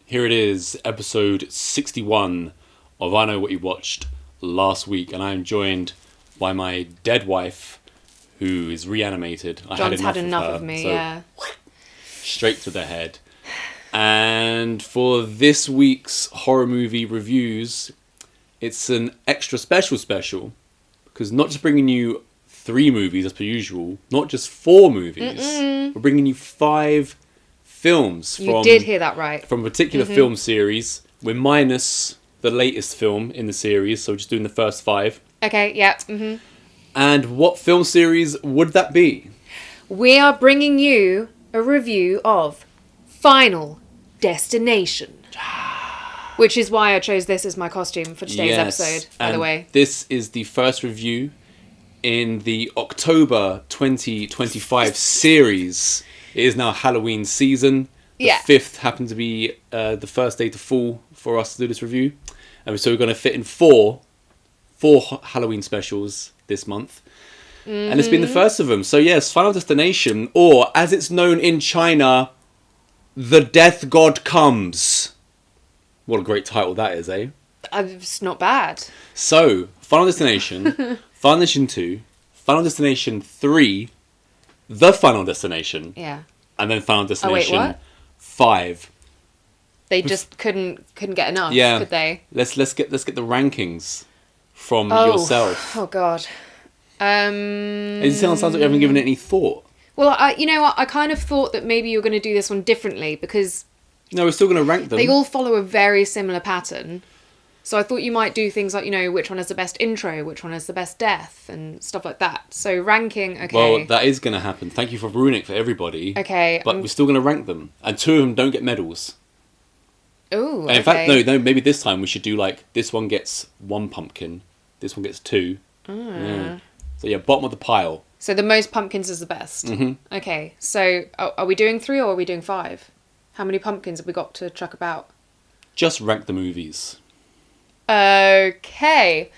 Here it is, episode 61 of I Know What You Watched last week, and I am joined by my dead wife, who is reanimated. John's had enough of me, yeah. Straight to the head. And for this week's horror movie reviews, it's an extra special, because not just bringing you 3 movies as per usual, not just 4 movies, we're bringing you 5 films. You did hear that right. From a particular film series. We're minus the latest film in the series, so we're just doing the first 5. Okay, yeah. And what film series would that be? We are bringing you a review of Final Destination. Which is why I chose this as my costume for today's episode, by the way. This is the first review in the October 2025 series. It is now Halloween season. The 5th happened to be the first day to fall for us to do this review. And so we're going to fit in 4 Halloween specials this month. And it's been the first of them. So yes, Final Destination, or as it's known in China, The Death God Comes. What a great title that is, eh? It's not bad. So, Final Destination, Final Destination 2, Final Destination 3, The Final Destination. Yeah. And then Final Destination 5. They just couldn't get enough, could they? Let's get the rankings from yourself. Oh god. It sounds like you haven't given it any thought. Well, I kind of thought that maybe you were going to do this one differently because no, we're still going to rank them. They all follow a very similar pattern. So I thought you might do things like, which one has the best intro, which one has the best death, and stuff like that. So ranking, okay. Well, that is going to happen. Thank you for ruining it for everybody. Okay. But we're still going to rank them. And 2 of them don't get medals. Ooh, and in fact, no, maybe this time we should do this one gets 1 pumpkin, this one gets 2. Yeah. So bottom of the pile. So the most pumpkins is the best. Mm-hmm. Okay, so are we doing 3 or are we doing 5? How many pumpkins have we got to chuck about? Just rank the movies. Okay.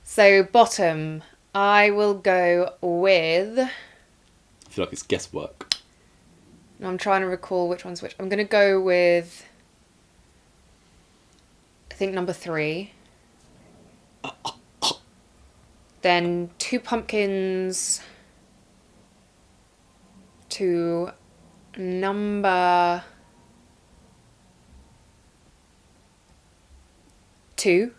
So bottom, I will go with... I feel like it's guesswork. I'm trying to recall which one's which. I'm going to go with... I think number 3. Then 2 pumpkins to number 2.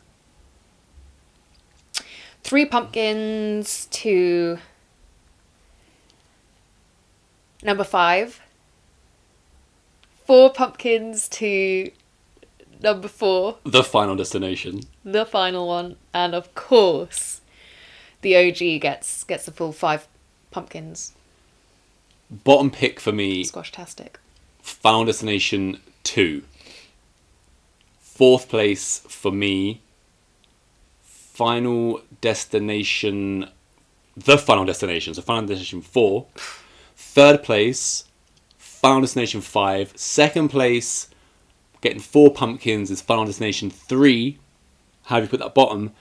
3 pumpkins to number 5. 4 pumpkins to number 4. The Final Destination. The final one. And of course, the OG gets the full 5 pumpkins. Bottom pick for me. Squash-tastic. Final Destination 2. 4th place for me. Final Destination. The Final Destination. So Final Destination 4. 3rd place. Final Destination 5. 2nd place. Getting 4 pumpkins is Final Destination 3. How do you put that bottom?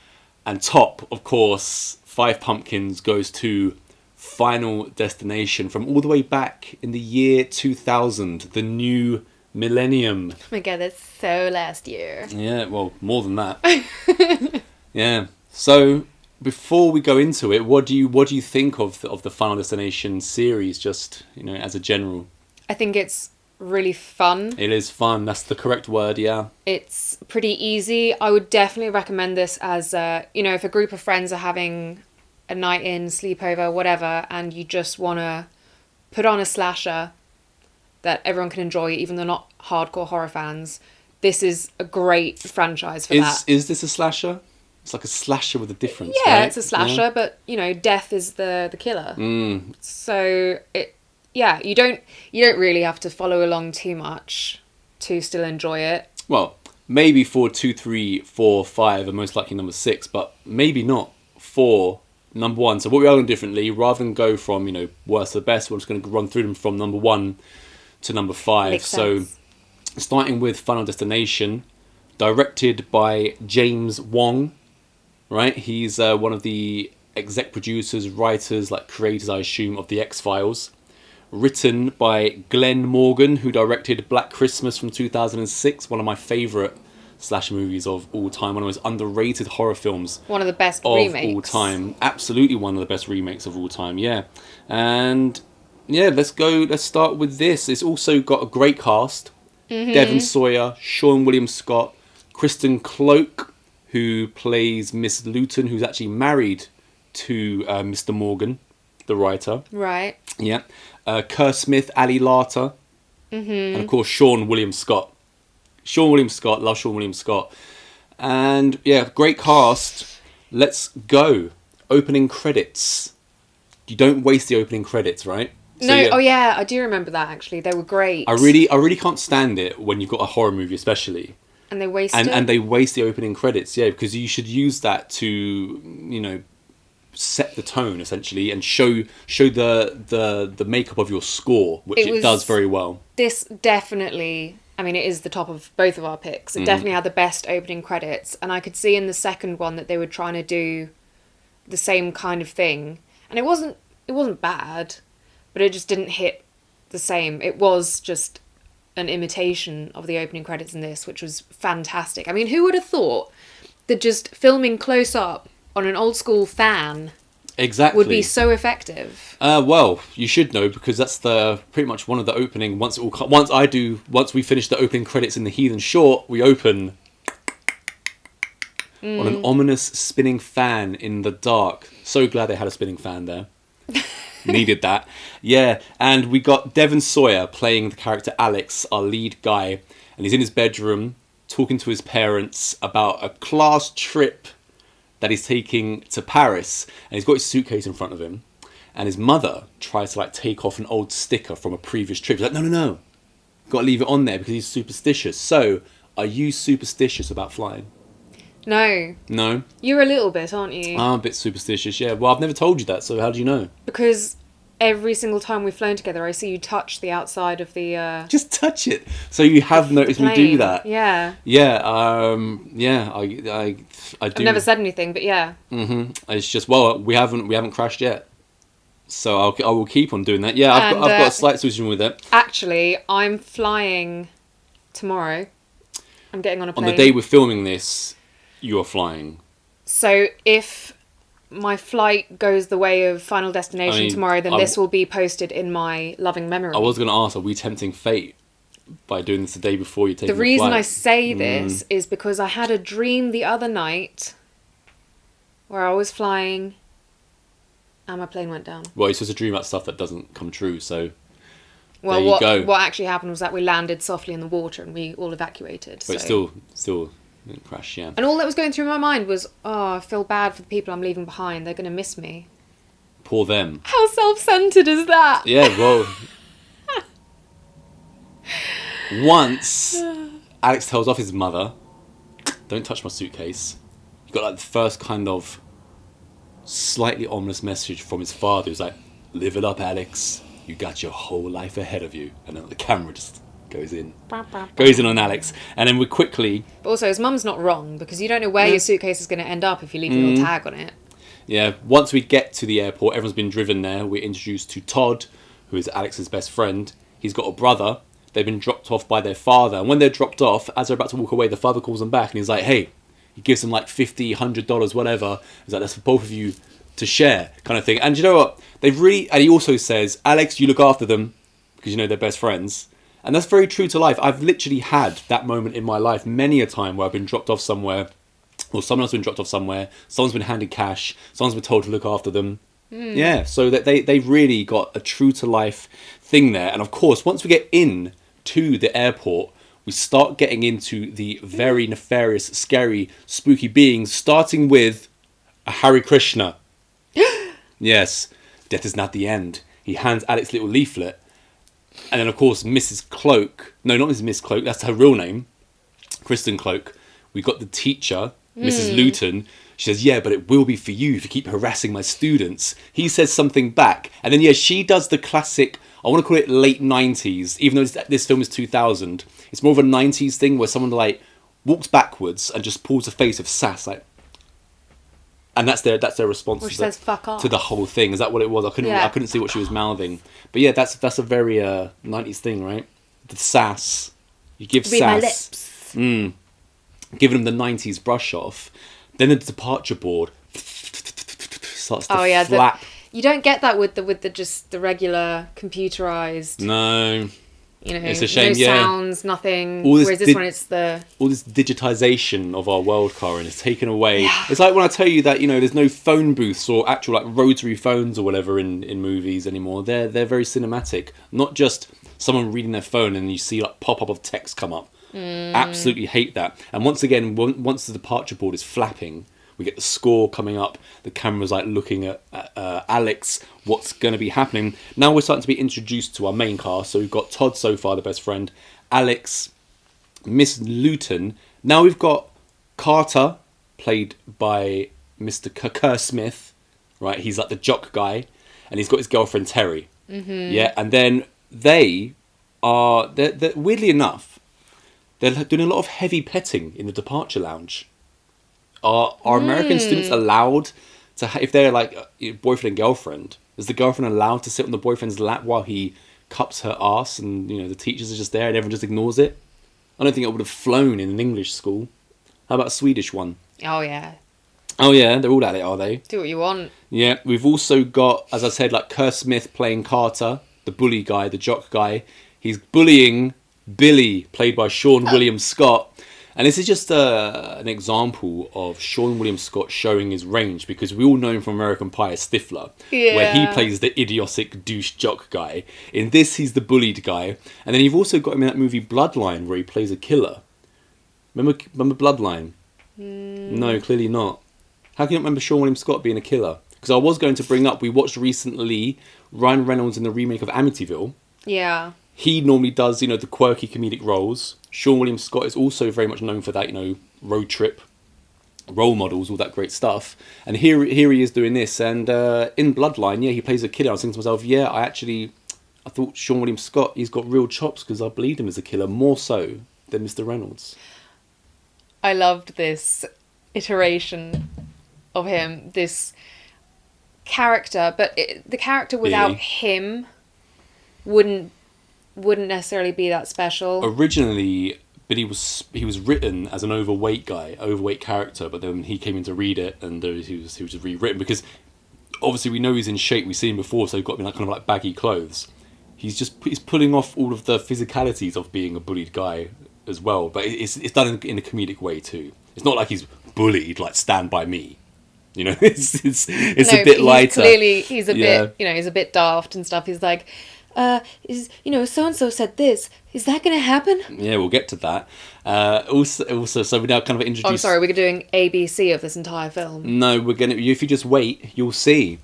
And top, of course, 5 pumpkins goes to Final Destination from all the way back in the year 2000, the new millennium. Oh my god, that's so last year. Yeah, well, more than that. Yeah. So before we go into it, what do you think of the Final Destination series? Just as a general. I think it's really fun. It is fun. That's the correct word. Yeah. It's pretty easy. I would definitely recommend this as if a group of friends are having a night in, sleepover, whatever, and you just want to put on a slasher that everyone can enjoy, even though they're not hardcore horror fans. This is a great franchise for that. Is this a slasher? It's like a slasher with a difference, yeah, right? It's a slasher, but, death is the killer. So, you don't really have to follow along too much to still enjoy it. Well, maybe for 2, 3, 4, 5, and most likely number 6, but maybe not for number 1. So what we are doing differently, rather than go from, worst to best, we're just going to run through them from number 1 to number 5. Makes sense. So, starting with Final Destination, directed by James Wong, right? He's one of the exec producers, writers, creators, I assume, of The X-Files. written by Glenn Morgan, who directed Black Christmas from 2006, one of my favourite slasher movies of all time, one of the most underrated horror films. One of the best of remakes. all time. Absolutely one of the best remakes of all time, yeah. And yeah, let's start with this. It's also got a great cast. Devon Sawa, Sean William Scott, Kristen Cloak, who plays Miss Luton, who's actually married to Mr. Morgan, the writer. Right. Yeah. Kerr Smith, Ali Larter, and of course Sean William Scott. Sean William Scott, love Sean William Scott. And yeah, great cast. Let's go. Opening credits. You don't waste the opening credits, right? So, no, yeah. Oh yeah, I do remember that actually. They were great. I really can't stand it when you've got a horror movie, especially. And they waste it. And they waste the opening credits, yeah, because you should use that to, you know, set the tone essentially and show the makeup of your score, which it does very well. This definitely, I mean, it is the top of both of our picks. It definitely had the best opening credits, and I could see in the second one that they were trying to do the same kind of thing, and it wasn't bad, but it just didn't hit the same. It was just an imitation of the opening credits in this, which was fantastic. I mean, who would have thought that just filming close up on an old school fan would be so effective? Well, you should know, because that's pretty much one of the opening. Once we finish the opening credits in The Heathen Short, we open on an ominous spinning fan in the dark. So glad they had a spinning fan there. Needed that. Yeah, and we got Devon Sawa playing the character Alex, our lead guy, and he's in his bedroom talking to his parents about a class trip that he's taking to Paris, and he's got his suitcase in front of him, and his mother tries to take off an old sticker from a previous trip. He's like, no, got to leave it on there because he's superstitious. So, are you superstitious about flying? No. No? You're a little bit, aren't you? I'm a bit superstitious, yeah. Well, I've never told you that, so how do you know? Because every single time we've flown together, I see you touch the outside of the... Just touch it. So you have noticed me do that? Yeah. Yeah, I do. I've never said anything, but yeah. It's just, well, we haven't crashed yet. So I will keep on doing that. Yeah, I've got a slight suspicion with it. Actually, I'm flying tomorrow. I'm getting on a plane. On the day we're filming this, you are flying. So if my flight goes the way of Final Destination tomorrow, then this will be posted in my loving memory. I was going to ask, are we tempting fate by doing this the day before you take the flight? The reason I say this is because I had a dream the other night where I was flying and my plane went down. Well, it's just a dream about stuff that doesn't come true, so well, there you go. What actually happened was that we landed softly in the water and we all evacuated. But still didn't crash, yeah. And all that was going through my mind was, I feel bad for the people I'm leaving behind. They're going to miss me. Poor them. How self-centered is that? Yeah, well... Once Alex tells off his mother, don't touch my suitcase. You got the first kind of slightly ominous message from his father. Who's like, live it up, Alex. You got your whole life ahead of you. And then the camera just goes in on Alex, and then we quickly... But also, his mum's not wrong, because you don't know where your suitcase is going to end up if you leave your little tag on it. Yeah, once we get to the airport, everyone's been driven there. We're introduced to Todd, who is Alex's best friend. He's got a brother. They've been dropped off by their father, and when they're dropped off, as they're about to walk away, the father calls them back, and he's like, hey, he gives them $50, $100, whatever. He's like, that's for both of you to share, kind of thing. And you know what? And he also says, Alex, you look after them, because you know they're best friends. And that's very true to life. I've literally had that moment in my life many a time where I've been dropped off somewhere, or someone else has been dropped off somewhere, someone's been handed cash, someone's been told to look after them. Yeah, so that they've really got a true to life thing there. And of course, once we get in to the airport, we start getting into the very nefarious, scary, spooky beings, starting with a Hare Krishna. Yes, death is not the end. He hands Alex a little leaflet. And then, of course, Mrs. Cloak. No, not Miss Cloak. That's her real name. Kristen Cloak. We got the teacher, Mrs. Luton. She says, yeah, but it will be for you if you keep harassing my students. He says something back. And then, yeah, she does the classic, I want to call it late 90s, even though this film is 2000. It's more of a 90s thing where someone, walks backwards and just pulls a face of sass, And that's their response Which says fuck off. to the whole thing. Is that what it was? I couldn't see what she was mouthing. But yeah, that's a very 90s thing, right? The sass. You give Read sass. my lips. Giving them the 90s brush off. Then the departure board starts to flap. You don't get that with the regular computerized. No. You know, it's a shame, no sounds, nothing. Whereas this one, it's all this digitization of our world, Karen, is taken away. Yeah. It's like when I tell you that, you know, there's no phone booths or actual like rotary phones or whatever in movies anymore. They're very cinematic. Not just someone reading their phone and you see like pop-up of text come up. Absolutely hate that. And once again, once the departure board is flapping, we get the score coming up. The camera's like looking at Alex. What's going to be happening? Now we're starting to be introduced to our main cast. So we've got Todd so far, the best friend. Alex, Miss Luton. Now we've got Carter, played by Mr. Kerr Smith. Right, he's like the jock guy, and he's got his girlfriend Terry. Mm-hmm. Yeah, and then they're weirdly enough, they're doing a lot of heavy petting in the departure lounge. Are American students allowed to, if they're like boyfriend and girlfriend, is the girlfriend allowed to sit on the boyfriend's lap while he cups her ass and, you know, the teachers are just there and everyone just ignores it? I don't think it would have flown in an English school. How about a Swedish one? Oh, yeah. Oh, yeah, they're all at it, are they? Do what you want. Yeah, we've also got, as I said, like Kerr Smith playing Carter, the bully guy, the jock guy. He's bullying Billy, played by Sean William Scott. And this is just an example of Sean William Scott showing his range, because we all know him from American Pie as Stifler, where he plays the idiotic douche jock guy. In this, he's the bullied guy. And then you've also got him in that movie Bloodline, where he plays a killer. Remember Bloodline? No, clearly not. How can you not remember Sean William Scott being a killer? Because I was going to bring up, we watched recently Ryan Reynolds in the remake of Amityville. Yeah. He normally does, you know, the quirky comedic roles. Sean William Scott is also very much known for that, you know, road trip, role models, all that great stuff. And here he is doing this. And in Bloodline, yeah, he plays a killer. I was thinking to myself, yeah, I thought Sean William Scott, he's got real chops because I believed him as a killer more so than Mr. Reynolds. I loved this iteration of him, this character, but the character without him wouldn't necessarily be that special. Originally, Billy he was written as an overweight character, but then he came in to read it, and he was just rewritten, because obviously we know he's in shape. We've seen him before, so he's got kind of like baggy clothes. He's pulling off all of the physicalities of being a bullied guy as well, but it's done in a comedic way too. It's not like he's bullied like Stand By Me. You know, it's a bit lighter. Clearly, he's a bit, you know, he's a bit daft and stuff. He's like, so-and-so said this. Is that going to happen? Yeah, we'll get to that. Also, so we're now kind of introduced... I'm sorry, we're doing ABC of this entire film. No, we're going to... If you just wait, you'll see.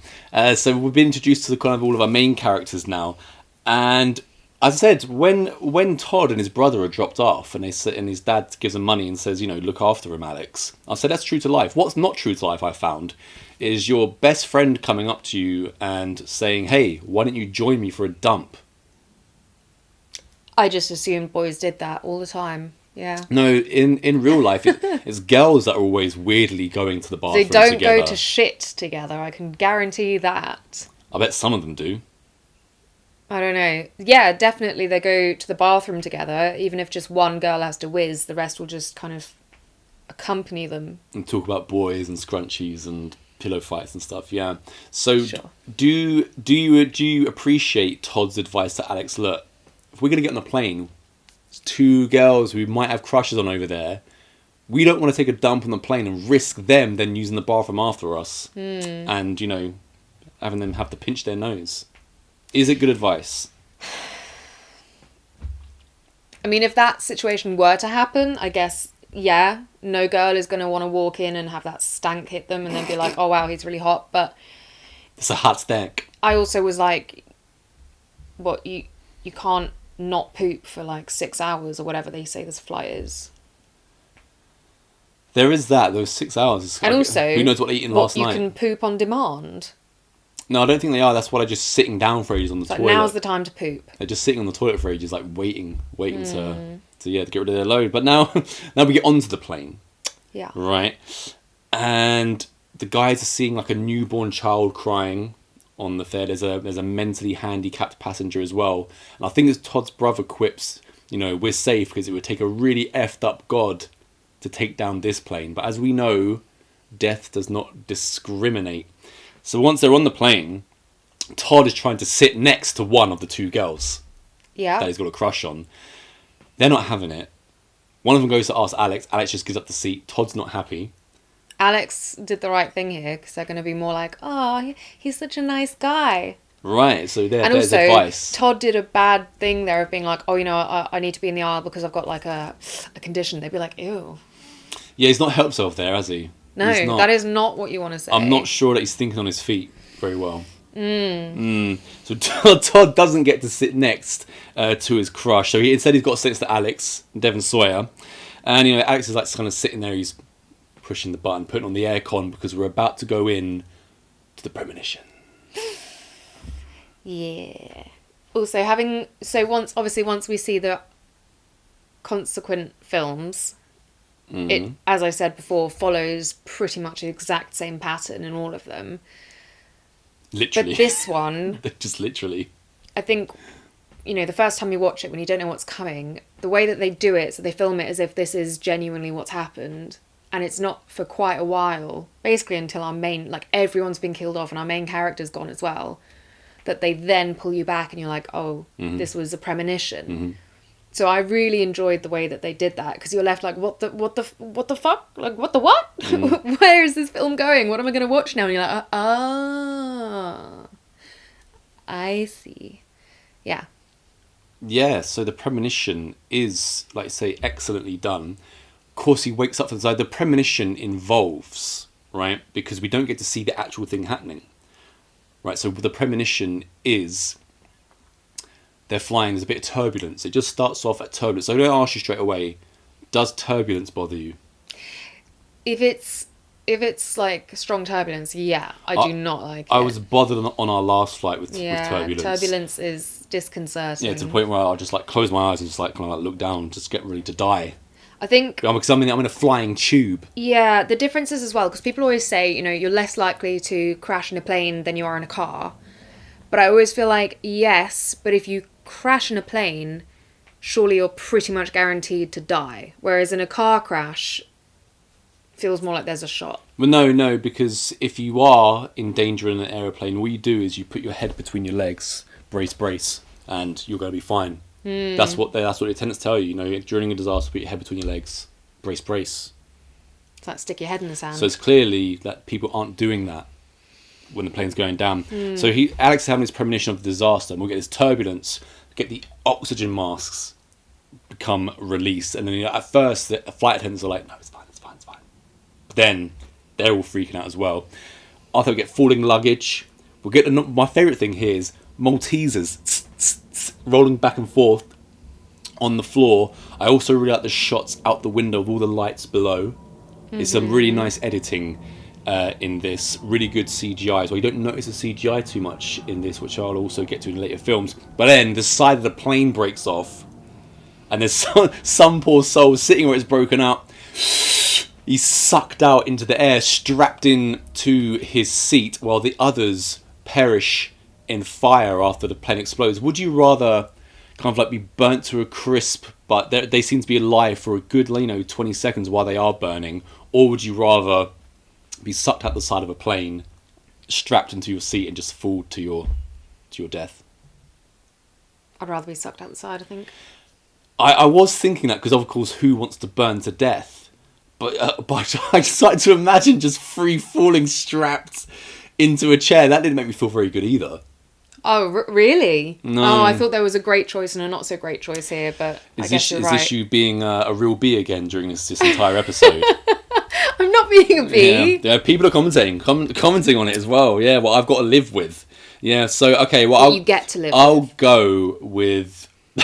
So we've been introduced to kind of all of our main characters now. And as I said, when Todd and his brother are dropped off and his dad gives him money and says, you know, look after him, Alex. I said, that's true to life. What's not true to life, I found, is your best friend coming up to you and saying, hey, why don't you join me for a dump? I just assumed boys did that all the time. Yeah. No, in real life, it's girls that are always weirdly going to the bathroom together. They don't together. go to shit together, I can guarantee that. I bet some of them do. I don't know. Yeah, definitely they go to the bathroom together. Even if just one girl has to whiz, the rest will just kind of accompany them. And talk about boys and scrunchies and pillow fights and stuff, yeah. So sure. Do you appreciate Todd's advice to Alex? Look, if we're going to get on a plane, there's two girls we might have crushes on over there. We don't want to take a dump on the plane and risk them then using the bathroom after us. And, you know, having them have to pinch their nose. Is it good advice? I mean, if that situation were to happen, I guess, yeah, no girl is going to want to walk in and have that stank hit them and then be like, oh, wow, he's really hot. But it's a hot stank. I also was like, what, you can't not poop for like 6 hours or whatever they say this flight is. There is that, those 6 hours. And like, also, who knows what they eaten last night? You can poop on demand. No, I don't think they are. That's why they're just sitting down for ages on the toilet. Now's the time to poop. They're just sitting on the toilet for ages, like waiting to get rid of their load. But now we get onto the plane. Yeah. Right. And the guys are seeing like a newborn child crying on the fare. There's a mentally handicapped passenger as well. And I think it's Todd's brother quips, we're safe because it would take a really effed up god to take down this plane. But as we know, death does not discriminate. So once they're on the plane, Todd is trying to sit next to one of the two girls that he's got a crush on. They're not having it. One of them goes to ask Alex. Alex just gives up the seat. Todd's not happy. Alex did the right thing here because they're going to be more like, oh, he's such a nice guy. Right, so there's also, advice. Todd did a bad thing there of being like, oh, I need to be in the aisle because I've got like a condition. They'd be like, ew. Yeah, he's not helped himself there, has he? No, that is not what you want to say. I'm not sure that he's thinking on his feet very well. So Todd doesn't get to sit next to his crush. So instead he's got to sit next to Alex, Devon Sawa. And, Alex is like kind of sitting there. He's pushing the button, putting on the aircon because we're about to go in to the premonition. Yeah. Also, once we see the consequent films, it, as I said before, follows pretty much the exact same pattern in all of them. Literally. But this one... Just literally. I think, the first time you watch it, when you don't know what's coming, the way that they do it, so they film it as if this is genuinely what's happened, and it's not for quite a while, basically until everyone's been killed off and our main character's gone as well, that they then pull you back and you're like, oh, this was a premonition. Mm-hmm. So I really enjoyed the way that they did that, because you're left like, what the fuck? Like, what the what? Where is this film going? What am I going to watch now? And you're like, oh, I see. Yeah. Yeah, so the premonition is, like I say, excellently done. Of course, he wakes up from the side. The premonition involves, right, because we don't get to see the actual thing happening. Right, so the premonition is... they're flying, there's a bit of turbulence. It just starts off at turbulence. So I'm going to ask you straight away, does turbulence bother you? If it's like strong turbulence, yeah, I do not like it. I was bothered on our last flight with turbulence. Turbulence is disconcerting. Yeah, to the point where I'll just like close my eyes and just like kind of like look down, just get ready to die. I think... because I'm in a flying tube. Yeah, the difference is as well, because people always say, you're less likely to crash in a plane than you are in a car. But I always feel like, yes, but if you crash in a plane, surely you're pretty much guaranteed to die. Whereas in a car crash, feels more like there's a shot. Well, no, because if you are in danger in an aeroplane, all you do is you put your head between your legs, brace, and you're going to be fine. That's what the attendants tell you. During a disaster, put your head between your legs, brace. It's like stick your head in the sand. So it's clearly that people aren't doing that when the plane's going down. So Alex is having this premonition of disaster, and we'll get this turbulence, get the oxygen masks become released, and then at first the flight attendants are like, no, it's fine. But then they're all freaking out as well. After we get falling luggage, we'll get my favourite thing here is Maltesers rolling back and forth on the floor. I also really like the shots out the window of all the lights below. It's some really nice editing in this, really good CGI. So you don't notice the CGI too much in this, which I'll also get to in later films. But then the side of the plane breaks off, and there's some poor soul sitting where it's broken out. He's sucked out into the air, strapped in to his seat, while the others perish in fire after the plane explodes. Would you rather kind of like be burnt to a crisp, but they seem to be alive for a good 20 seconds while they are burning, or would you rather be sucked out the side of a plane, strapped into your seat, and just fall to your death? I'd rather be sucked out the side, I think. I was thinking that because, of course, who wants to burn to death? But I started to imagine just free falling, strapped into a chair. That didn't make me feel very good either. Oh, really? No. Oh, I thought there was a great choice and a not so great choice here, but I guess you're right. Is this you being a real bee again during this entire episode? I'm not being a bee. Yeah, people are commenting on it as well. Yeah, what I've got to live with. Yeah, so, okay, well, you get to live I'll go with... Do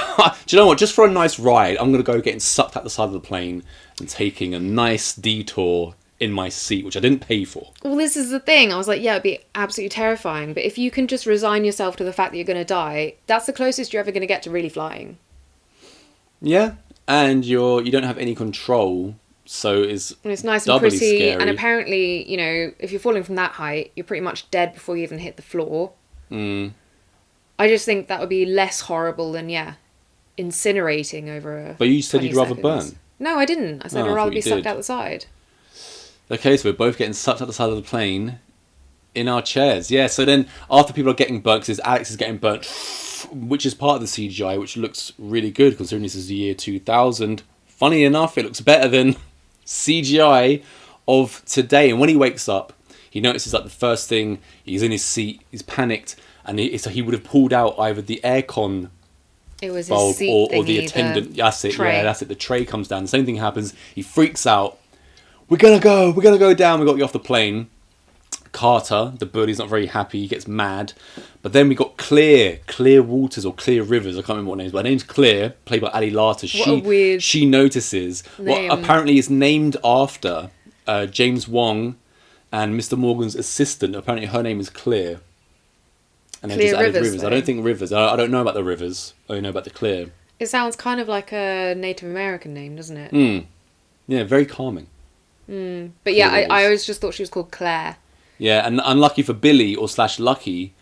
you know what? Just for a nice ride, I'm going to go getting sucked out the side of the plane and taking a nice detour in my seat, which I didn't pay for. Well, this is the thing. I was like, yeah, it'd be absolutely terrifying. But if you can just resign yourself to the fact that you're going to die, that's the closest you're ever going to get to really flying. Yeah, and you don't have any control So it's nice and doubly pretty, scary. and apparently, you know, if you're falling from that height, you're pretty much dead before you even hit the floor. I just think that would be less horrible than, incinerating over a. But you said you'd rather burn. No, I didn't. I said I'd rather be sucked out the side. Okay, so we're both getting sucked out the side of the plane in our chairs. Yeah, so then after people are getting burnt, because Alex is getting burnt, which is part of the CGI, which looks really good considering this is the year 2000. Funny enough, it looks better than CGI of today. And when he wakes up, he notices like the first thing, he's in his seat, he's panicked, and he would have pulled out either the aircon it was bulb his seat or the attendant. That's it. Tray. Yeah, that's it. The tray comes down. The same thing happens. He freaks out. We're gonna go down. We got to get off the plane. Carter, the bully's not very happy. He gets mad. But then we got Clear Waters or Clear Rivers. I can't remember what her name is. But her name's Clear, played by Ali Larter. She notices. Name. Well, apparently it's named after James Wong and Mr. Morgan's assistant. Apparently her name is Clear. And they just added Rivers. I don't think Rivers. I don't know about the Rivers. I only know about the Clear. It sounds kind of like a Native American name, doesn't it? Yeah, very calming. But yeah, I always just thought she was called Claire. Yeah, and unlucky for Billy or / Lucky,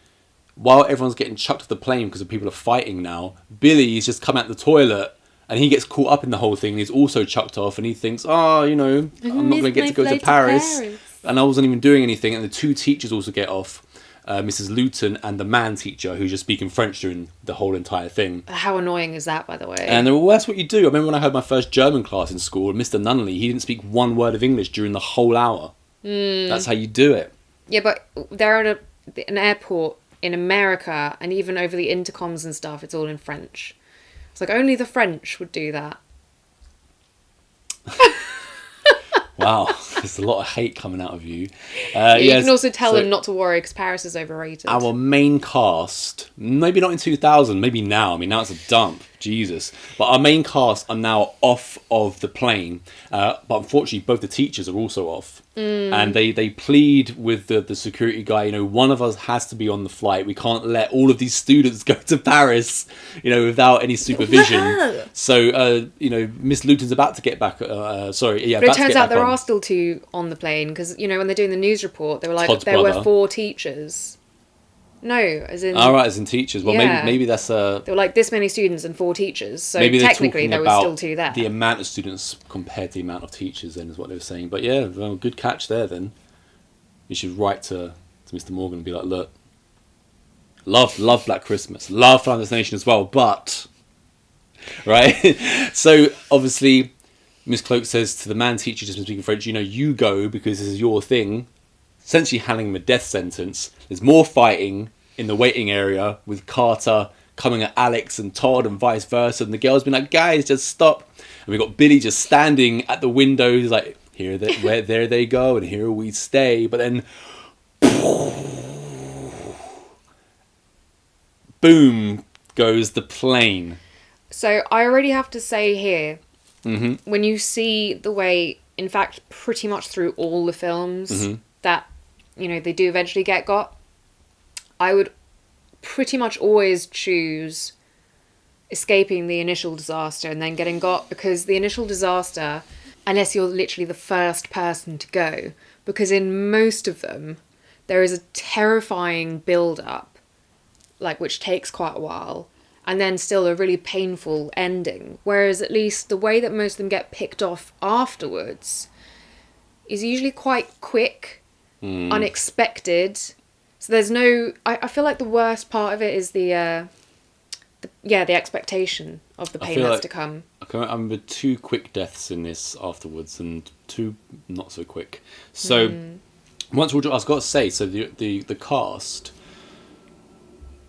while everyone's getting chucked off the plane because the people are fighting now, Billy's just come out the toilet and he gets caught up in the whole thing and he's also chucked off and he thinks, I'm not going to get to go to Paris. And I wasn't even doing anything. And the two teachers also get off. Mrs. Luton and the man teacher who's just speaking French during the whole entire thing. How annoying is that, by the way? And well, that's what you do. I remember when I had my first German class in school, Mr. Nunnally, he didn't speak one word of English during the whole hour. That's how you do it. Yeah, but they're at an airport in America, and even over the intercoms and stuff, it's all in French. It's like only the French would do that. Wow, there's a lot of hate coming out of you. You can also tell them not to worry because Paris is overrated. Our main cast, maybe not in 2000, maybe now. I mean, now it's a dump. Jesus. But our main cast are now off of the plane. But unfortunately, both the teachers are also off. And they plead with the security guy, one of us has to be on the flight. We can't let all of these students go to Paris, without any supervision. So, Miss Luton's about to get back. But it turns out there are still two on the plane because, when they're doing the news report, they were like, there were 4 teachers. No, as in... Oh, right, as in teachers. Well, maybe that's... There were like this many students and 4 teachers, so maybe technically there were still 2 there. The amount of students compared to the amount of teachers then is what they were saying. But yeah, well, good catch there then. You should write to Mr. Morgan and be like, look, love Black Christmas, love Flanders Nation as well, but... Right? So, obviously, Miss Cloak says to the man teacher just speaking French, you go because this is your thing. Essentially handing him a death sentence. There's more fighting in the waiting area with Carter coming at Alex and Todd and vice versa. And the girl's been like, guys, just stop. And we've got Billy just standing at the window. He's like, there they go and here we stay. But then, boom goes the plane. So I already have to say here, when you see the way, in fact, pretty much through all the films that, they do eventually get got, I would pretty much always choose escaping the initial disaster and then getting got, because the initial disaster, unless you're literally the first person to go, because in most of them, there is a terrifying build-up, which takes quite a while, and then still a really painful ending. Whereas at least the way that most of them get picked off afterwards is usually quite quick, unexpected. So there's no... I feel like the worst part of it is the expectation of the pain that's to come. I remember 2 quick deaths in this afterwards and 2 not so quick. So once I was got to say, so the cast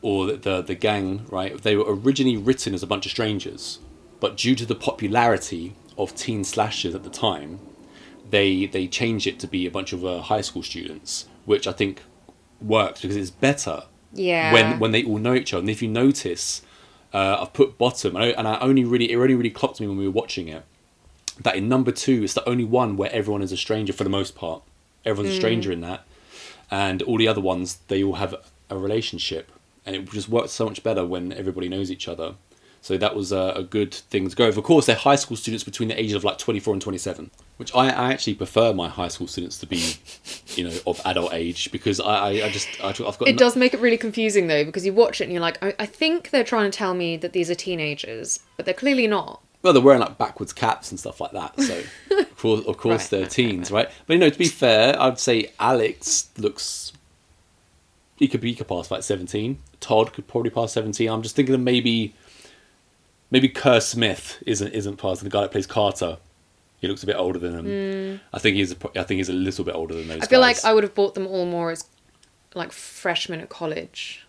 or the gang, right? They were originally written as a bunch of strangers, but due to the popularity of teen slashers at the time, they changed it to be a bunch of high school students, which I think works because it's better when they all know each other. And if you notice, I've put bottom, and it only really clocked me when we were watching it, that in number 2 it's the only one where everyone is a stranger for the most part. Everyone's a stranger in that, and all the other ones, they all have a relationship, and it just works so much better when everybody knows each other. So that was a good thing to go over. Of course, they're high school students between the ages of like 24 and 27, which I actually prefer my high school students to be, of adult age, because I've got... It does make it really confusing though, because you watch it and you're like, I think they're trying to tell me that these are teenagers, but they're clearly not. Well, they're wearing like backwards caps and stuff like that, so of course they're teens, right? But to be fair, I'd say Alex looks... He could pass like 17. Todd could probably pass 17. I'm just thinking of maybe Kerr Smith isn't passing. The guy that plays Carter, he looks a bit older than him. I think he's a little bit older than those guys. I feel like I would have bought them all more as like freshmen at college,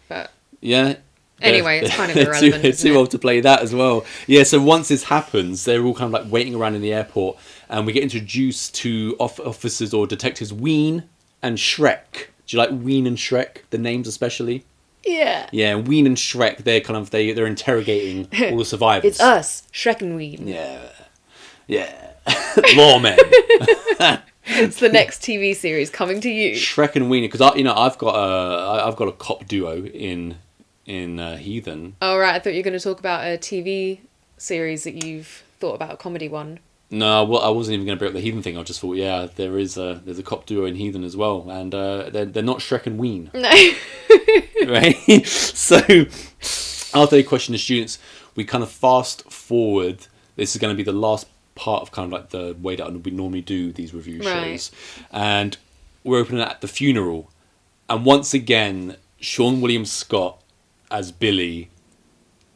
but yeah. Anyway, it's kind of irrelevant. It's too old to play that as well. Yeah. So once this happens, they're all kind of like waiting around in the airport, and we get introduced to officers or detectives Ween and Shrek. Do you like Ween and Shrek? The names especially. Yeah. Yeah, Ween and Shrek, they're interrogating all the survivors. It's us, Shrek and Ween. Yeah. Lawmen. It's the next TV series coming to you. Shrek and Ween, because I've got a cop duo in Heathen. Oh right, I thought you were going to talk about a TV series that you've thought about, a comedy one. No, well, I wasn't even going to bring up the Heathen thing. I just thought, yeah, there's a cop duo in Heathen as well, and they're not Shrek and Ween. No. Right? So, after they question the students, we kind of fast forward. This is going to be the last part of kind of like the way that we normally do these review shows. And we're opening at the funeral. And once again, Sean William Scott as Billy,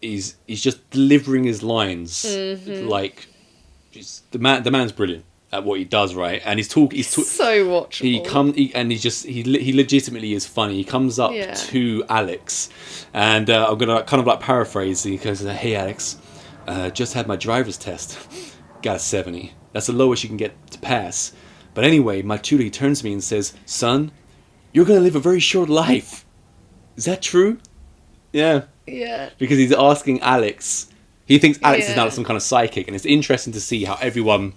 he's just delivering his lines like... The man's brilliant at what he does, right? And he's so watchable. He legitimately is funny. He comes up to Alex, and I'm gonna kind of like paraphrase. He goes, "Hey Alex, just had my driver's test. Got a 70. That's the lowest you can get to pass. But anyway, my tutor, he turns to me and says, 'Son, you're gonna live a very short life. Is that true?' Yeah. Yeah. Because he's asking Alex. He thinks Alex is now some kind of psychic, and it's interesting to see how everyone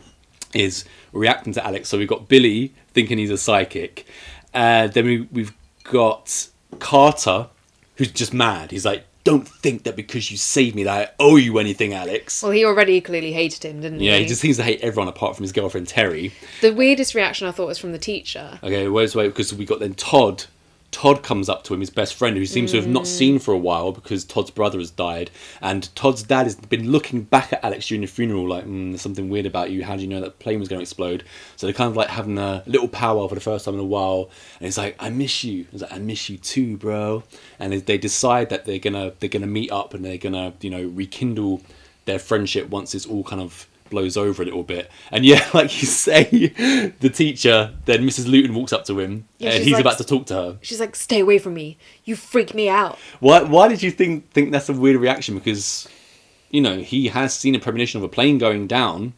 is reacting to Alex. So we've got Billy thinking he's a psychic. Then we've got Carter, who's just mad. He's like, "Don't think that because you saved me that I owe you anything, Alex." Well, he already clearly hated him, didn't he? Yeah, he just seems to hate everyone apart from his girlfriend, Terry. The weirdest reaction I thought was from the teacher. Okay, wait, because we got then Todd. Todd comes up to him, his best friend, who he seems to have not seen for a while because Todd's brother has died. And Todd's dad has been looking back at Alex during the funeral like, there's something weird about you. How do you know that plane was going to explode? So they're kind of like having a little powwow for the first time in a while. And he's like, "I miss you." He's like, "I miss you too, bro." And they decide that they're gonna meet up and they're gonna, rekindle their friendship once it's all kind of blows over a little bit. And yeah, like you say, the teacher, then Mrs. Luton walks up to him and he's like, about to talk to her. She's like, "Stay away from me. You freak me out." Why did you think that's a weird reaction? Because, he has seen a premonition of a plane going down.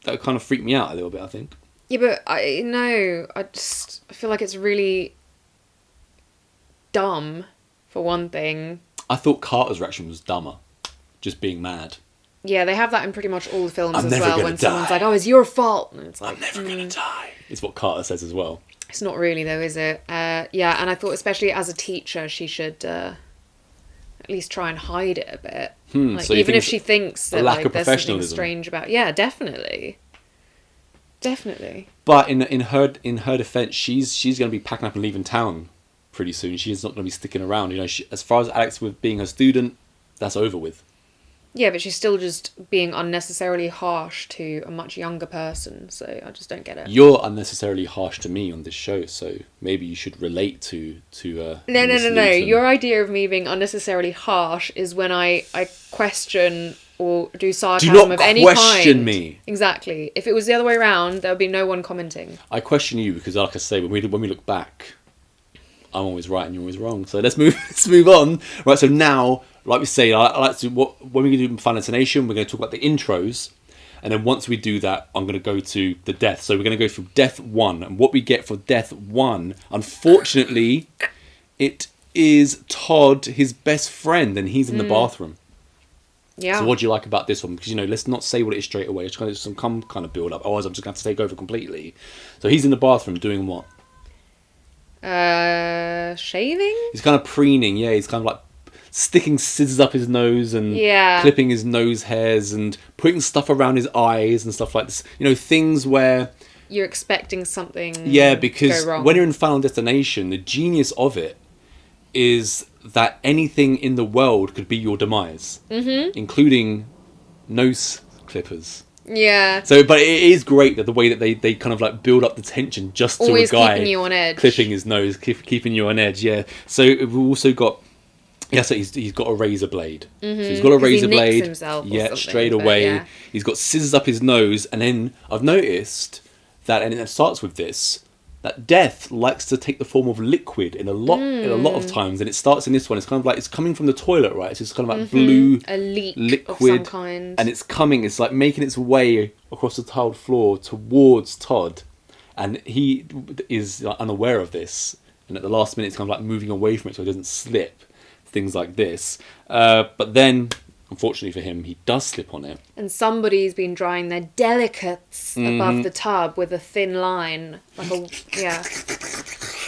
That kind of freaked me out a little bit, I think. Yeah, but I feel like it's really dumb, for one thing. I thought Carter's reaction was dumber. Just being mad. Yeah, they have that in pretty much all the films as well. When someone's like, "Oh, it's your fault," and it's like, "I'm never gonna die." It's what Carter says as well. It's not really though, is it? Yeah, and I thought especially as a teacher, she should at least try and hide it a bit. So even if she thinks that there's something strange about. Yeah, definitely. But in her defense, she's going to be packing up and leaving town pretty soon. She's not going to be sticking around. As far as Alex with being her student, that's over with. Yeah, but she's still just being unnecessarily harsh to a much younger person, so I just don't get it. You're unnecessarily harsh to me on this show, so maybe you should relate to No. Your idea of me being unnecessarily harsh is when I question or do sarcasm of any kind. Do not question me. Exactly. If it was the other way around, there would be no one commenting. I question you because, like I say, when we look back, I'm always right and you're always wrong. So let's move on. Right, so now, like we say, I like to when we do Final Destination, we're going to talk about the intros, and then once we do that, I'm going to go to the death. So we're going to go through Death 1, and what we get for Death 1, unfortunately, it is Todd, his best friend, and he's in the bathroom. Yeah. So what do you like about this one? Because, let's not say what it is straight away. It's kind of some kind of build up. Otherwise, I'm just going to have to take over completely. So he's in the bathroom doing what? Shaving? He's kind of preening. Yeah, he's kind of sticking scissors up his nose and clipping his nose hairs and putting stuff around his eyes and stuff like this. You know, things where you're expecting something. Yeah, because go wrong. when you're in Final Destination, the genius of it is that anything in the world could be your demise, including nose clippers. Yeah. So, but it is great that the way that they kind of like build up the tension just to always a guy keeping you on edge, clipping his nose, keeping you on edge. Yeah. So we've also got. Yeah, so he's got a razor blade. So he's got a razor blade. Yeah, straight away. Yeah. He's got scissors up his nose, and then I've noticed that, and it starts with this, that death likes to take the form of liquid in a lot of times, and it starts in this one. It's kind of like it's coming from the toilet, right? So it's kind of like blue a leak liquid of some kind, and it's coming. It's like making its way across the tiled floor towards Todd, and he is like, unaware of this. And at the last minute, it's kind of like moving away from it so he doesn't slip. Things like this, but then. Unfortunately for him, he does slip on it. And somebody's been drying their delicates above the tub with a thin line.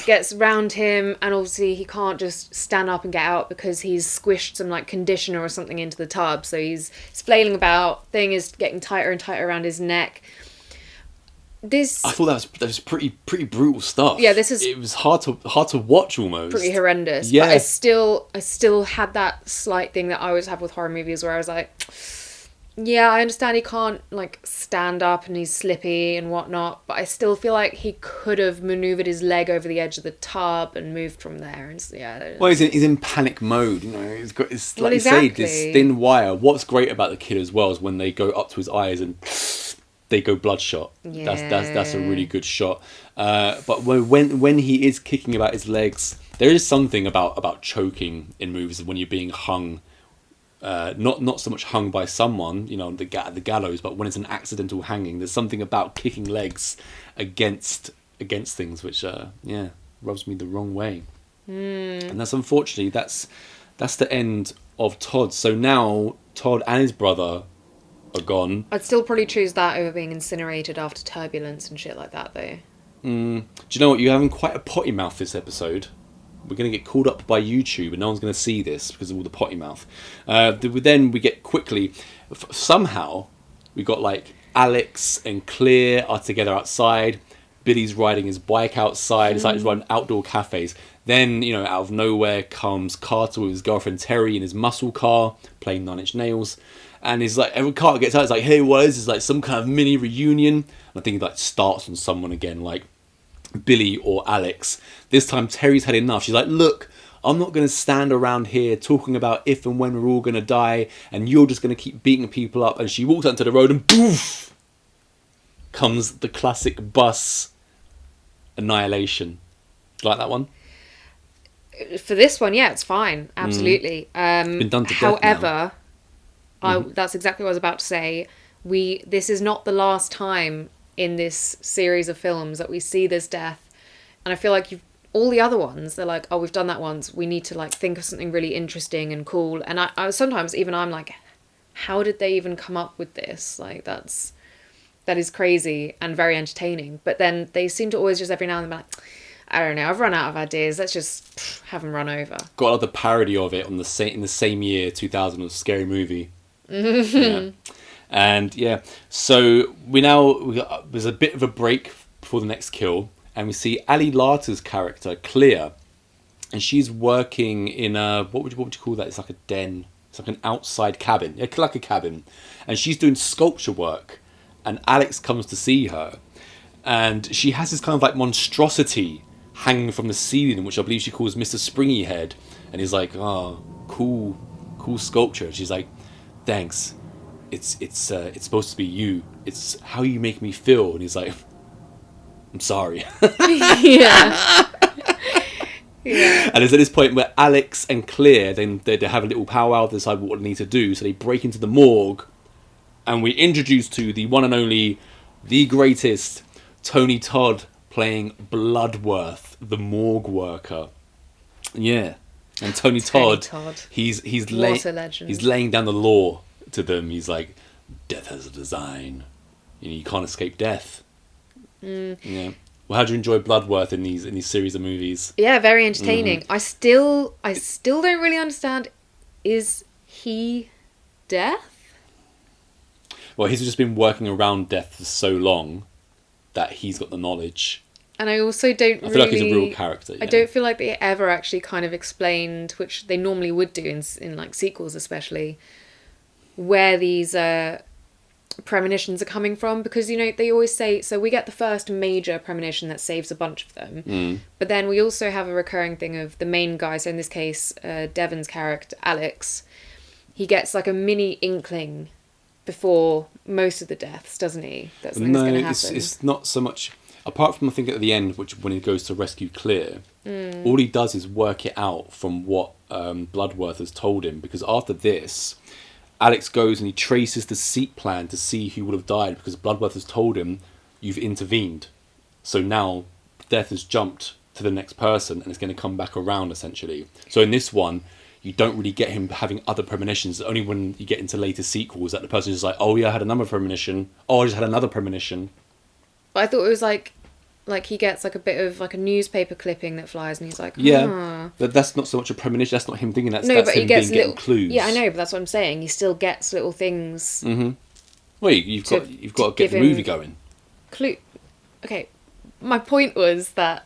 Gets round him, and obviously he can't just stand up and get out because he's squished some like conditioner or something into the tub. So he's flailing about. Thing is getting tighter and tighter around his neck. I thought that was pretty brutal stuff. Yeah, it was hard to watch almost. Pretty horrendous. Yeah. But I still had that slight thing that I always have with horror movies where I was like, yeah, I understand he can't like stand up and he's slippy and whatnot, but I still feel like he could have maneuvered his leg over the edge of the tub and moved from there. And yeah. Well, he's in panic mode. You know, he's got this, like you say, this thin wire. What's great about the kid as well is when they go up to his eyes and. They go bloodshot. Yeah. That's a really good shot. But when he is kicking about his legs, there is something about choking in movies when you're being hung, not so much hung by someone, you know, the gallows, but when it's an accidental hanging, there's something about kicking legs against things which rubs me the wrong way. And that's unfortunately that's the end of Todd. So now Todd and his brother are gone. I'd still probably choose that over being incinerated after turbulence and shit like that, though. Do you know what? You're having quite a potty mouth this episode. We're going to get called up by YouTube, and no one's going to see this because of all the potty mouth. Then we get quickly... Somehow, we got like Alex and Claire are together outside. Billy's riding his bike outside. It's like he's running outdoor cafes. Then, you know, out of nowhere comes Carter with his girlfriend Terry in his muscle car, playing Nine Inch Nails. And he's like, every Carter gets out, it's like, hey, what is this? Like some kind of mini reunion. And I think it like starts on someone again, like Billy or Alex. This time Terry's had enough. She's like, look, I'm not going to stand around here talking about if and when we're all going to die, and you're just going to keep beating people up. And she walks out into the road and poof comes the classic bus annihilation. Do you like that one? For this one, yeah, it's fine. Absolutely. Been done to death however... that's exactly what I was about to say. This is not the last time in this series of films that we see this death, and I feel like all the other ones, they're like, oh, we've done that once. We need to like think of something really interesting and cool. And I sometimes even I'm like, how did they even come up with this? Like that is crazy and very entertaining. But then they seem to always just every now and then be like, I don't know, I've run out of ideas. Let's just have them run over. Got another parody of it in the same year, 2000, of Scary Movie. Yeah. And yeah, so there's a bit of a break before the next kill, and we see Ali Larter's character Clea, and she's working in a what would you call that? It's like a den. It's like an outside cabin, like a cabin, and she's doing sculpture work. And Alex comes to see her, and she has this kind of like monstrosity hanging from the ceiling, which I believe she calls Mr. Springy Head, and he's like, oh, cool sculpture. She's like, thanks, it's supposed to be you, it's how you make me feel. And he's like, I'm sorry. Yeah. And it's at this point where Alex and Claire, then they have a little powwow to decide what they need to do. So they break into the morgue, and we introduce to the one and only, the greatest, Tony Todd playing Bloodworth, the morgue worker. Yeah. And Tony Todd, he's laying down the law to them. He's like, death has a design. You can't escape death. Yeah. Well, how do you enjoy Bloodworth in these series of movies? Yeah, very entertaining. I still don't really understand is he death? Well, he's just been working around death for so long that he's got the knowledge. And I also don't really... I feel like he's a real character. I don't feel like they ever actually kind of explained, which they normally would do in like sequels especially, where these premonitions are coming from. Because, you know, they always say, so we get the first major premonition that saves a bunch of them. But then we also have a recurring thing of the main guy, so in this case, Devon's character, Alex, he gets like a mini inkling before most of the deaths, doesn't he? That something's going to happen. It's not so much... Apart from, I think, at the end, which when he goes to rescue Clear, all he does is work it out from what Bloodworth has told him. Because after this, Alex goes and he traces the seat plan to see who would have died, because Bloodworth has told him, you've intervened. So now death has jumped to the next person and it's going to come back around, essentially. So in this one, you don't really get him having other premonitions. Only when you get into later sequels that the person's just like, oh yeah, I had another premonition. Oh, I just had another premonition. But I thought it was like he gets like a bit of like a newspaper clipping that flies and he's like, yeah, but that's not so much a premonition. That's not him thinking. That's but him getting clues. Yeah, I know, but that's what I'm saying. He still gets little things. Well, you've got to get the movie going. Okay, my point was that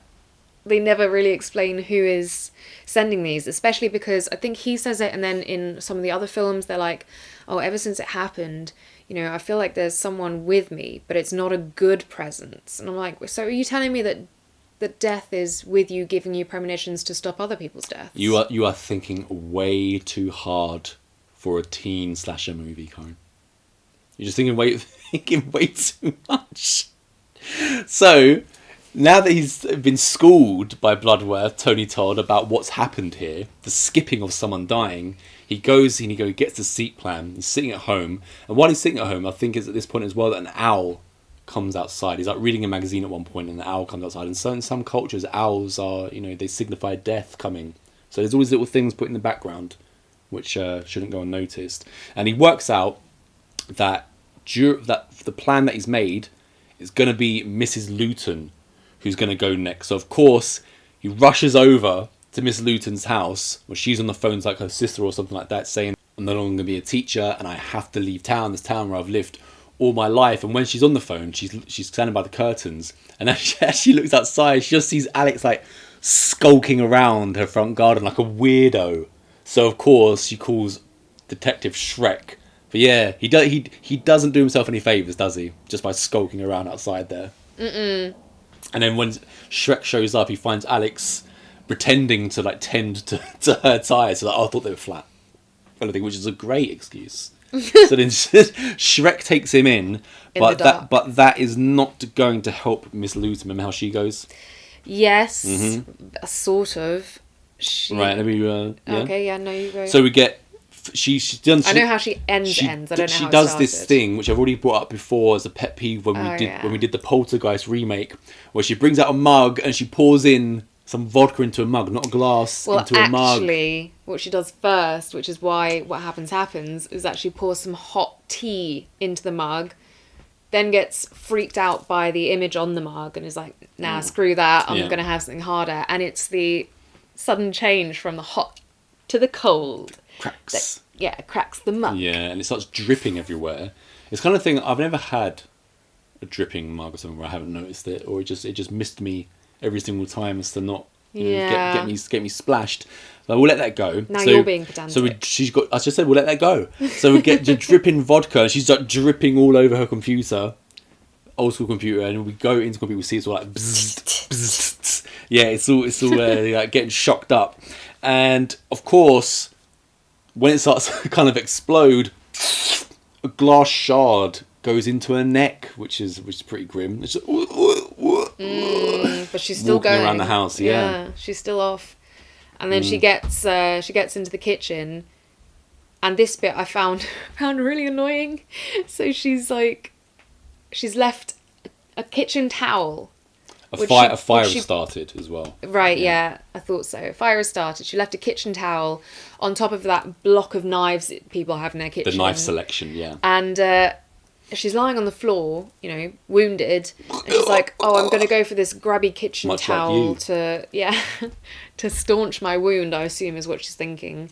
they never really explain who is sending these, especially because I think he says it, and then in some of the other films they're like, oh, ever since it happened, you know, I feel like there's someone with me, but it's not a good presence. And I'm like, so are you telling me that death is with you, giving you premonitions to stop other people's deaths? You are thinking way too hard for a teen slasher movie, Karen. You're just thinking way too much. So, now that he's been schooled by Bloodworth, Tony Todd, about what's happened here, the skipping of someone dying, he goes and he gets the seat plan. He's sitting at home. And while he's sitting at home, I think it's at this point as well that an owl comes outside. He's like reading a magazine at one point and an owl comes outside. And so in some cultures, owls are, you know, they signify death coming. So there's always little things put in the background which shouldn't go unnoticed. And he works out that the plan that he's made is going to be Mrs. Luton who's going to go next. So of course, he rushes over to Miss Luton's house, where she's on the phone like her sister or something like that, saying, I'm no longer going to be a teacher and I have to leave town, this town where I've lived all my life. And when she's on the phone, she's standing by the curtains, and as she looks outside, she just sees Alex like skulking around her front garden like a weirdo. So of course she calls Detective Shrek. But yeah, he doesn't do himself any favours, does he? Just by skulking around outside there. And then when Shrek shows up, he finds Alex pretending to like tend to her tyres. So like, oh, I thought they were flat, kind of thing, which is a great excuse. So then Shrek takes him in, but that is not going to help Miss Luton. Remember how she goes? Yes, sort of. Right, let me. Yeah. Okay, yeah, no, you go. So we get. She's done. I know how she ends. I don't know how she does this thing, which I've already brought up before as a pet peeve when we did the Poltergeist remake, where she brings out a mug and she pours in some vodka into a mug, not a glass, into a mug. Well, actually, what she does first, which is why what happens, is that she pours some hot tea into the mug, then gets freaked out by the image on the mug and is like, nah, screw that, I'm going to have something harder. And it's the sudden change from the hot to the cold. Cracks. Cracks the mug. Yeah, and it starts dripping everywhere. It's kind of thing, I've never had a dripping mug or something where I haven't noticed it, or it just missed me every single time as to not get me splashed. So we'll let that go. Now you're being pedantic. So I just said we'll let that go. So we get the dripping vodka, and she's like dripping all over her computer, old school computer, and we go into the computer, we see it's all like bzzz, bzzz, bzzz. Yeah, it's all like getting shocked up, and of course, when it starts to kind of explode, a glass shard goes into her neck, which is pretty grim. It's just, but she's still walking going around the house. Yeah, she's still off, and then she gets into the kitchen, and this bit I found really annoying. So she's left a kitchen towel. A fire has started as well. Right, yeah, I thought so. A fire has started. She left a kitchen towel on top of that block of knives that people have in their kitchen. The knife selection, yeah. And she's lying on the floor, wounded. And she's like, oh, I'm going to go for this grubby kitchen towel to staunch my wound, I assume is what she's thinking.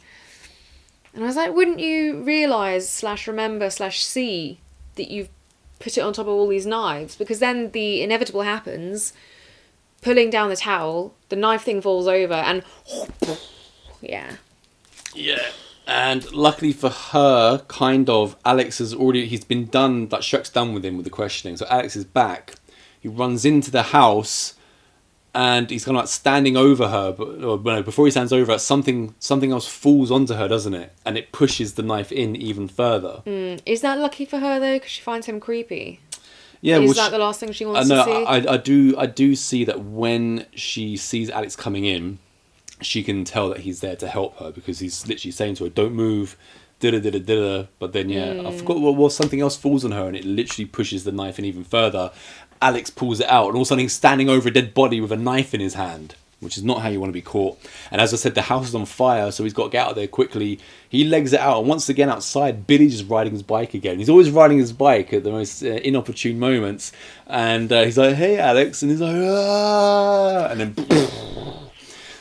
And I was like, wouldn't you realise / remember / see that you've put it on top of all these knives? Because then the inevitable happens, pulling down the towel, the knife thing falls over, and yeah. Yeah. And luckily for her, kind of, Alex has already, he's been done, like Shrek's done with him with the questioning. So Alex is back. He runs into the house and he's kind of like standing over her. But no, before he stands over her, something else falls onto her, doesn't it? And it pushes the knife in even further. Is that lucky for her though? Because she finds him creepy. Yeah, is that the last thing she wants to see? I do see that when she sees Alex coming in, she can tell that he's there to help her because he's literally saying to her, "Don't move," da-da-da-da-da. But then, I forgot what something else falls on her and it literally pushes the knife in even further. Alex pulls it out and all of a sudden he's standing over a dead body with a knife in his hand, which is not how you want to be caught. And as I said, the house is on fire, so he's got to get out of there quickly. He legs it out, and once again outside, Billy's just riding his bike again. He's always riding his bike at the most inopportune moments. And he's like, "Hey, Alex," and he's like, "Ah," and then...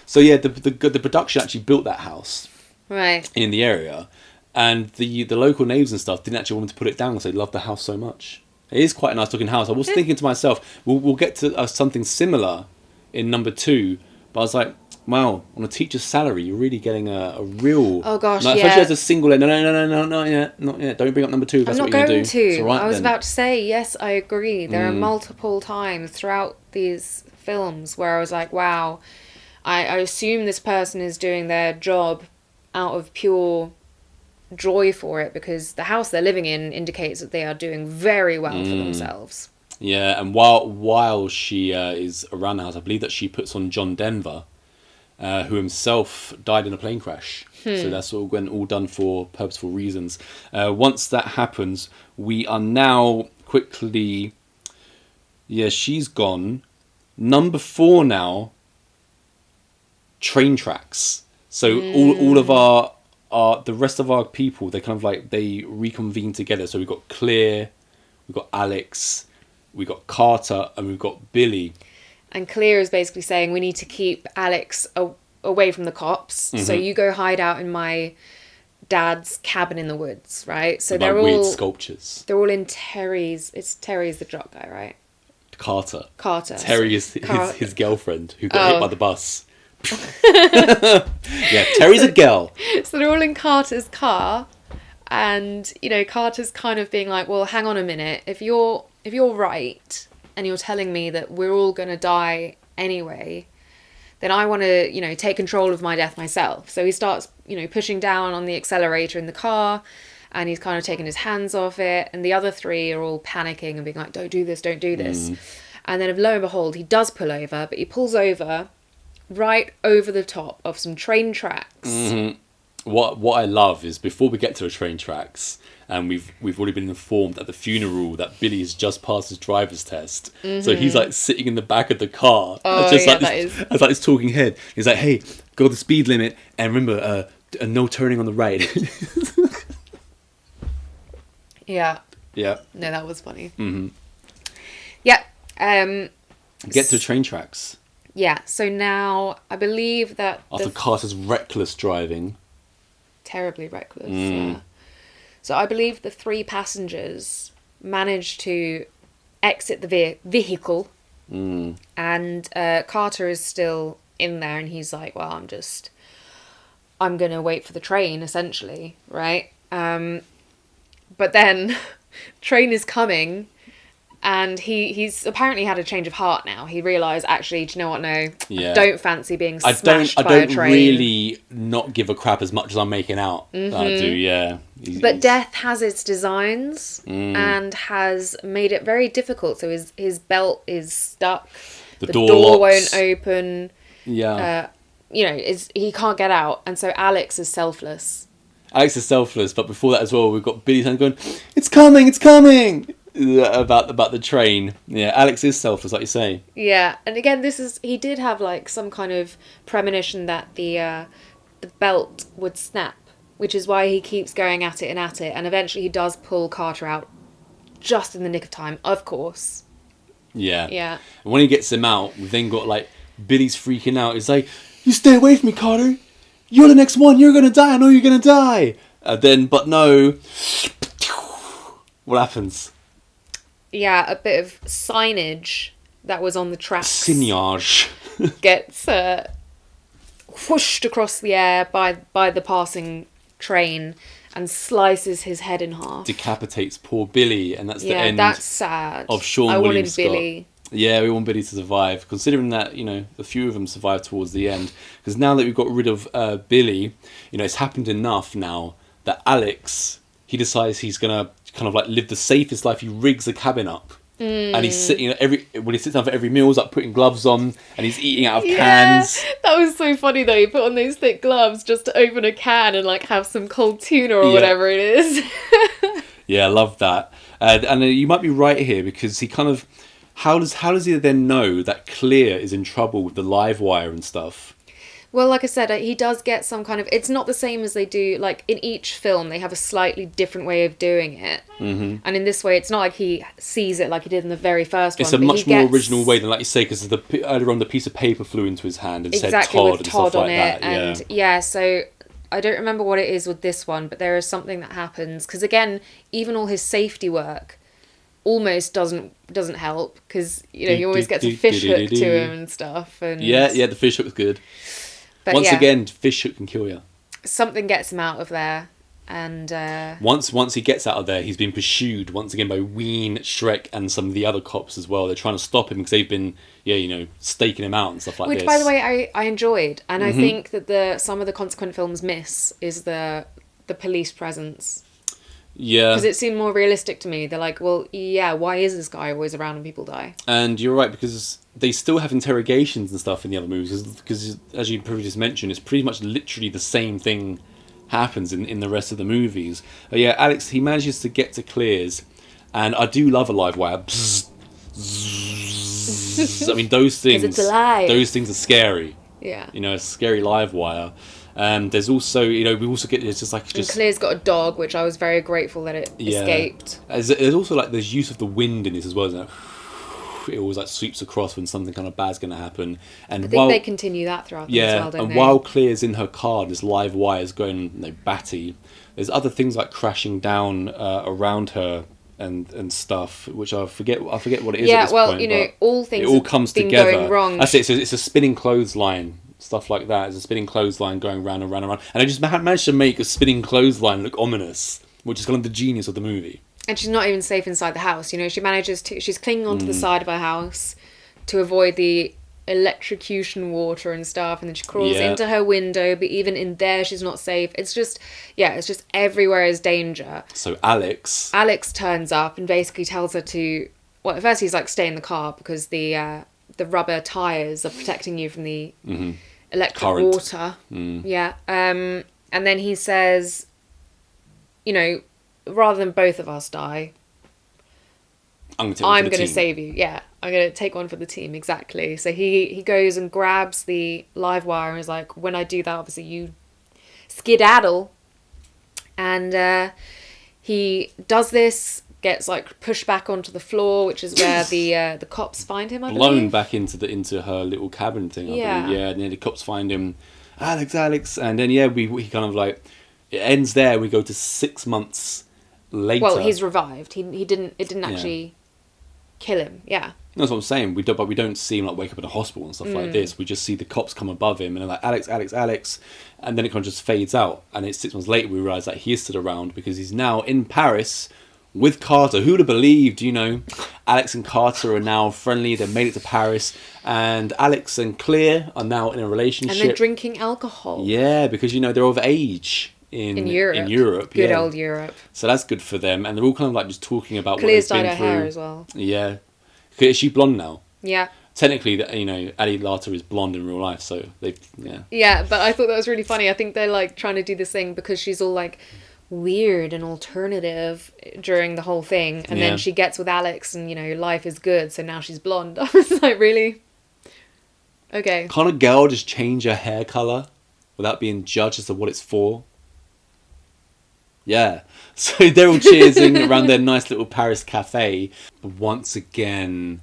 So yeah, the production actually built that house right in the area, and the local neighbours and stuff didn't actually want to put it down because they loved the house so much. It is quite a nice looking house. I was thinking to myself, we'll get to something similar in number 2, but I was like, wow, on a teacher's salary, you're really getting a real... Oh gosh, like, especially as a single... No, not yet. Don't bring up number 2. That's I'm what not you're going going to do. to. All right, I was then. about to say, yes, I agree. There are multiple times throughout these films where I was like, wow, I assume this person is doing their job out of pure joy for it because the house they're living in indicates that they are doing very well for themselves. Yeah, and while she is around the house, I believe that she puts on John Denver, who himself died in a plane crash. So that's all done for purposeful reasons. Once that happens, we are now quickly... Yeah, she's gone. Number 4 now... train tracks. So all of the rest of our people, they kind of like they reconvene together. So we've got Claire, we've got Alex, we've got Carter, and we've got Billy. And Claire is basically saying we need to keep Alex away from the cops. So you go hide out in my dad's cabin in the woods, right? So they're all weird sculptures. They're all in Terry's. Terry's the drug guy, right? Carter. Terry is his girlfriend who got hit by the bus. Yeah, Terry's a girl. So they're all in Carter's car, and Carter's kind of being like, well, hang on a minute, if you're right and you're telling me that we're all gonna die anyway, then I want to take control of my death myself. So he starts pushing down on the accelerator in the car, and he's kind of taking his hands off it, and the other 3 are all panicking and being like, don't do this. And then lo and behold, he does pull over, but he pulls over right over the top of some train tracks. What I love is before we get to the train tracks, and we've already been informed at the funeral that Billy has just passed his driver's test. So he's like sitting in the back of the car. Oh, just yeah, it's like this talking head. He's like, "Hey, go the speed limit, and remember, no turning on the right." Yeah. Yeah. No, that was funny. Yeah. Get to the train tracks. Yeah, so now I believe that... After Carter's reckless driving. Terribly reckless, yeah. So I believe the 3 passengers managed to exit the vehicle. And Carter is still in there, and he's like, well, I'm going to wait for the train, essentially, right? But then train is coming... And he's apparently had a change of heart now. He realised, actually, do you know what? No, I don't fancy being smashed by a train. I don't really not give a crap as much as I'm making out. I do, yeah. But death has its designs and has made it very difficult. So his belt is stuck. The door won't open. Yeah. He can't get out. And so Alex is selfless. But before that as well, we've got Billy's hand going, "It's coming, it's coming!" About the train. Yeah, Alex is selfless, like you say. Yeah, and again, he did have like some kind of premonition that the belt would snap, which is why he keeps going at it, and eventually he does pull Carter out just in the nick of time, of course. Yeah. Yeah. And when he gets him out, we've then got like Billy's freaking out. He's like, "You stay away from me, Carter. you're the next one, you're going to die, I know you're going to die. But no. What happens? Yeah, a bit of signage that was on the tracks. Signage. Gets whooshed across the air by the passing train and slices his head in half. Decapitates poor Billy, and that's the end. Yeah, that's sad. Of Sean I William wanted Scott. Billy. Yeah, we want Billy to survive, considering that, you know, a few of them survived towards the end. Because now that we've got rid of Billy, you know, it's happened enough now that Alex, he decides he's going to kind of like live the safest life. He rigs the cabin up. And he's sitting when he sits down for every meal, he's like putting gloves on, and he's eating out of cans. That was so funny though. He put on those thick gloves just to open a can and like have some cold tuna or whatever it is. Yeah, I love that. And you might be right here, because he kind of how does he then know that Clear is in trouble with the live wire and stuff? Well, like I said, he does get some kind of... It's not the same as they do... Like, in each film, they have a slightly different way of doing it. Mm-hmm. And in this way, it's not like he sees it like he did in the very first one. It's a much more original way than, like you say, because earlier on the piece of paper flew into his hand and said Todd and stuff like that. And yeah, so I don't remember what it is with this one, but there is something that happens. Because again, even all his safety work almost doesn't help, because, you know, he always gets a fish hook to him and stuff. And yeah, the fish hook's good. But once again, fish hook can kill you. Something gets him out of there, and once he gets out of there, he's been pursued once again by Ween, Shrek, and some of the other cops as well. They're trying to stop him because they've been, staking him out and stuff like this. Which, by the way, I enjoyed, and I think that some of the consequent films miss is the police presence. Yeah. Because it seemed more realistic to me. They're like, well, yeah, why is this guy always around when people die? And you're right, because they still have interrogations and stuff in the other movies, because as you previously mentioned, it's pretty much literally the same thing happens in the rest of the movies. But yeah, Alex, he manages to get to Clear's, and I do love a live wire. Bzz, zzz. I mean, those things... Because it's alive. Those things are scary. Yeah. You know, a scary live wire. There's also, we also get, it's just like... And Clear's got a dog, which I was very grateful that it escaped. There's also like, there's use of the wind in this as well, isn't it? It always like sweeps across when something kind of bad's going to happen. And I think they continue that throughout them as well, don't they? While Clear's in her car, this live wire is going batty. There's other things like crashing down around her and stuff, which I forget what it is at this point. Yeah, well, all things it all comes together. Going wrong. That's it. So it's a spinning clothesline. Stuff like that. It's a spinning clothesline going round and round and round. And I just managed to make a spinning clothesline look ominous, which is kind of the genius of the movie. And she's not even safe inside the house. She manages to... She's clinging onto the side of her house to avoid the electrocution water and stuff. And then she crawls into her window. But even in there, she's not safe. It's just everywhere is danger. So Alex turns up and basically tells her to... Well, at first he's like, stay in the car because the rubber tyres are protecting you from the electric current. Water. Yeah. And then he says, rather than both of us die, I'm going to save you. Yeah, I'm going to take one for the team, exactly. So he goes and grabs the live wire and is like, when I do that, obviously you skedaddle. And he does this, gets like pushed back onto the floor, which is where the cops find him, I believe. Blown back into her little cabin thing, I believe. Yeah, and then the cops find him, Alex. And then, we kind of like, it ends there. We go to 6 months later. Well, he's revived. It didn't actually kill him. Yeah. That's what I'm saying. We don't see him like wake up in a hospital and stuff like this. We just see the cops come above him and they're like, Alex, and then it kind of just fades out. And it's 6 months later we realise that he is still around because he's now in Paris with Carter. Who would have believed, Alex and Carter are now friendly. They've made it to Paris, and Alex and Clear are now in a relationship. And they're drinking alcohol. Yeah, because they're of age. In Europe. Good old Europe. So that's good for them. And they're all kind of like just talking about Clear's what they've been dyed her through. hair as well. Yeah. Is she blonde now? Yeah. Technically, Adi Lata is blonde in real life, so Yeah, but I thought that was really funny. I think they're like trying to do this thing because she's all like weird and alternative during the whole thing. And then she gets with Alex and, life is good. So now she's blonde. I was like, really? Okay. Can't a girl just change her hair colour without being judged as to what it's for? Yeah. So they're all cheersing around their nice little Paris cafe. But once again,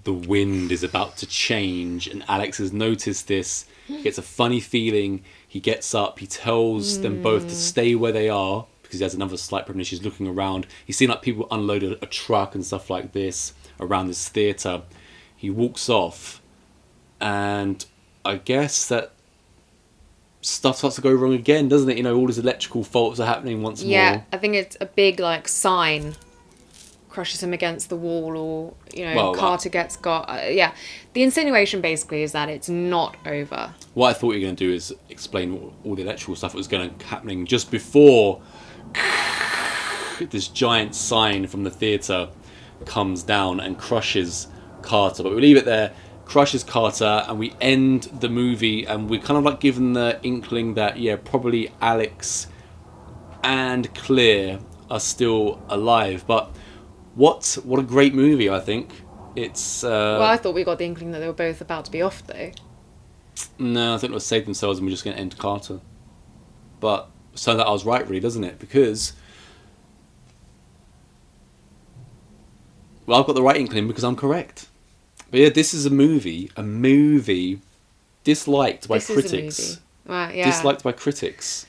the wind is about to change. And Alex has noticed this. Gets a funny feeling. He gets up, he tells them both to stay where they are, because he has another slight premonition. He's looking around. He's seen like people unload a truck and stuff like this around this theatre. He walks off, and I guess that stuff starts to go wrong again, doesn't it? You know, all these electrical faults are happening once more. Yeah, I think it's a big like sign crushes him against the wall, or Carter gets got. The insinuation basically is that it's not over. What I thought you were going to do is explain all the electrical stuff that was happening just before this giant sign from the theatre comes down and crushes Carter. But we leave it there. Crushes Carter, and we end the movie, and we're kind of like given the inkling that probably Alex and Claire are still alive. But what a great movie! I think it's. Well, I thought we got the inkling that they were both about to be off, though. No, I think they'll save themselves, and we're just going to end Carter. But so that I was right, really, doesn't it? Because I've got the right inkling because I'm correct. But yeah, this is a movie disliked by critics. Right, yeah. Disliked by critics.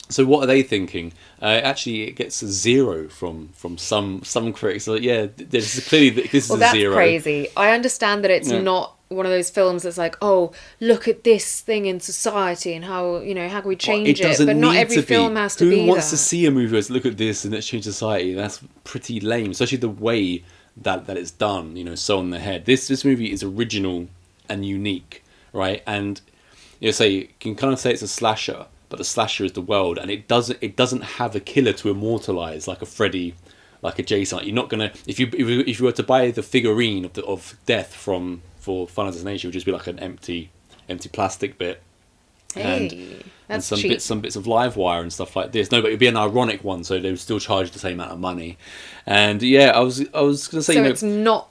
So what are they thinking? Actually, it gets a 0 from some critics. So this is clearly a 0. That's crazy. I understand that it's not one of those films that's like, oh, look at this thing in society and how how can we change it? But not every film has to be. Who wants to see a movie that's look at this and let's change society? That's pretty lame, especially the way that it's done, so on the head. This movie is original and unique, right? And you can kind of say it's a slasher, but the slasher is the world, and it doesn't have a killer to immortalize like a Freddy, like a Jason. You're not gonna if you were to buy the figurine of death for Final Destination, it would just be like an empty plastic bit. And some cheap. bits of live wire and stuff like this. No, but it'd be an ironic one, so they would still charge the same amount of money. And I was gonna say, so it's not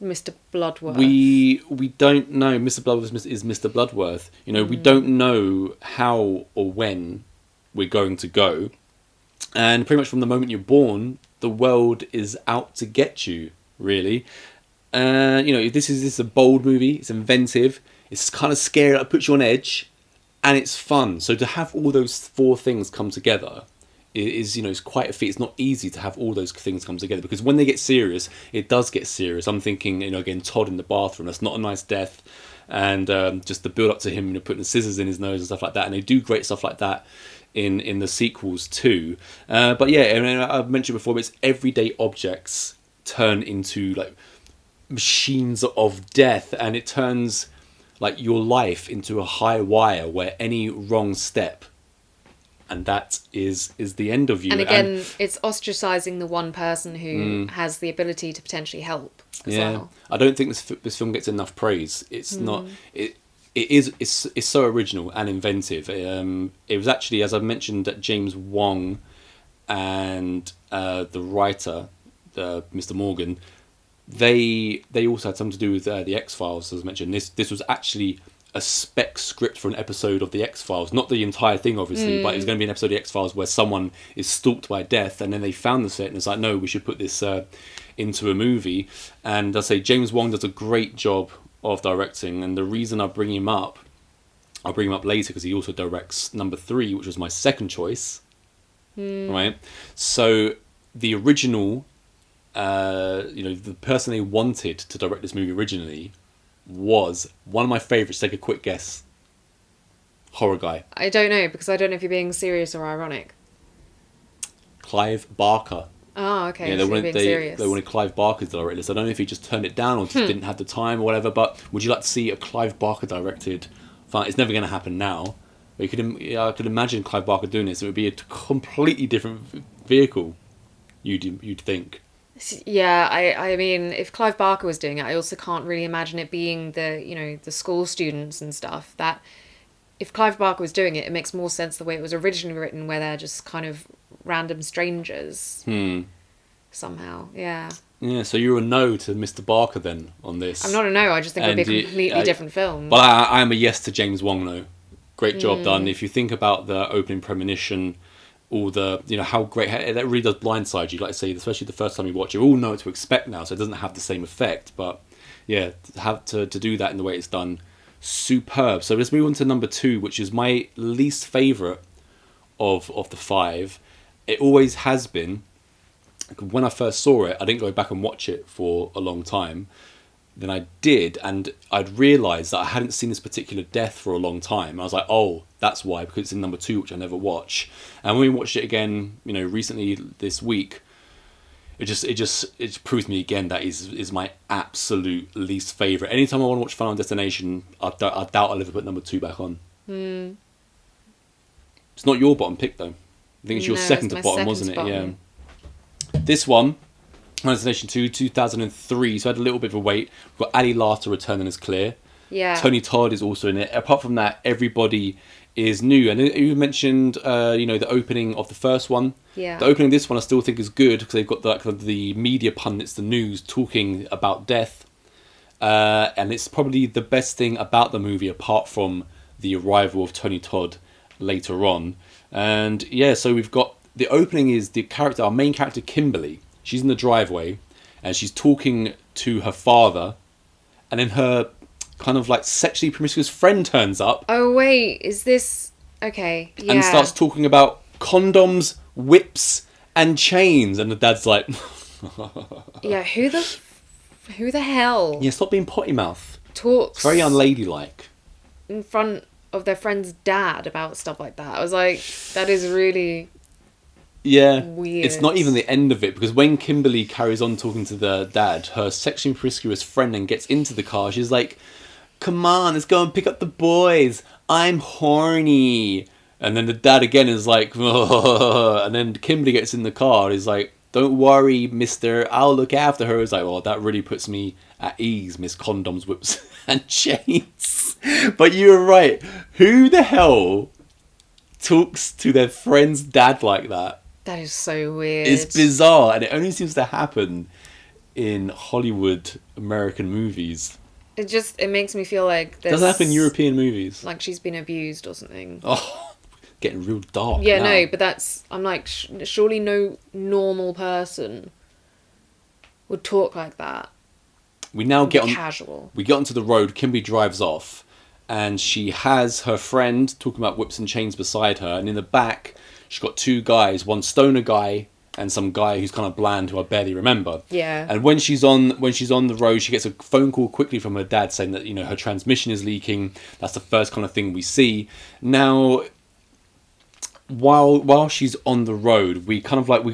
Mr. Bloodworth. We don't know. Mr. Bloodworth is Mr. Bloodworth. We don't know how or when we're going to go, and pretty much from the moment you're born, the world is out to get you. Really, this is a bold movie. It's inventive. It's kind of scary. It puts you on edge. And it's fun. So to have all those 4 things come together is it's quite a feat. It's not easy to have all those things come together, because when they get serious, it does get serious. I'm thinking, again, Todd in the bathroom. That's not a nice death. And just the build up to him, putting the scissors in his nose and stuff like that. And they do great stuff like that in the sequels too. But I've mentioned before, it's everyday objects turn into like machines of death, and it turns like your life into a high wire where any wrong step, and that is the end of you. And again, it's ostracizing the one person who has the ability to potentially help as well. I don't think this film gets enough praise. It's not. It's so original and inventive. It was actually, as I mentioned, that James Wong and the writer, Mr. Morgan, they also had something to do with the X-Files, as I mentioned. This was actually a spec script for an episode of the X-Files. Not the entire thing, obviously, but it was going to be an episode of the X-Files where someone is stalked by death, and then they found the set, and it's like, no, we should put this into a movie. And I say James Wong does a great job of directing, and the reason I bring him up, I'll bring him up later, because he also directs number 3, which was my second choice. Right? So the original... the person they wanted to direct this movie originally was one of my favourites. Take a quick guess. Horror guy. I don't know, because I don't know if you're being serious or ironic. Clive Barker. Oh, okay. They wanted Clive Barker to direct this. I don't know if he just turned it down or just didn't have the time or whatever, but would you like to see a Clive Barker directed film? It's never going to happen now. But I could imagine Clive Barker doing this. It would be a completely different vehicle, you'd think. Yeah, I mean, if Clive Barker was doing it, I also can't really imagine it being the school students and stuff. That if Clive Barker was doing it, it makes more sense the way it was originally written, where they're just kind of random strangers. Somehow, yeah. Yeah, so you're a no to Mr. Barker then on this. I'm not a no, I just think it would be a completely different film. Well, I am a yes to James Wong though. Great job done. If you think about the opening premonition, all the, how great, that really does blindside you, like I say, especially the first time you watch it. You all know what to expect now, so it doesn't have the same effect. But yeah, to do that in the way it's done, superb. So let's move on to number 2, which is my least favourite of the 5. It always has been. When I first saw it, I didn't go back and watch it for a long time. Then I did, and I'd realised that I hadn't seen this particular death for a long time. I was like, oh, that's why, because it's in number 2, which I never watch. And when we watched it again, recently this week, it proves me again that is my absolute least favourite. Anytime I want to watch Final Destination, I doubt I'll ever put number 2 back on. It's not your bottom pick, though. I think it's your second to bottom, wasn't it? Yeah. This one, Final Destination 2, 2003, so I had a little bit of a wait. We've got Ali Larter returning as Claire. Yeah. Tony Todd is also in it. Apart from that, everybody is new. And you mentioned, the opening of the first one. Yeah. The opening of this one I still think is good because they've got the media pundits, the news, talking about death. And it's probably the best thing about the movie apart from the arrival of Tony Todd later on. And yeah, so we've got the opening is our main character Kimberly. She's in the driveway and she's talking to her father, and then her kind of like sexually promiscuous friend turns up. Oh wait, is this okay? Yeah. And starts talking about condoms, whips, and chains, and the dad's like, yeah, who the hell? Yeah, stop being potty mouth. Talks it's very unladylike in front of their friend's dad about stuff like that. I was like, that is really weird. It's not even the end of it, because when Kimberly carries on talking to the dad, her sexually promiscuous friend then gets into the car. She's like, come on, let's go and pick up the boys. I'm horny. And then the dad again is like, ugh. And then Kimberly gets in the car and is like, don't worry, mister, I'll look after her. It's like, well, that really puts me at ease, Miss Condoms, Whips and Chains. But you were right. Who the hell talks to their friend's dad like that? That is so weird. It's bizarre, and it only seems to happen in Hollywood American movies. It makes me feel like there's... Doesn't happen in European movies. Like she's been abused or something. Oh, getting real dark. Yeah, now. no, but that's... I'm like, surely no normal person would talk like that. We now get on... Casual. We get onto the road, Kimberly drives off, and she has her friend talking about whips and chains beside her, and in the back, she's got 2 guys, one stoner guy and some guy who's kind of bland who I barely remember. Yeah. And when she's on the road, she gets a phone call quickly from her dad saying that, her transmission is leaking. That's the first kind of thing we see. Now, while she's on the road, we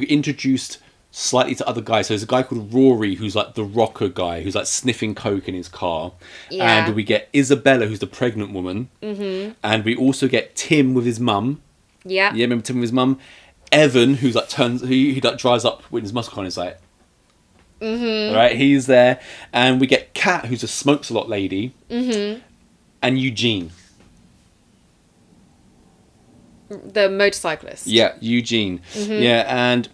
introduced slightly to other guys. So there's a guy called Rory who's like the rocker guy who's like sniffing coke in his car. Yeah. And we get Isabella, who's the pregnant woman. Mm-hmm. And we also get Tim with his mum. Yeah. Yeah, remember Tim with his mum? Evan, who's like he drives up with his muscle car and is like, right, he's there. And we get Kat, who's a smokes a lot lady. Mm-hmm. And Eugene. The motorcyclist. Yeah, Eugene. Mm-hmm. Yeah, and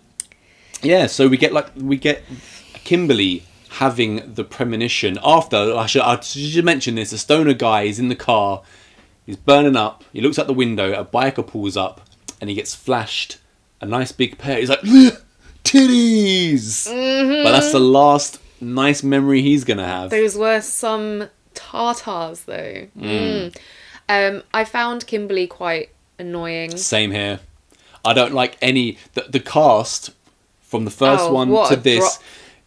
yeah, so we get Kimberly having the premonition after. I should mention this. A stoner guy is in the car. He's burning up. He looks out the window. A biker pulls up, and he gets flashed a nice big pair. He's like, titties! Mm-hmm. But that's the last nice memory he's going to have. Those were some tartars, though. I found Kimberly quite annoying. Same here. I don't like any... The cast, from the first one to this...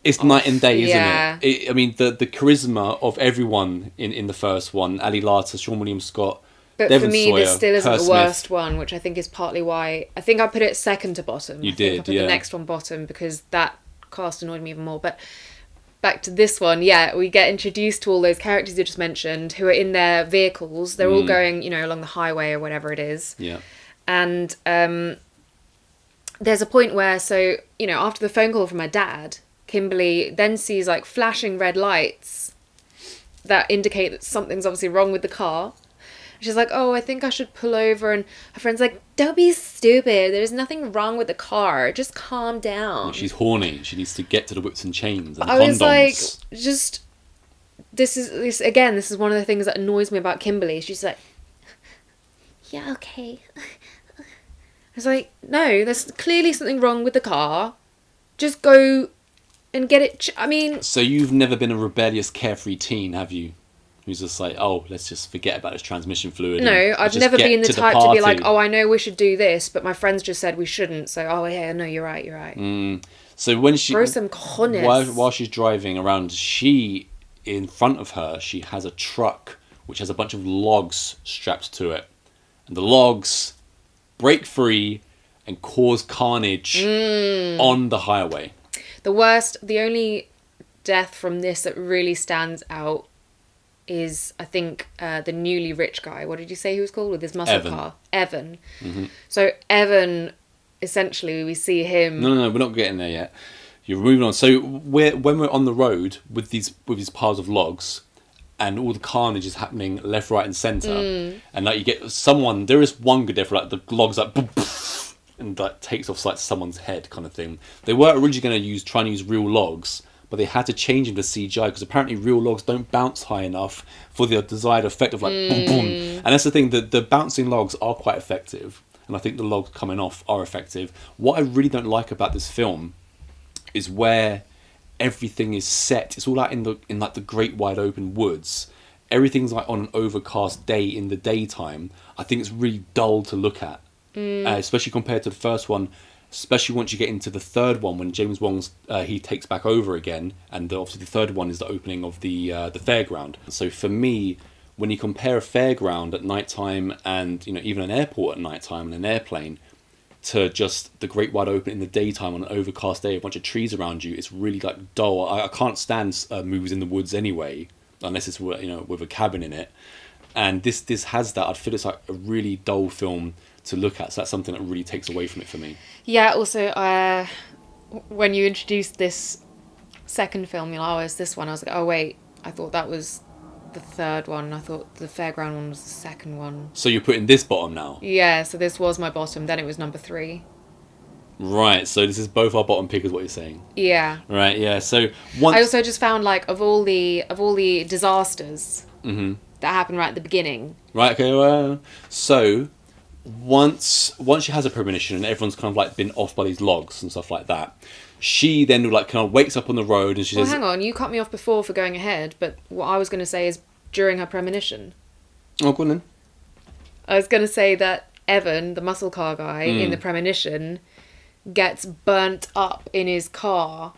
It's night and day, isn't it? I mean, the charisma of everyone in the first one, Ali Larter, Sean William Scott, but Devon for me, Sawa, this still isn't Kerr the Smith. worst one, which I think is partly why... I think I put it second to bottom. You I did, put the next one bottom, because that cast annoyed me even more. But back to this one, we get introduced to all those characters you just mentioned, who are in their vehicles. They're all going, along the highway or whatever it is. Yeah. And there's a point where, after the phone call from her dad... Kimberly then sees like flashing red lights that indicate that something's obviously wrong with the car. She's like, oh, I think I should pull over. And her friend's like, don't be stupid. There's nothing wrong with the car. Just calm down. Well, she's horny. She needs to get to the whips and chains and I condoms. was like, this is one of the things that annoys me about Kimberly. She's like, yeah, okay. I was like, no, there's clearly something wrong with the car. Just go... and get it... I mean... So you've never been a rebellious, carefree teen, have you? who's just like, oh, let's just forget about this transmission fluid. No, I've never been the type to be like, oh, I know we should do this, but my friends just said we shouldn't. So, oh yeah, no, you're right. So when she... Throw some cojones. While she's driving around, in front of her, she has a truck which has a bunch of logs strapped to it. And the logs break free and cause carnage on the highway. The only death from this that really stands out is, I think, the newly rich guy. What did you say he was called with his muscle car? Evan. Mm-hmm. So Evan, essentially, we see him... No, we're not getting there yet. You're moving on. So when we're on the road with these piles of logs, and all the carnage is happening left, right, and centre, and like you get someone... There is one good death, like the logs like... and like takes off like someone's head kind of thing. They were originally going to try and use real logs, but they had to change them to CGI because apparently real logs don't bounce high enough for the desired effect of like boom boom. And that's the thing, the bouncing logs are quite effective, and I think the logs coming off are effective. What I really don't like about this film is where everything is set. It's all out in like the great wide open woods. Everything's like on an overcast day in the daytime. I think it's really dull to look at. Especially compared to the first one, especially once you get into the third one when James Wong's he takes back over again, and obviously the third one is the opening of the fairground. So for me, when you compare a fairground at nighttime and even an airport at nighttime and an airplane to just the great wide open in the daytime on an overcast day, a bunch of trees around you, it's really like dull. I can't stand movies in the woods anyway, unless it's with a cabin in it. And this has that. I feel it's like a really dull film to look at, so that's something that really takes away from it for me. Yeah, also, when you introduced this second film, it's this one, I was like, oh wait, I thought that was the third one. I thought the fairground one was the second one. So you're putting this bottom now? Yeah, so this was my bottom, then it was number 3. Right, so this is both our bottom pick is what you're saying? Yeah. Right, yeah, so I also just found, like, of all the disasters that happened right at the beginning. Right, okay, so... Once she has a premonition and everyone's kind of like been off by these logs and stuff like that, she then like kind of wakes up on the road and she says... hang on, you cut me off before for going ahead, but what I was going to say is during her premonition. Oh, go on then. I was going to say that Evan, the muscle car guy, in the premonition, gets burnt up in his car,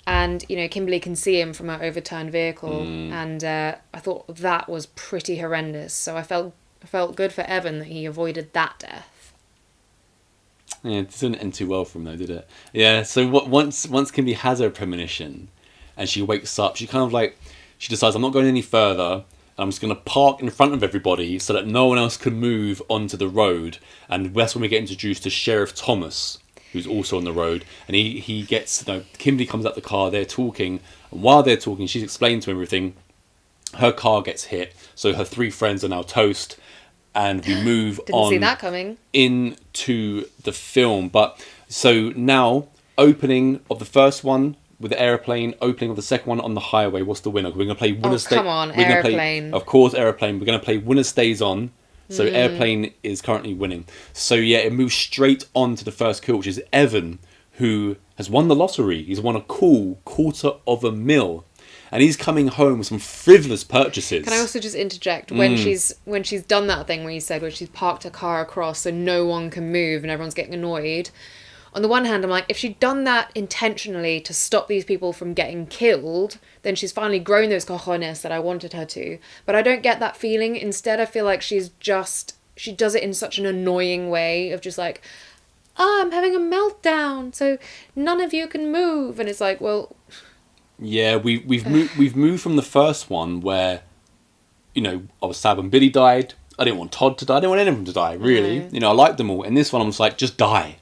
and Kimberly can see him from her overturned vehicle, and I thought that was pretty horrendous, so I felt good for Evan that he avoided that death. Yeah, it didn't end too well for him though, did it? Yeah, so once Kimberly has her premonition and she wakes up, she decides, I'm not going any further, I'm just going to park in front of everybody so that no one else can move onto the road. And that's when we get introduced to Sheriff Thomas, who's also on the road, and he gets, Kimberly comes out the car, they're talking, and while they're talking, she's explained to him everything. Her car gets hit, so her 3 friends are now toast, and we move Didn't see that coming. Into the film. But so now, opening of the first one with the airplane, opening of the second one on the highway. What's the winner? We're going to play Winner Stays. Come on, Airplane. Of course, Airplane. We're going to play Winner Stays On. So Airplane is currently winning. So yeah, it moves straight on to the first kill, which is Evan, who has won the lottery. He's won a cool $250,000. And he's coming home with some frivolous purchases. Can I also just interject? When she's done that thing where you said, where she's parked her car across so no one can move and everyone's getting annoyed. On the one hand, I'm like, if she'd done that intentionally to stop these people from getting killed, then she's finally grown those cojones that I wanted her to. But I don't get that feeling. Instead, I feel like she does it in such an annoying way of just like, oh, I'm having a meltdown, so none of you can move. And it's like, well... Yeah, we've moved from the first one where, I was sad when Billy died. I didn't want Todd to die. I didn't want anyone to die, really. I liked them all. In this one, I'm just like, just die.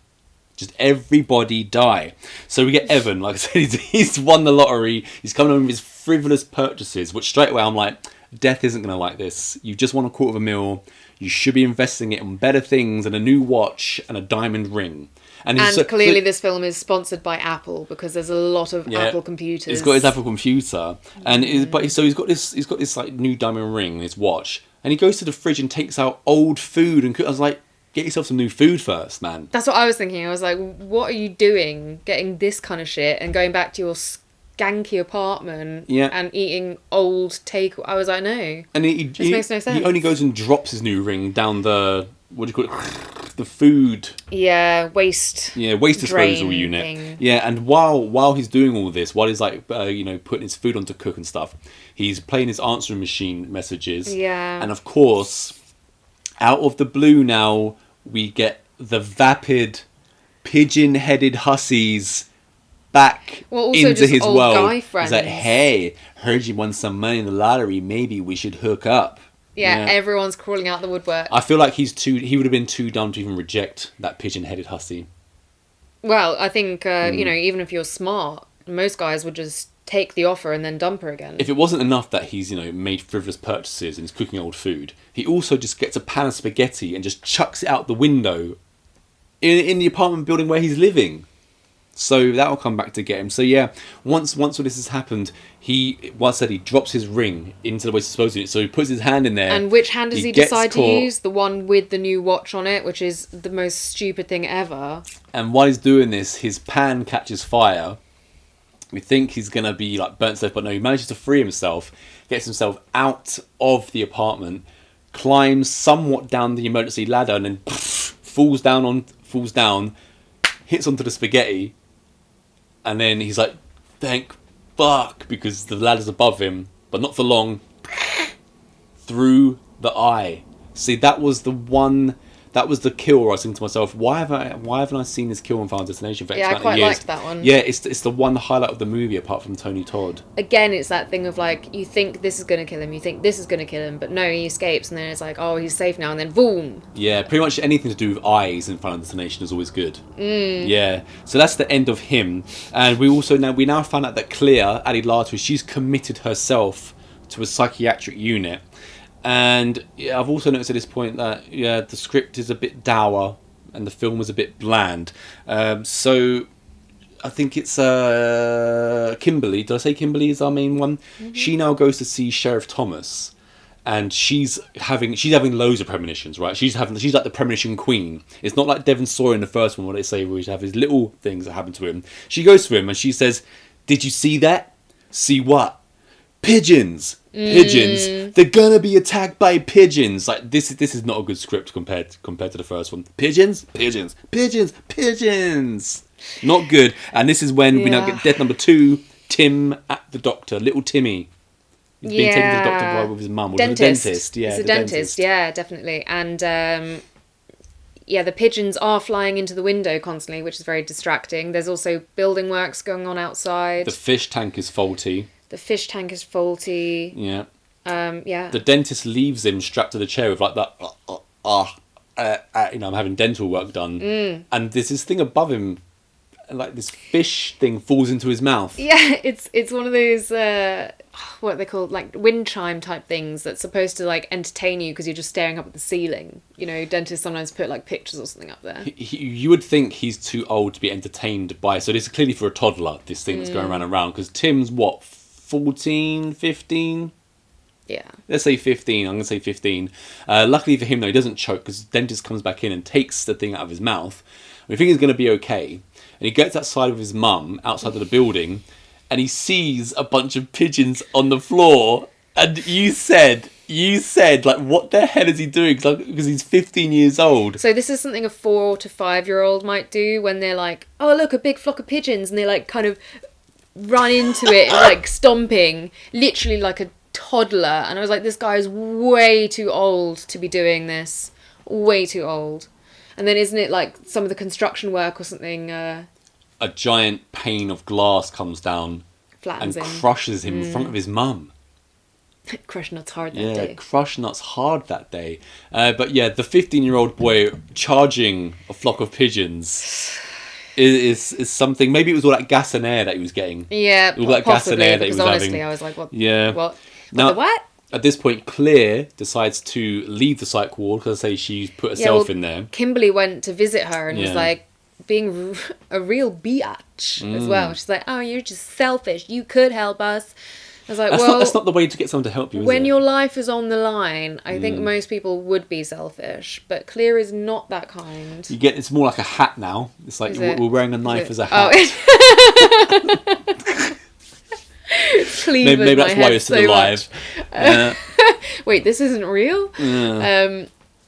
Just everybody die. So we get Evan, like I said, he's won the lottery. He's coming home with his frivolous purchases, which straight away I'm like, death isn't going to like this. You just won $250,000. You should be investing it in better things than a new watch and a diamond ring. And clearly this film is sponsored by Apple because there's a lot of Apple computers. He's got his Apple computer, and he's got this like new diamond ring in his watch, and he goes to the fridge and takes out old food and I was like, get yourself some new food first, man. That's what I was thinking. I was like, what are you doing, getting this kind of shit and going back to your skanky apartment Yeah. and eating old take. I was like, no. And This makes no sense. He only goes and drops his new ring down the, what do you call it? The food. Yeah, waste. Yeah, waste disposal drain unit. thing. Yeah, and while he's doing all this, while he's like, putting his food on to cook and stuff, he's playing his answering machine messages. Yeah. And of course, out of the blue now, we get the vapid, pigeon-headed hussies back into his old world. guy friends. He's like, hey, heard you won some money in the lottery. Maybe we should hook up. Yeah, everyone's crawling out the woodwork. I feel like he would have been too dumb to even reject that pigeon-headed hussy. Well, I think, even if you're smart, most guys would just take the offer and then dump her again. If it wasn't enough that he's, made frivolous purchases and he's cooking old food, he also just gets a pan of spaghetti and just chucks it out the window in the apartment building where he's living. So that will come back to get him. So yeah, once all this has happened, he drops his ring into the waste disposal unit. So he puts his hand in there. And which hand does he decide to use? The one with the new watch on it, which is the most stupid thing ever. And while he's doing this, his pan catches fire. We think he's going to be like burnt to death, but no, he manages to free himself, gets himself out of the apartment, climbs somewhat down the emergency ladder, and then falls down, hits onto the spaghetti. And then he's like, thank fuck, because the ladder's above him, but not for long. Through the eye. See, that was the kill where I was thinking to myself, why haven't I seen this kill on Final Destination for X amount of years? Yeah, I quite liked that one. Yeah, it's the one highlight of the movie apart from Tony Todd. Again, it's that thing of like, you think this is going to kill him, you think this is going to kill him, but no, he escapes, and then it's like, oh, he's safe now, and then boom. Yeah, pretty much anything to do with eyes in Final Destination is always good. Yeah, so that's the end of him. And we now found out that Claire, added later, she's committed herself to a psychiatric unit. And I've also noticed at this point that the script is a bit dour and the film was a bit bland. So I think it's Kimberly. Did I say Kimberly is our main one? Mm-hmm. She now goes to see Sheriff Thomas, and she's having loads of premonitions, right? She's like the premonition queen. It's not like Devon Sawa in the first one where they say we have his little things that happen to him. She goes to him and she says, "Did you see that? See what? Pigeons. Pigeons. They're gonna be attacked by pigeons." Like this is not a good script compared to the first one. Pigeons. Not good. And this is when we now get death number 2. Tim at the doctor, little Timmy. He's being taken to the doctor with his mum. Dentist. Yeah, he's a dentist. Yeah, definitely. And the pigeons are flying into the window constantly, which is very distracting. There's also building works going on outside. The fish tank is faulty. Yeah. The dentist leaves him strapped to the chair with like that. I'm having dental work done, and there's this thing above him, and like this fish thing falls into his mouth. Yeah, it's one of those what are they called, like wind chime type things that's supposed to like entertain you because you're just staring up at the ceiling. Dentists sometimes put like pictures or something up there. You would think he's too old to be entertained by, so this is clearly for a toddler. This thing that's going around because Tim's what? 14, 15? Yeah. Let's say 15. I'm going to say 15. Luckily for him, though, he doesn't choke because the dentist comes back in and takes the thing out of his mouth. We think he's going to be okay. And he gets outside with his mum, outside of the building, and he sees a bunch of pigeons on the floor. And you said, like, what the hell is he doing? Because he's 15 years old. So this is something a 4 to 5-year-old might do when they're like, oh, look, a big flock of pigeons. And they, like, kind of run into it, like stomping, literally like a toddler. And I was like, this guy is way too old to be doing this. Way too old. And then isn't it like some of the construction work or something? A giant pane of glass comes down flattens and him. crushes him in front of his mum. Crush nuts hard that day. Yeah, crush nuts hard that day. But yeah, the 15-year-old boy charging a flock of pigeons is something. Maybe it was all that gas and air that he was getting. Yeah, all that gas and air that he was honestly, having. I was like, what? Yeah. What? Now, what? At this point, Claire decides to leave the psych ward because I say she's put herself in there. Kimberly went to visit her and was like being a real biatch as well. She's like, oh, you're just selfish. You could help us. I was like, that's not the way to get someone to help you, is when it? your life is on the line, I think most people would be selfish, but Claire is not that kind. It's more like a hat now. It's like we're wearing a knife as a hat. Oh. cleave maybe my that's why head you're still so alive. Wait, this isn't real?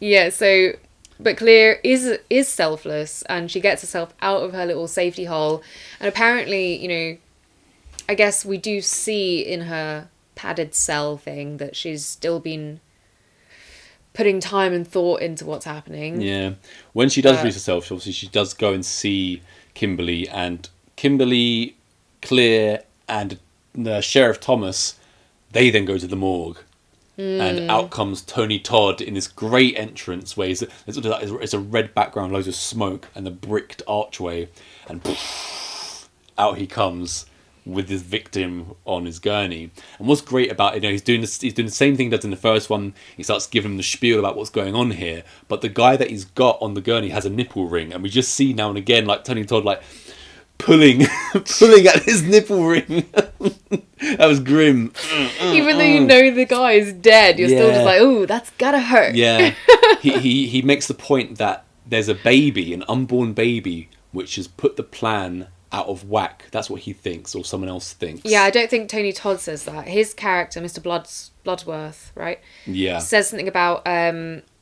Yeah. So, but Clear is selfless, and she gets herself out of her little safety hole. And apparently, you know, I guess we do see in her padded cell thing that she's still been putting time and thought into what's happening. Yeah. When she does release herself, obviously she does go and see Kimberly, and Kimberly, Clear, and Sheriff Thomas, they then go to the morgue. And out comes Tony Todd in this great entrance where it's a red background, loads of smoke, and a bricked archway, and out he comes with his victim on his gurney. And what's great about it, you know, he's doing the same thing he does in the first one. He starts giving him the spiel about what's going on here, but the guy that he's got on the gurney has a nipple ring, and we just see now and again like Tony Todd like pulling at his nipple ring. That was grim. Even though you know the guy is dead, you're still just like, oh, that's gotta hurt. Yeah. he makes the point that there's a baby, an unborn baby, which has put the plan out of whack. That's what he thinks, or someone else thinks. Yeah, I don't think Tony Todd says that. His character, Mr. Bloodworth, right? Yeah. Says something about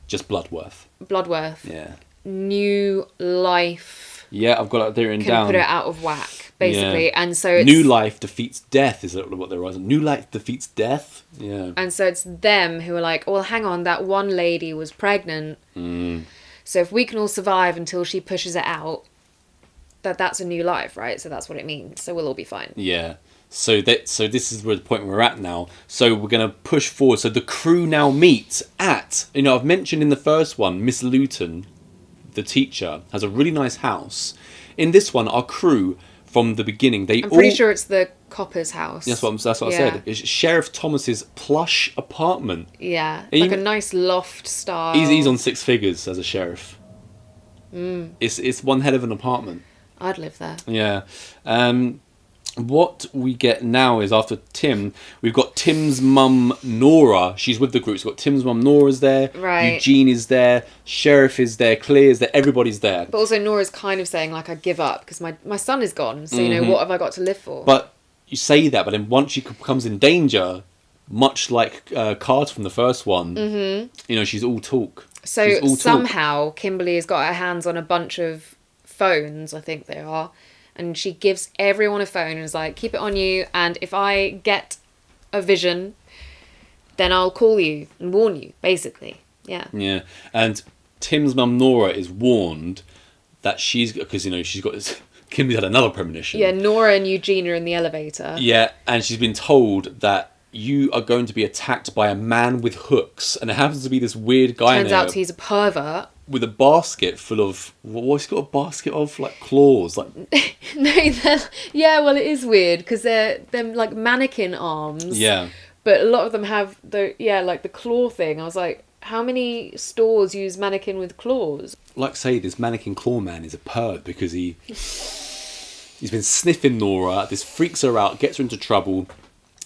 just Bloodworth. Yeah. New life. Yeah, I've got it there written Can down. put it out of whack, basically. Yeah. And so it's... New life defeats death, is what they're writing. New life defeats death? Yeah. And so it's them who are like, well, hang on, that one lady was pregnant. So if we can all survive until she pushes it out, that's a new life, right? So that's what it means. So we'll all be fine. Yeah. So this is where the point we're at now. So we're going to push forward. So the crew now meets at, you know, I've mentioned in the first one, Miss Luton, the teacher, has a really nice house. In this one, our crew from the beginning, I'm pretty sure it's the copper's house. That's what I said. It's Sheriff Thomas's plush apartment. Yeah, like a nice loft style. He's on six figures as a sheriff. It's one hell of an apartment. I'd live there. Yeah. What we get now is after Tim, we've got Tim's mum, Nora. She's with the group. So we've got Tim's mum, Nora's there. Right. Eugene is there. Sheriff is there. Claire is there. Everybody's there. But also Nora's kind of saying, like, I give up because my son is gone. So, you know, what have I got to live for? But you say that, but then once she becomes in danger, much like Carter from the first one, you know, she's all talk. So somehow Kimberly has got her hands on a bunch of phones, I think they are. And she gives everyone a phone and is like, keep it on you. And if I get a vision, then I'll call you and warn you, basically. Yeah. Yeah. And Tim's mum, Nora, is warned that because, you know, she's got this... Kimberly had another premonition. Yeah, Nora and Eugene are in the elevator. Yeah, and she's been told that you are going to be attacked by a man with hooks. And it happens to be this weird guy Turns out he's a pervert. With a basket full of... What's he got a basket of? Like claws? Like yeah, well, it is weird because they're like mannequin arms. Yeah. But a lot of them have like the claw thing. I was like, how many stores use mannequin with claws? Like say, this mannequin claw man is a perv because he's been sniffing Nora. This freaks her out, gets her into trouble.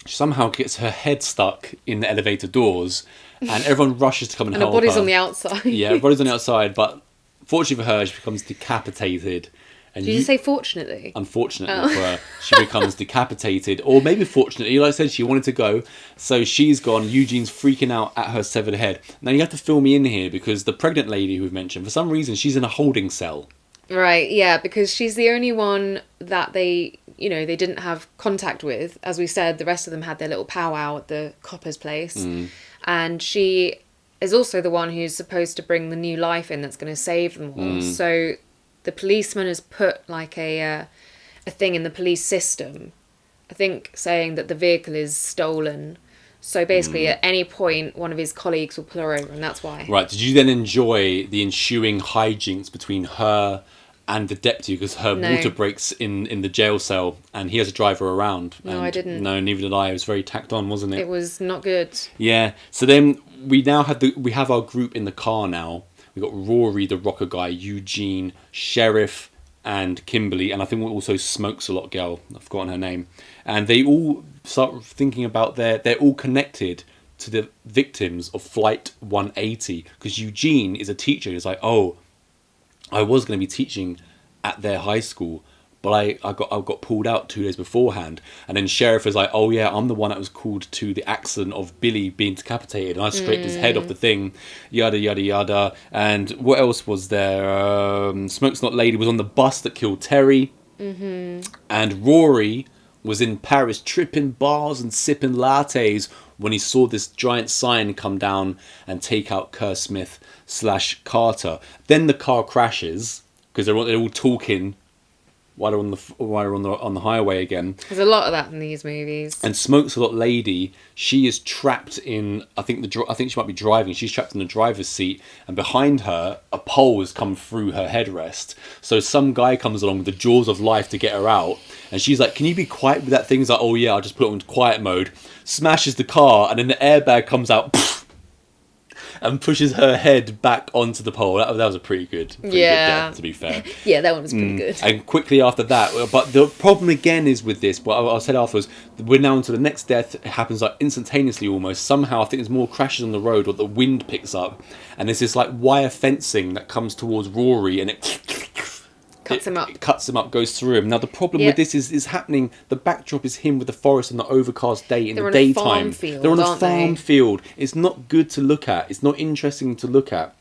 She somehow gets her head stuck in the elevator doors. And everyone rushes to come and help her. And her body's on the outside. Yeah, her body's on the outside, but fortunately for her, she becomes decapitated. And Did you say fortunately? Unfortunately for her, she becomes decapitated. Or maybe fortunately, like I said, she wanted to go. So she's gone. Eugene's freaking out at her severed head. Now you have to fill me in here because the pregnant lady who we've mentioned, for some reason, she's in a holding cell. Right, yeah, because she's the only one that they didn't have contact with. As we said, the rest of them had their little powwow at the copper's place. And she is also the one who's supposed to bring the new life in that's going to save them all. So the policeman has put like a thing in the police system, I think, saying that the vehicle is stolen. So basically at any point one of his colleagues will pull her over, and that's why. Right. Did you then enjoy the ensuing hijinks between her and the deputy, because her water breaks in the jail cell and he has to drive her around? No, I didn't. No, neither did I. It was very tacked on, wasn't it? It was not good. Yeah. So then we now have our group in the car now. We've got Rory, the rocker guy, Eugene, Sheriff, and Kimberly, and I think also Smokes a Lot girl. I've forgotten her name. And they all start thinking about they're all connected to the victims of Flight 180, because Eugene is a teacher. He's like, oh, I was going to be teaching at their high school, but I got pulled out 2 days beforehand. And then sheriff is like, oh yeah, I'm the one that was called to the accident of Billy being decapitated, and I scraped his head off the thing, yada yada yada. And what else was there? Smoke's Not Lady was on the bus that killed Terry, and Rory was in Paris tripping bars and sipping lattes when he saw this giant sign come down and take out Kerr Smith / Carter. Then the car crashes because they're all talking while they're on the highway again. There's a lot of that in these movies. And Smoke's Lot Lady, she is trapped in, I think she might be driving. She's trapped in the driver's seat, and behind her, a pole has come through her headrest. So some guy comes along with the jaws of life to get her out, and she's like, "Can you be quiet with that thing?" He's like, "Oh yeah, I'll just put it on quiet mode." Smashes the car, and then the airbag comes out. And pushes her head back onto the pole. That was a pretty good death, to be fair. Yeah, that one was pretty good. And quickly after that, but the problem again is with this, what I said afterwards, we're now into the next death. It happens like instantaneously almost. Somehow I think there's more crashes on the road, or the wind picks up, and there's this like wire fencing that comes towards Rory, and it cuts him up. It cuts him up, goes through him. Now the problem with this is happening. The backdrop is him with the forest on the overcast day in the daytime. They're on a farm field. It's not good to look at. It's not interesting to look at.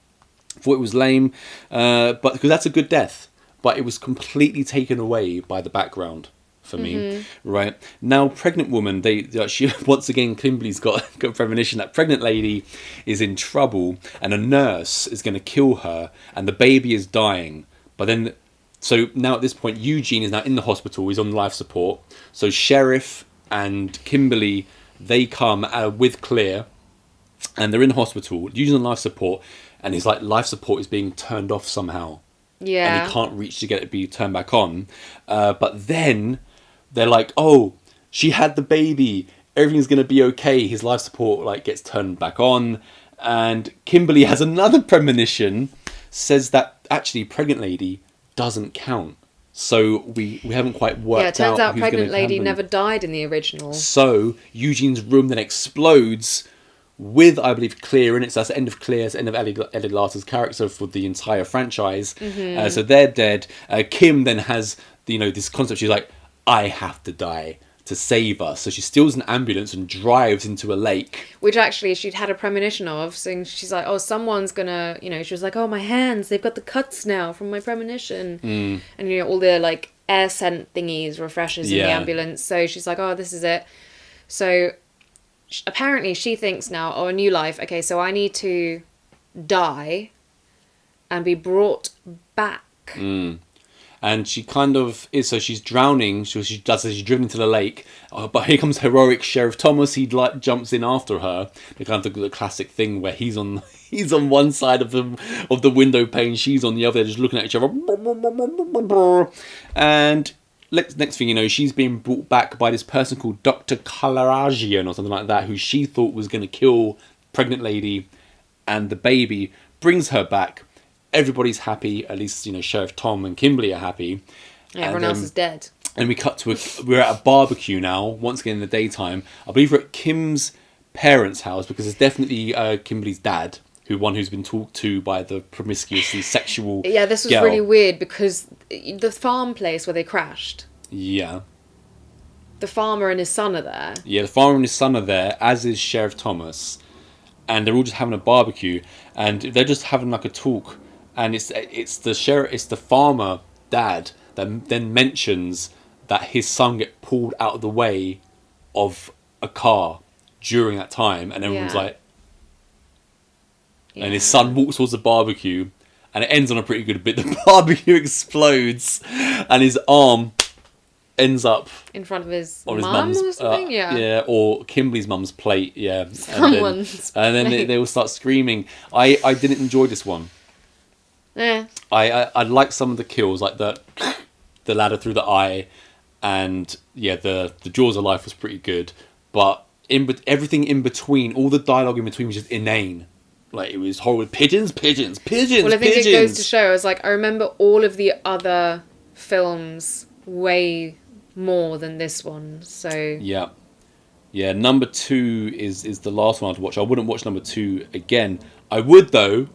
I thought it was lame, but because that's a good death, but it was completely taken away by the background for me. Right now, pregnant woman. She once again, Kimberly's got a premonition that pregnant lady is in trouble, and a nurse is going to kill her, and the baby is dying. But then. So now at this point, Eugene is now in the hospital. He's on life support. So Sheriff and Kimberly, they come with Claire, and they're in hospital. Eugene's on life support, and his life support is being turned off somehow. Yeah. And he can't reach to get it be turned back on. But then they're like, "Oh, she had the baby. Everything's gonna be okay." His life support gets turned back on, and Kimberly has another premonition, says that actually pregnant lady doesn't count. So we haven't quite worked out. Yeah, it turns out pregnant lady never died in the original. So Eugene's room then explodes with, I believe, Claire in it. So that's the end of Claire, it's the end of Ellie Larter's character for the entire franchise. So they're dead. Kim then has this concept. She's like, I have to die to save us. So she steals an ambulance and drives into a lake. Which actually she'd had a premonition of. So she's like, oh, someone's gonna, she was like, oh, my hands, they've got the cuts now from my premonition. And, all the, air scent thingies, refreshers in the ambulance. So she's like, oh, this is it. So apparently she thinks now, oh, a new life. Okay, so I need to die and be brought back. And she kind of is, so she's drowning. She's driven into the lake. But here comes heroic Sheriff Thomas. He jumps in after her. The kind of the classic thing where he's on one side of the window pane, she's on the other, just looking at each other. And next thing you know, she's being brought back by this person called Dr. Kalaragian or something like that, who she thought was going to kill pregnant lady and the baby. Brings her back. Everybody's happy, at least, Sheriff Tom and Kimberly are happy. Everyone else is dead. And we cut to we're at a barbecue now, once again in the daytime. I believe we're at Kim's parents' house, because it's definitely Kimberly's dad, who's been talked to by the promiscuously sexual Yeah, this was girl. really weird, because the farm place where they crashed. Yeah. The farmer and his son are there. Yeah, the farmer and his son are there, as is Sheriff Thomas. And they're all just having a barbecue, and they're just having a talk. And it's the farmer dad that then mentions that his son get pulled out of the way of a car during that time, and everyone's like, and his son walks towards the barbecue, and it ends on a pretty good bit. The barbecue explodes, and his arm ends up in front of his mum or something. Yeah, or Kimberly's mum's plate. Yeah, Someone's and then they all start screaming. I didn't enjoy this one. Yeah. I like some of the kills, like the ladder through the eye, and the jaws of life was pretty good, but everything in between, all the dialogue in between was just inane. It was horrible. Pigeons. Well, I think it goes to show. I remember all of the other films way more than this one. So yeah. Number 2 is the last one I'd watch. I wouldn't watch number 2 again. I would though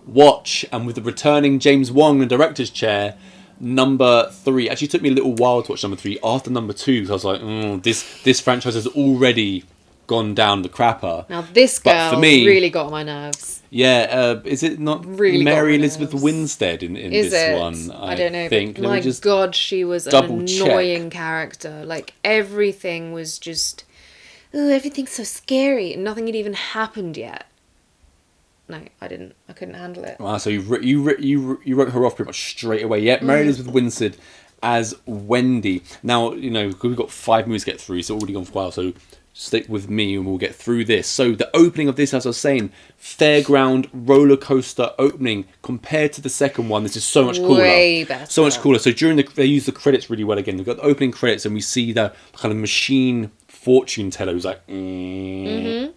watch, and with the returning James Wong in the director's chair, Number 3 actually took me a little while to watch number 3 after number 2, because I was like, this franchise has already gone down the crapper. Now this girl for me, really got on my nerves. Yeah, is it not really Mary Elizabeth Winstead in is this it? one? I don't know. Think. But my God, she was an annoying character. Like, everything was just, everything's so scary, and nothing had even happened yet. No, I didn't. I couldn't handle it. Wow, so you wrote her off pretty much straight away. Yeah, Mary Elizabeth Winstead as Wendy. Now, we've got 5 movies to get through, so already gone for a while, so stick with me and we'll get through this. So the opening of this, as I was saying, fairground roller coaster opening. Compared to the second one, this is so much cooler. Way better. So much cooler. So they use the credits really well again. We've got the opening credits and we see the kind of machine fortune teller who's like, We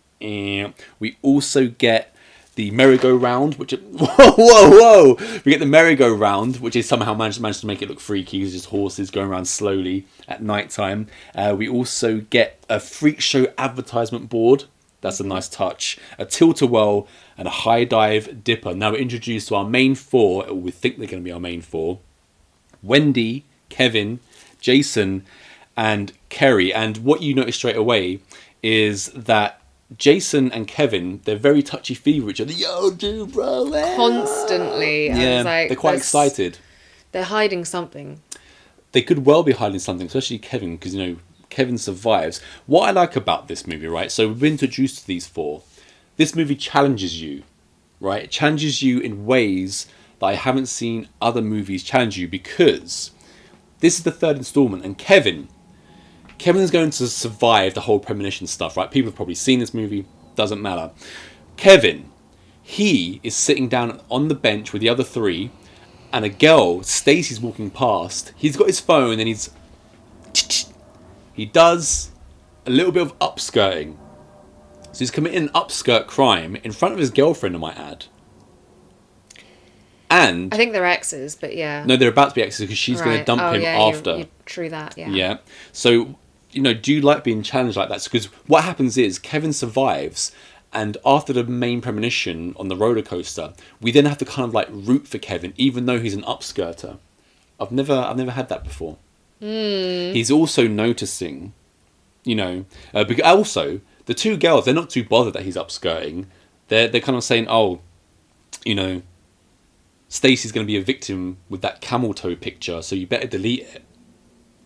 also get the merry-go-round, which whoa! We get the merry-go-round, which is somehow managed to make it look freaky. It's just horses going around slowly at night time. We also get a freak show advertisement board. That's a nice touch. A tilt-a-whirl and a high dive dipper. Now we're introduced to our main 4, or we think they're going to be our main 4: Wendy, Kevin, Jason, and Kerry. And what you notice straight away is that Jason and Kevin, they're very touchy-feely with each other. Yo, dude, bro. Constantly. Yeah, they're quite excited. They're hiding something. They could well be hiding something, especially Kevin, because, Kevin survives. What I like about this movie, right? So we've been introduced to these 4. This movie challenges you, right? It challenges you in ways that I haven't seen other movies challenge you, because this is the 3rd installment, and Kevin's going to survive the whole premonition stuff, right? People have probably seen this movie. Doesn't matter. Kevin, he is sitting down on the bench with the other 3, and a girl, Stacey's walking past. He's got his phone, and he does a little bit of upskirting. So he's committing an upskirt crime in front of his girlfriend, I might add. And I think they're exes, but yeah. No, they're about to be exes because she's going to dump him after. True that, yeah. Yeah. So, do you like being challenged like that? Because what happens is Kevin survives, and after the main premonition on the roller coaster, we then have to kind of like root for Kevin, even though he's an upskirter. I've never had that before. He's also noticing, because also the 2 girls, they're not too bothered that he's upskirting. They're kind of saying, Stacey's going to be a victim with that camel toe picture, so you better delete it,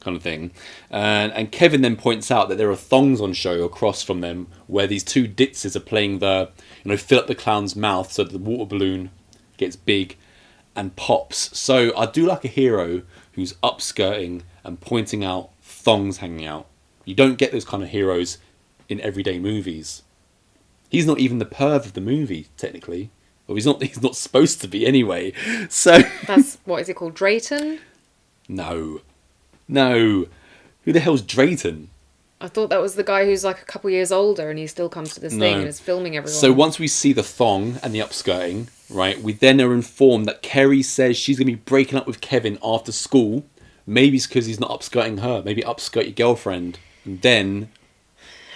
kind of thing. And Kevin then points out that there are thongs on show across from them, where these 2 ditzes are playing the, fill up the clown's mouth so that the water balloon gets big and pops. So I do like a hero who's upskirting and pointing out thongs hanging out. You don't get those kind of heroes in everyday movies. He's not even the perv of the movie, technically. Well, he's not supposed to be anyway. So that's, what is it called, Drayton? No. Who the hell's Drayton? I thought that was the guy who's like a couple years older and he still comes to this thing and is filming everyone. So once we see the thong and the upskirting, right, we then are informed that Kerry says she's going to be breaking up with Kevin after school. Maybe it's because he's not upskirting her. Maybe upskirt your girlfriend. And then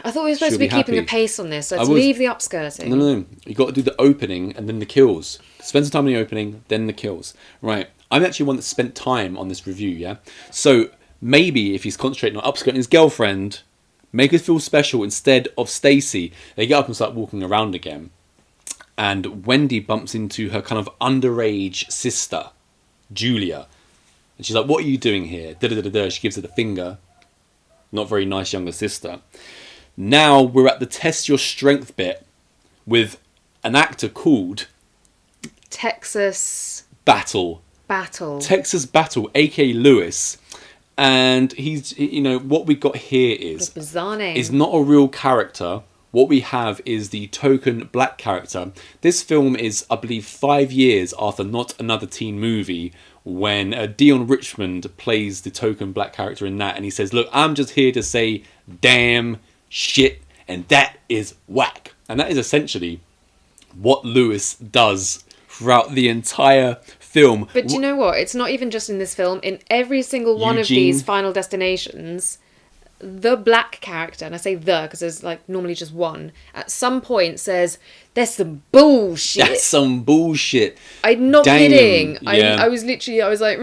I thought we were supposed to be keeping a pace on this. So let's leave the upskirting. No. You got to do the opening and then the kills. Spend some time on the opening, then the kills. Right. I'm actually one that spent time on this review, yeah? So maybe if he's concentrating on upskirting his girlfriend, make her feel special instead of Stacey. They get up and start walking around again. And Wendy bumps into her kind of underage sister, Julia. And she's like, what are you doing here? She gives her the finger. Not very nice younger sister. Now we're at the test your strength bit with an actor called Texas Battle, aka Lewis. And he's, what we got here is a bizarre name. Is not a real character. What we have is the token black character. This film is, I believe, 5 years after Not Another Teen Movie, when Dion Richmond plays the token black character in that, and he says, look, I'm just here to say damn shit, and that is whack. And that is essentially what Lewis does throughout the entire film. But do you know what? It's not even just in this film. In every single one of these Final Destinations, the black character, and I say the because there's like normally just one, at some point says, there's some bullshit. That's some bullshit. I'm not kidding. Yeah. I was like...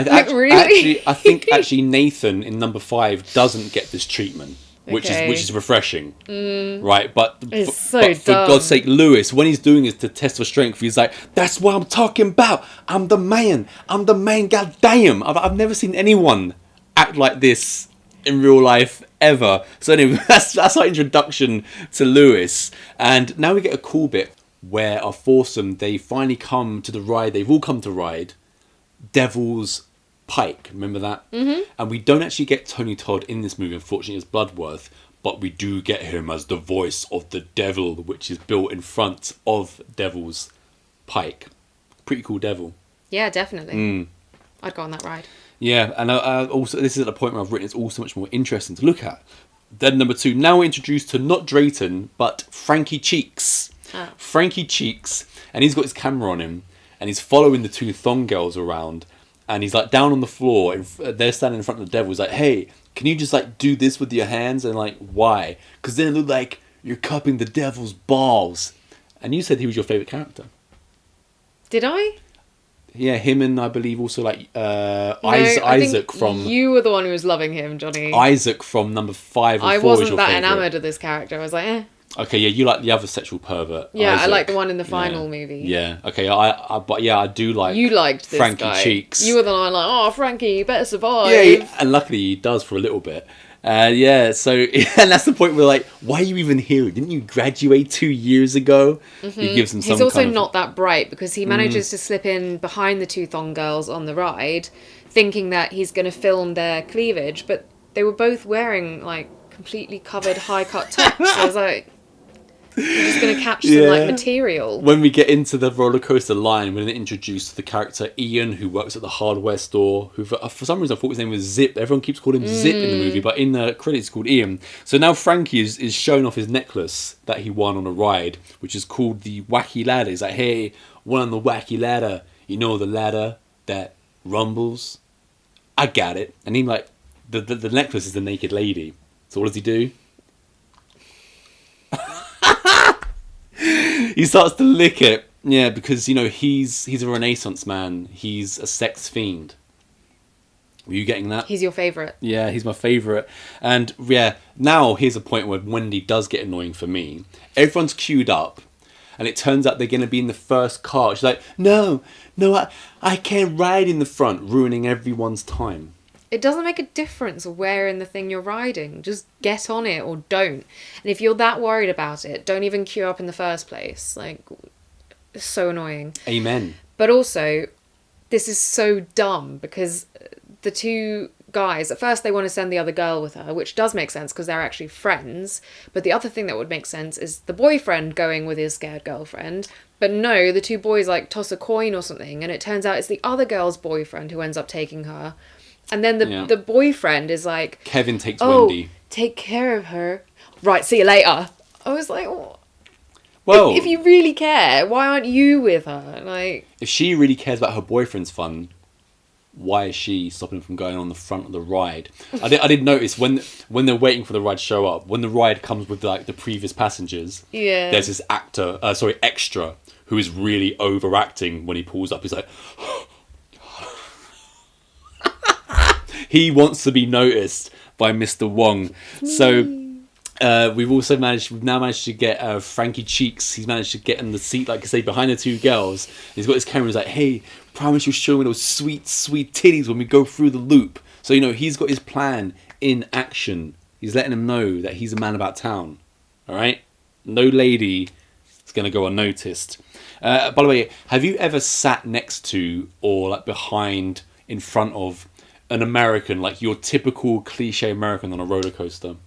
Really? I think actually Nathan in number 5 doesn't get this treatment, which is refreshing, right? But so for God's sake, Lewis, when he's doing it to test for strength, he's like, "That's what I'm talking about. I'm the man. God damn! I've never seen anyone act like this in real life ever." So anyway, that's our introduction to Lewis, and now we get a cool bit where our foursome, they finally come to the ride. They've all come to ride Devil's Pike. Remember that? Mm-hmm. And we don't actually get Tony Todd in this movie, unfortunately, as Bloodworth, but we do get him as the voice of the devil, which is built in front of Devil's Pike. Pretty cool devil. Yeah, definitely. I'd go on that ride. Yeah, and also this is at the point where I've written it's all so much more interesting to look at. Then number 2, now we're introduced to not Drayton, but Frankie Cheeks. Oh. Frankie Cheeks, and he's got his camera on him, and he's following the 2 thong girls around, and he's like down on the floor, and they're standing in front of the devil. He's like, "Hey, can you just like do this with your hands?" And like, why? Because then it look like you're cupping the devil's balls. And you said he was your favourite character. Did I? Yeah, him and I believe also like Isaac from... You were the one who was loving him, Johnny. Isaac from number 5 or 4 I was your wasn't that favourite. enamoured of this character. I was like, eh. Okay, yeah, you like the other sexual pervert. Yeah, Isaac. I like the one in the final movie. Yeah, okay, I do like... You liked this Frankie guy. Cheeks. You were the one like, "Oh, Frankie, you better survive." Yeah, and luckily he does for a little bit. Yeah, so, and that's the point where like, why are you even here? Didn't you graduate 2 years ago? Mm-hmm. He gives him some He's also kind of... not that bright, because he manages to slip in behind the 2 thong girls on the ride, thinking that he's going to film their cleavage, but they were both wearing like completely covered high-cut tops. So I was like, you're just going to catch some like material. When we get into the roller coaster line, we're introduced to the character Ian, who works at the hardware store, who for some reason I thought his name was Zip. Everyone keeps calling him Zip in the movie, but in the credits it's called Ian. So now Frankie is showing off his necklace that he won on a ride, which is called the Wacky Ladder. He's like, "Hey, won the Wacky Ladder. You know the ladder that rumbles? I got it." And he like, the necklace is the naked lady. So what does he do? He starts to lick it. Yeah, because, you know, he's a Renaissance man. He's a sex fiend. Were you getting that? He's your favourite. Yeah, he's my favourite. And yeah, now here's a point where Wendy does get annoying for me. Everyone's queued up, and it turns out they're going to be in the first car. She's like, no, I can't ride in the front, ruining everyone's time. It doesn't make a difference where in the thing you're riding. Just get on it or don't. And if you're that worried about it, don't even queue up in the first place. Like, it's so annoying. Amen. But also, this is so dumb, because the 2 guys, at first they want to send the other girl with her, which does make sense because they're actually friends. But the other thing that would make sense is the boyfriend going with his scared girlfriend. But no, the 2 boys like toss a coin or something, and it turns out it's the other girl's boyfriend who ends up taking her. And then the boyfriend is like, Kevin takes Wendy. Take care of her. Right, see you later. I was like, oh. Well, if you really care, why aren't you with her? Like, if she really cares about her boyfriend's fun, why is she stopping him from going on the front of the ride? I did notice when they're waiting for the ride to show up, when the ride comes with like the previous passengers, there's this extra who is really overacting when he pulls up. He's like, he wants to be noticed by Mr. Wong. So we've now managed to get Frankie Cheeks. He's managed to get in the seat, like I say, behind the 2 girls. He's got his camera. He's like, "Hey, promise you'll show me those sweet, sweet titties when we go through the loop." So, you know, he's got his plan in action. He's letting them know that he's a man about town. All right? No lady is going to go unnoticed. By the way, have you ever sat next to or like behind, in front of an American, like your typical cliche American on a roller coaster?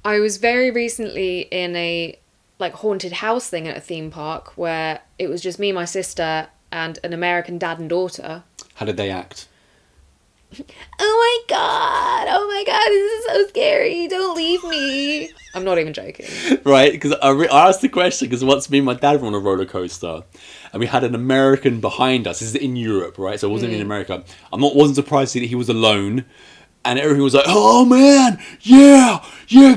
I was very recently in a like haunted house thing at a theme park where it was just me, my sister, and an American dad and daughter. How did they act? Oh my god, this is so scary, don't leave me. I'm not even joking. Right, because I asked the question because once me and my dad were on a roller coaster and we had an American behind us. This is in Europe, right? So it wasn't in America. Wasn't surprised to see that he was alone. And everyone was like, "Oh man, yeah,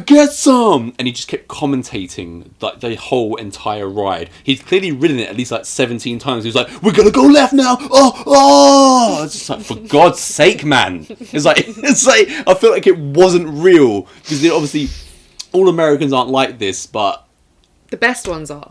get some!" And he just kept commentating like the whole entire ride. He'd clearly ridden it at least like 17 times. He was like, "We're gonna go left now." Oh! It's just like, for God's sake, man! It's like I feel like it wasn't real because obviously all Americans aren't like this, but the best ones are.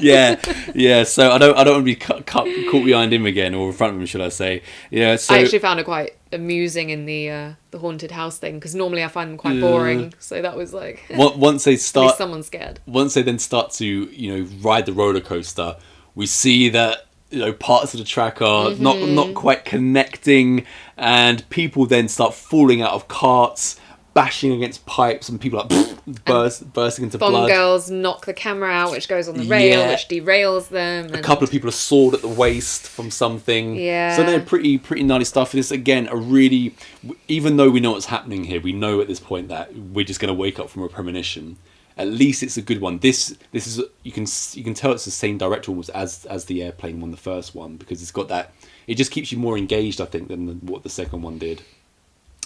Yeah. So I don't want to be caught behind him again, or in front of him, should I say? Yeah. So I actually found it quite amusing in the haunted house thing because normally I find them quite boring. So that was like once they start, at least someone's scared. Once they then start to ride the roller coaster, we see that parts of the track are not quite connecting, and people then start falling out of carts, bashing against pipes, and people are bursting into blood. Girls knock the camera out, which goes on the rail, which derails them. And... a couple of people are sawed at the waist from something. Yeah. So they're pretty gnarly stuff. And it's, again, a really... even though we know what's happening here, we know at this point that we're just going to wake up from a premonition. At least it's a good one. This is... You can tell it's the same director almost as the airplane one, the first one, because it's got that... It just keeps you more engaged, I think, than what the second one did.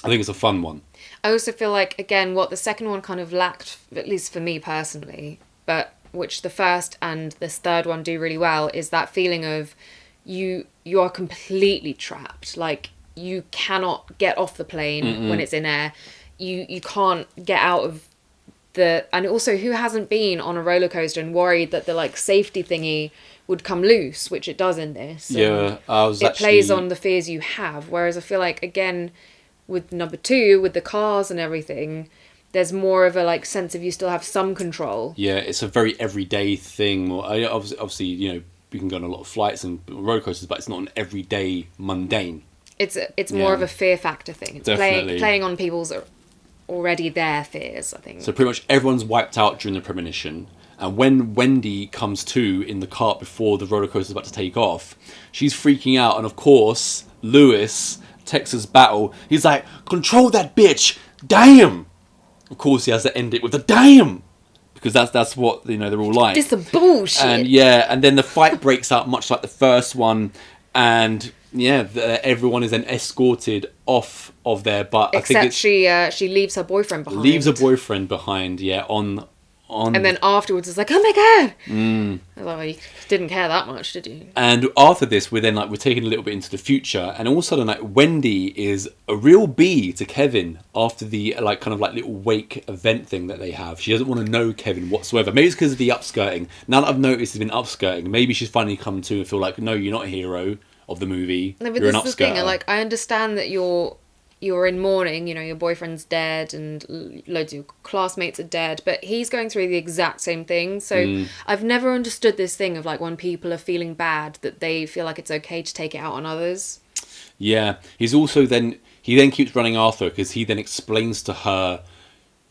I think it's a fun one. I also feel like, again, what the second one kind of lacked, at least for me personally, but which the first and this third one do really well, is that feeling of you are completely trapped. Like, you cannot get off the plane when it's in air. You can't get out of the... And also, who hasn't been on a roller coaster and worried that the, like, safety thingy would come loose, which it does in this. Yeah, it plays on the fears you have. Whereas I feel like, again... with number 2, with the cars and everything, there's more of a like sense of you still have some control. Yeah, it's a very everyday thing. Obviously, you can go on a lot of flights and roller coasters, but it's not an everyday mundane. It's more of a fear factor thing. It's definitely playing on people's already their fears, I think. So pretty much everyone's wiped out during the premonition, and when Wendy comes to in the cart before the roller coaster's about to take off, she's freaking out, and of course, Lewis... Texas battle, he's like, "Control that bitch, damn!" Of course he has to end it with a damn, because that's what they're all like. This is bullshit. And then the fight breaks out much like the first one, and everyone is then escorted off of there, but except I think she leaves her boyfriend behind. And then afterwards it's like, "Oh my god!" I was like, well, you didn't care that much, did you? And after this, we're taking a little bit into the future, and all of a sudden, like, Wendy is a real B to Kevin after the little wake event thing that they have. She doesn't want to know Kevin whatsoever. Maybe it's because of the upskirting. Now that I've noticed, there's been upskirting. Maybe she's finally come to and feel like, no, you're not a hero of the movie. No, but you're an this is the upskirter. thing. Like, I understand that you're in mourning, your boyfriend's dead and loads of your classmates are dead, but he's going through the exact same thing. So I've never understood this thing of like when people are feeling bad that they feel like it's okay to take it out on others. Yeah, he then keeps running after her because he then explains to her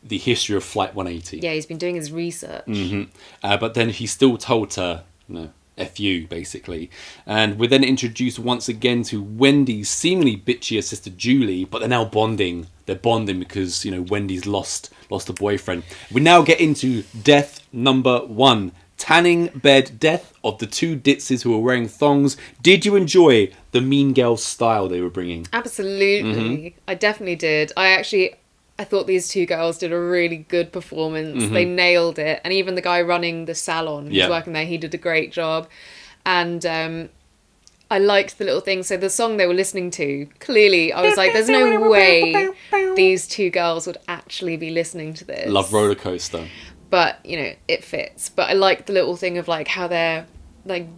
the history of Flight 180. Yeah, he's been doing his research. But then he still told her, no, F you, basically. And we're then introduced once again to Wendy's seemingly bitchier sister Julie, but they're now bonding. They're bonding because, Wendy's lost a boyfriend. We now get into death number 1. Tanning bed death of the 2 ditzes who were wearing thongs. Did you enjoy the Mean Girl style they were bringing? Absolutely. I definitely did. I thought these 2 girls did a really good performance. They nailed it. And even the guy running the salon who's working there, he did a great job. And I liked the little thing. So the song they were listening to, clearly I was like, there's no way these 2 girls would actually be listening to this. Love Roller Coaster. But, it fits. But I like the little thing of like how they're like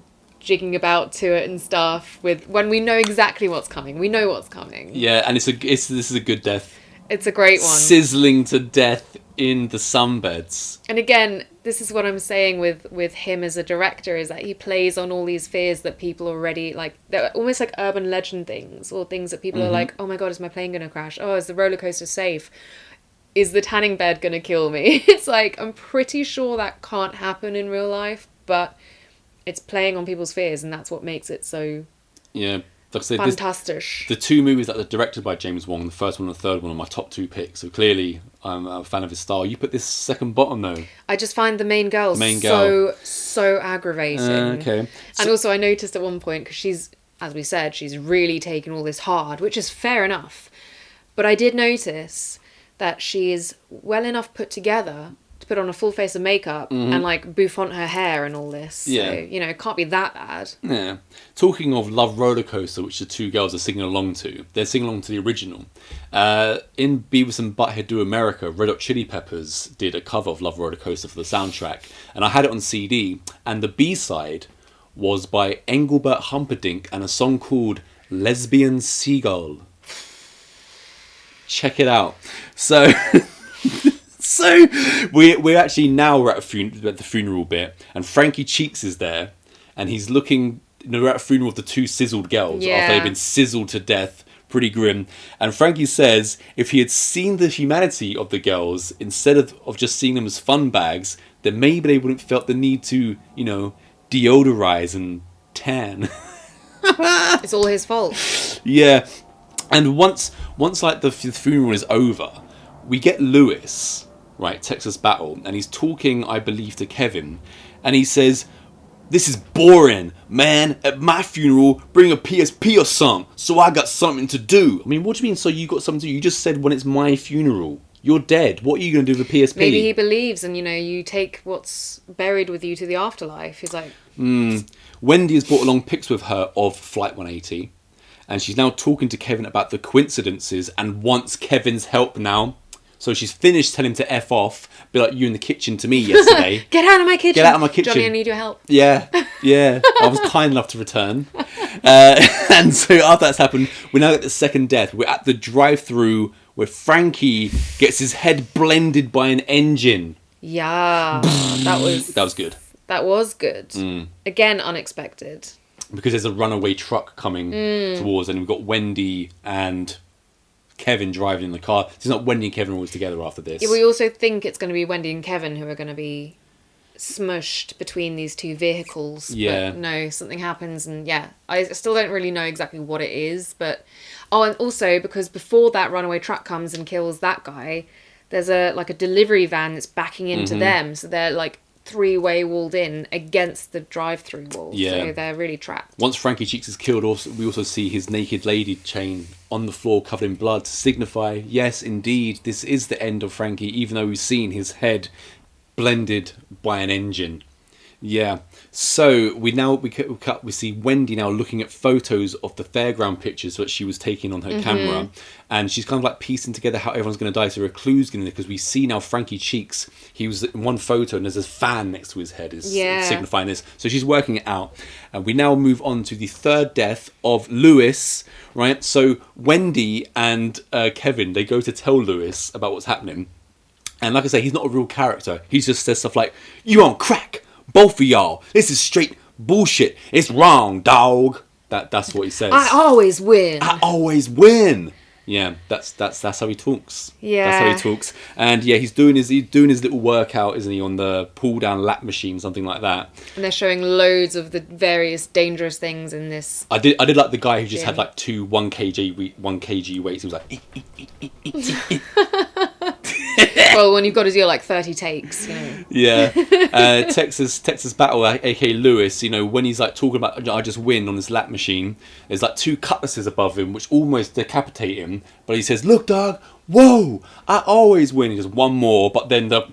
jigging about to it and stuff with when we know exactly what's coming. We know what's coming. Yeah, and this is a good death. It's a great one. Sizzling to death in the sunbeds. And again, this is what I'm saying with him as a director, is that he plays on all these fears that people already, like, they're almost like urban legend things, or things that people are like, oh my god, is my plane going to crash? Oh, is the roller coaster safe? Is the tanning bed going to kill me? It's like, I'm pretty sure that can't happen in real life, but it's playing on people's fears, and that's what makes it so... Yeah. Like I said, fantastic. The 2 movies that are directed by James Wong, the first one and the third one, are my top 2 picks. So clearly, I'm a fan of his style. You put this second bottom though. I just find the main girl so aggravating. Okay. And also, I noticed at one point, because she's, as we said, she's really taken all this hard, which is fair enough. But I did notice that she is well enough put together to put on a full face of makeup and like bouffant her hair and all this. So, it can't be that bad. Yeah. Talking of Love Roller Coaster, which the two girls are singing along to, they're singing along to the original. In Beavis and Butthead Do America, Red Hot Chili Peppers did a cover of Love Roller Coaster for the soundtrack. And I had it on CD, and the B-side was by Engelbert Humperdinck and a song called Lesbian Seagull. Check it out. So... So we're actually now at the funeral bit, and Frankie Cheeks is there, and he's looking. We're at a funeral of the two sizzled girls after they've been sizzled to death, pretty grim. And Frankie says if he had seen the humanity of the girls instead of just seeing them as fun bags, then maybe they wouldn't felt the need to deodorize and tan. It's all his fault. Yeah, and once like the funeral is over, we get Lewis. Right, Texas Battle, and he's talking, I believe, to Kevin, and he says, "This is boring, man. At my funeral, bring a PSP or something, so I got something to do." I mean, what do you mean, so you got something to do? You just said when it's my funeral. You're dead. What are you going to do with a PSP? Maybe he believes, and, you take what's buried with you to the afterlife. He's like... Wendy has brought along pics with her of Flight 180, and she's now talking to Kevin about the coincidences and wants Kevin's help now. So she's finished telling him to F off, be like you in the kitchen to me yesterday. Get out of my kitchen. Get out of my kitchen. Johnny, I need your help. Yeah. I was kind enough to return. And so after that's happened, we now get the second death. We're at the drive-thru where Frankie gets his head blended by an engine. Yeah. That was good. That was good. Again, unexpected. Because there's a runaway truck coming towards, and we've got Wendy and Kevin driving in the car. It's not Wendy and Kevin are always together after this. Yeah, we also think it's going to be Wendy and Kevin who are going to be smushed between these two vehicles. Yeah. But no, something happens, and I still don't really know exactly what it is. But and also because before that runaway truck comes and kills that guy, there's a delivery van that's backing into them, so they're like three-way walled in against the drive-through wall. So they're really trapped. Once Frankie Cheeks is killed, we also see his naked lady chain on the floor covered in blood to signify, yes, indeed, this is the end of Frankie, even though we've seen his head blended by an engine. Yeah. So we see Wendy now looking at photos of the fairground pictures that she was taking on her camera, and she's kind of like piecing together how everyone's going to die. So there are clues in there because we see now Frankie Cheeks. He was in one photo, and there's a fan next to his head, is signifying this. So she's working it out, and we now move on to the third death of Lewis. Right. So Wendy and Kevin, they go to tell Lewis about what's happening, and like I say, he's not a real character. He just says stuff like, "You on crack. Both of y'all. This is straight bullshit. It's wrong, dog." That's what he says. I always win. I always win. Yeah, that's how he talks. Yeah. That's how he talks. And yeah, he's doing his little workout, isn't he, on the pull down lap machine, something like that. And they're showing loads of the various dangerous things in this. I did like the guy who just had like two 1 kg weights. He was like Well, when you've got to do like 30 takes, Yeah. Texas Battle, aka Lewis, when he's like talking about I just win on his lap machine, there's like two cutlasses above him which almost decapitate him, but he says, "Look, dog, whoa, I always win." He does one more, but then the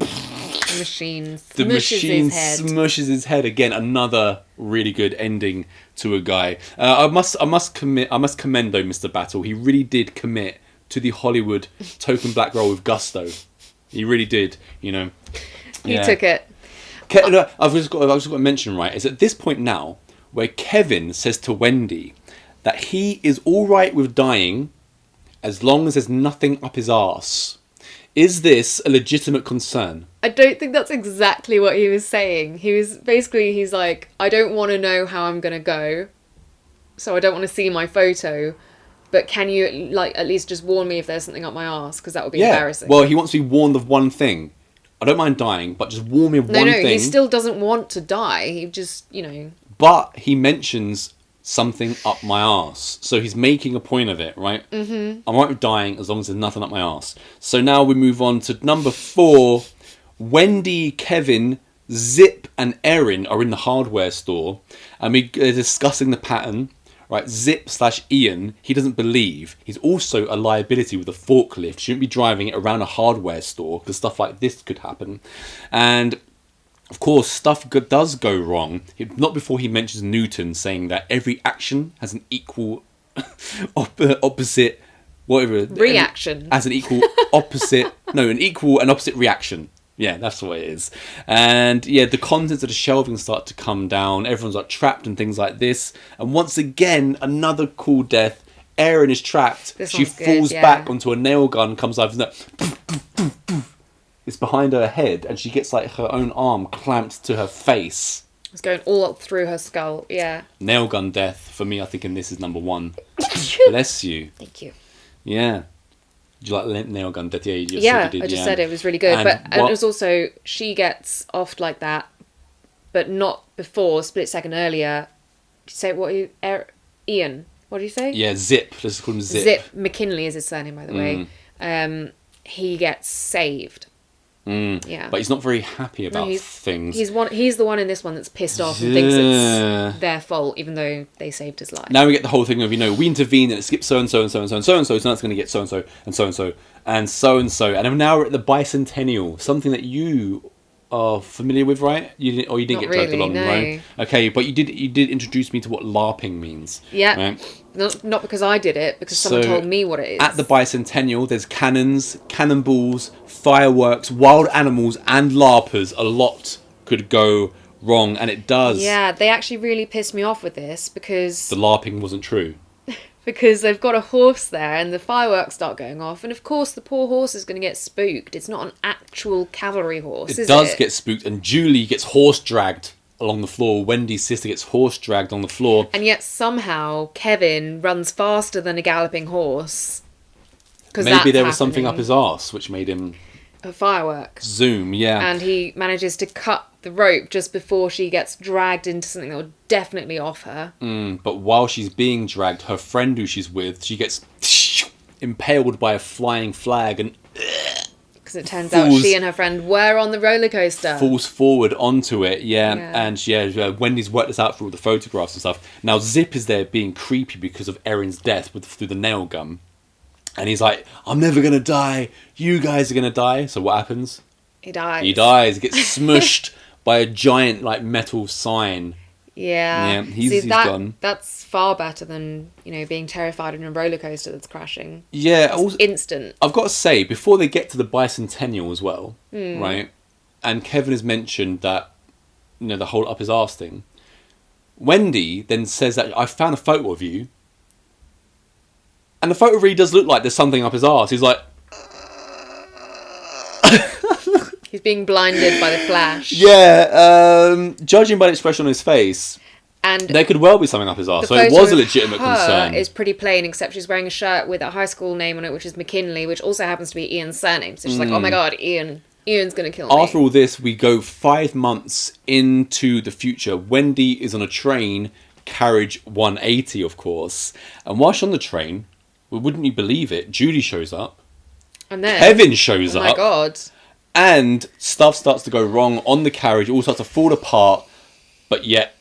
machine smushes his head again. Another really good ending to a guy. I must commend though Mr. Battle. He really did commit to the Hollywood token black role with gusto. He really did, He took it. I've just got to mention, right, is at this point now where Kevin says to Wendy that he is all right with dying as long as there's nothing up his arse. Is this a legitimate concern? I don't think that's exactly what he was saying. He's like, I don't want to know how I'm going to go, so I don't want to see my photo. But can you, like, at least just warn me if there's something up my arse? Because that would be embarrassing. Well, he wants to be warned of one thing. I don't mind dying, but just warn me of one thing. No, he still doesn't want to die. He just, But he mentions something up my arse. So he's making a point of it, right? Mm-hmm. I'm right with dying as long as there's nothing up my arse. So now we move on to number 4. Wendy, Kevin, Zip and Erin are in the hardware store. And they're discussing the pattern. right? Zip/Ian, he doesn't believe. He's also a liability with a forklift. Shouldn't be driving it around a hardware store because stuff like this could happen. And of course, stuff does go wrong. Not before he mentions Newton saying that every action has an equal opposite, whatever. Reaction. As an equal opposite, no, an equal and opposite reaction. Yeah, that's the way it is. And yeah, the contents of the shelving start to come down. Everyone's like trapped and things like this. And once again, another cool death. Erin is trapped. She falls back onto a nail gun, comes out and it's behind her head, and she gets like her own arm clamped to her face. It's going all up through her skull. Yeah. Nail gun death for me. I think in this is number 1. Bless you. Thank you. Yeah. Did you like nail gun death? Yeah, you I just said it was really good. And it was also, she gets offed like that, but not before, split second earlier. Did you say what Ian? What did you say? Yeah, Zip. Let's call him Zip. Zip McKinley is his surname, by the way. He gets saved. Yeah, but he's not very happy about things. He's the one in this one that's pissed off and thinks it's their fault, even though they saved his life. Now we get the whole thing of, we intervene and it skips so and so and so and so and so and so, so now it's going to get so and so and so and so and so and so, and now we're at the bicentennial, something that you are familiar with, right? You didn't get dragged along, no. Right? Okay, but you did introduce me to what LARPing means. Yeah. Right? Not because I did it, because someone told me what it is. At the bicentennial, there's cannons, cannonballs, fireworks, wild animals, and LARPers. A lot could go wrong, and it does. Yeah, they actually really pissed me off with this because the LARPing wasn't true. Because they've got a horse there and the fireworks start going off, and of course the poor horse is going to get spooked. It's not an actual cavalry horse, It does get spooked, and Julie gets horse dragged along the floor. Wendy's sister gets horse dragged on the floor. And yet somehow Kevin runs faster than a galloping horse. Maybe there was something up his arse which made him... A firework. Zoom, yeah. And he manages to cut the rope just before she gets dragged into something that will definitely off her. But while she's being dragged, her friend who she's with, she gets impaled by a flying flag and... Because it turns out she and her friend were on the roller coaster. Falls forward onto it, and Wendy's worked this out through all the photographs and stuff. Now Zip is there being creepy because of Erin's death through the nail gun. And he's like, I'm never going to die. You guys are going to die. So what happens? He dies. He dies. He gets smushed by a giant metal sign. Yeah. He's gone. That's far better than, being terrified in a roller coaster that's crashing. Yeah. It's instant. I've got to say, before they get to the bicentennial as well, right? And Kevin has mentioned that, the whole up his arse thing. Wendy then says that, I found a photo of you. And the photo really does look like there's something up his arse. He's like... He's being blinded by the flash. Yeah, judging by the expression on his face, and there could well be something up his arse. So it was a legitimate concern. It's pretty plain, except she's wearing a shirt with a high school name on it, which is McKinley, which also happens to be Ian's surname. So she's like, oh my god, Ian's going to kill me. After all this, we go 5 months into the future. Wendy is on a train, carriage 180, of course. And while she's on the train... Well, wouldn't you believe it? Judy shows up. And then Kevin shows up. Oh my god. And stuff starts to go wrong on the carriage. It all starts to fall apart. But yet,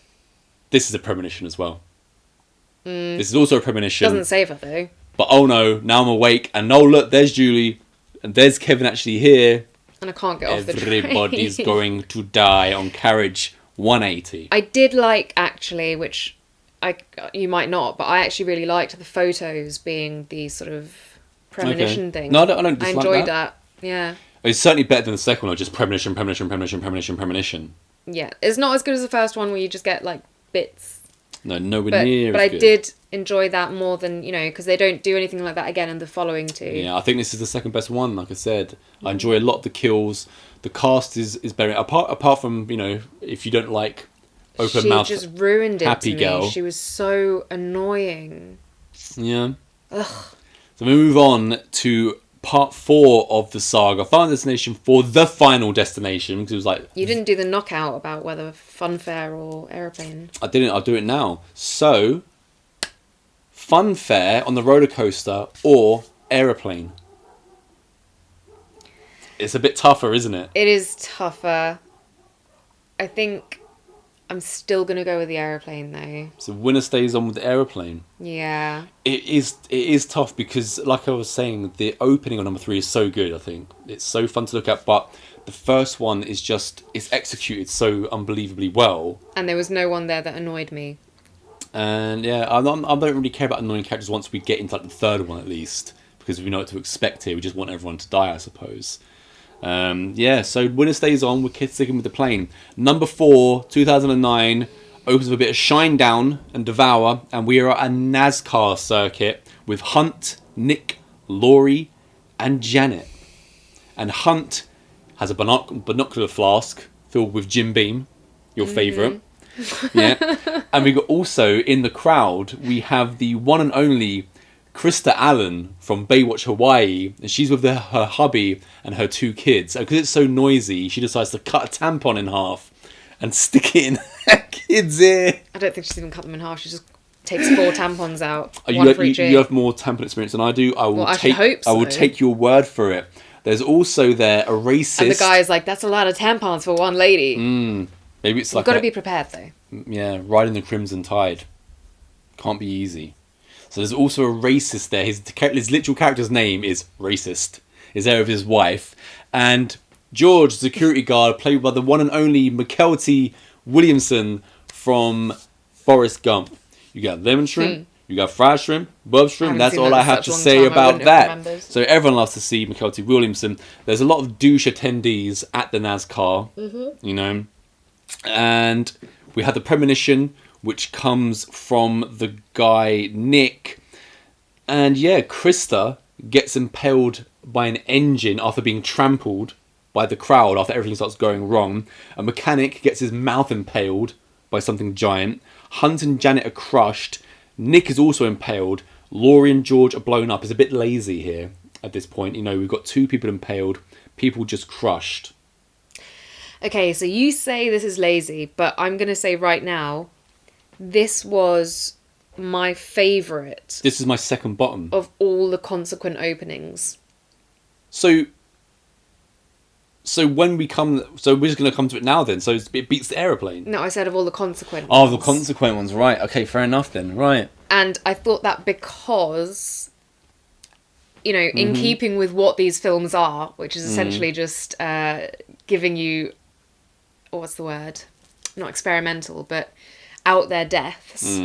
this is a premonition as well. This is also a premonition. Doesn't save her though. But oh no, now I'm awake. And oh look, there's Julie. And there's Kevin actually here. And I can't get off the train. Everybody's going to die on carriage 180. I did like, actually, which... you might not, but I actually really liked the photos being the sort of premonition thing. No, I don't dislike I enjoyed that. Yeah. It's certainly better than the second one, just premonition. Yeah, it's not as good as the first one where you just get bits. No, nowhere near but as I good. did enjoy that more than, because they don't do anything like that again in the following two. Yeah, I think this is the second best one, like I said. I enjoy a lot of the kills. The cast is better. Apart from, if you don't like... Open mouth, she just ruined it happy to me. girl. She was so annoying. Yeah. Ugh. So we move on to part 4 of the saga. Final destination for the final destination. Because it was You didn't do the knockout about whether funfair or aeroplane. I didn't. I'll do it now. So, funfair on the roller coaster or aeroplane. It's a bit tougher, isn't it? It is tougher. I think... I'm still going to go with the aeroplane, though. So winner stays on with the aeroplane. Yeah. It is tough because, like I was saying, the opening on number 3 is so good, I think. It's so fun to look at, but the first one is just... It's executed so unbelievably well. And there was no one there that annoyed me. And, yeah, I don't really care about annoying characters once we get into, like, the third one, at least. Because we know what to expect here. We just want everyone to die, I suppose. So winner stays on. We're sticking with the plane. Number 4, 2009, opens with a bit of Shine Down and Devour, and we are at a NASCAR circuit with Hunt, Nick, Laurie, and Janet. And Hunt has a binocular flask filled with Jim Beam, your favourite. Yeah, and we got also in the crowd we have the one and only Krista Allen from Baywatch Hawaii, and she's with her hubby and her 2 kids. And because it's so noisy, she decides to cut a tampon in half and stick it in her kid's ear. I don't think she's even cut them in half. She just takes 4 tampons out. You have more tampon experience than I do. I will take your word for it. There's also there a racist... And the guy is like, that's a lot of tampons for one lady. Maybe it's like... You've got to be prepared, though. Yeah, riding the crimson tide. Can't be easy. So there's also a racist there. His literal character's name is Racist. Is there with his wife. And George, security guard, played by the one and only Mykelti Williamson from Forrest Gump. You got lemon shrimp, you got fried shrimp, bub shrimp. That's all I have to say about that. So everyone loves to see Mykelti Williamson. There's a lot of douche attendees at the NASCAR, you know. And we had the premonition, which comes from the guy Nick. And yeah, Krista gets impaled by an engine after being trampled by the crowd after everything starts going wrong. A mechanic gets his mouth impaled by something giant. Hunt and Janet are crushed. Nick is also impaled. Laurie and George are blown up. It's a bit lazy here at this point. You know, we've got 2 people impaled. People just crushed. Okay, so you say this is lazy, but I'm going to say right now, this was my favourite. This is my second bottom. Of all the consequent openings. So when we come... So we're just going to come to it now then. So it beats the aeroplane. No, I said of all the consequent ones. Oh, the consequent ones. Right. Okay, fair enough then. Right. And I thought that because... You know, in keeping with what these films are, which is essentially just giving you... What's the word? Not experimental, but out there deaths.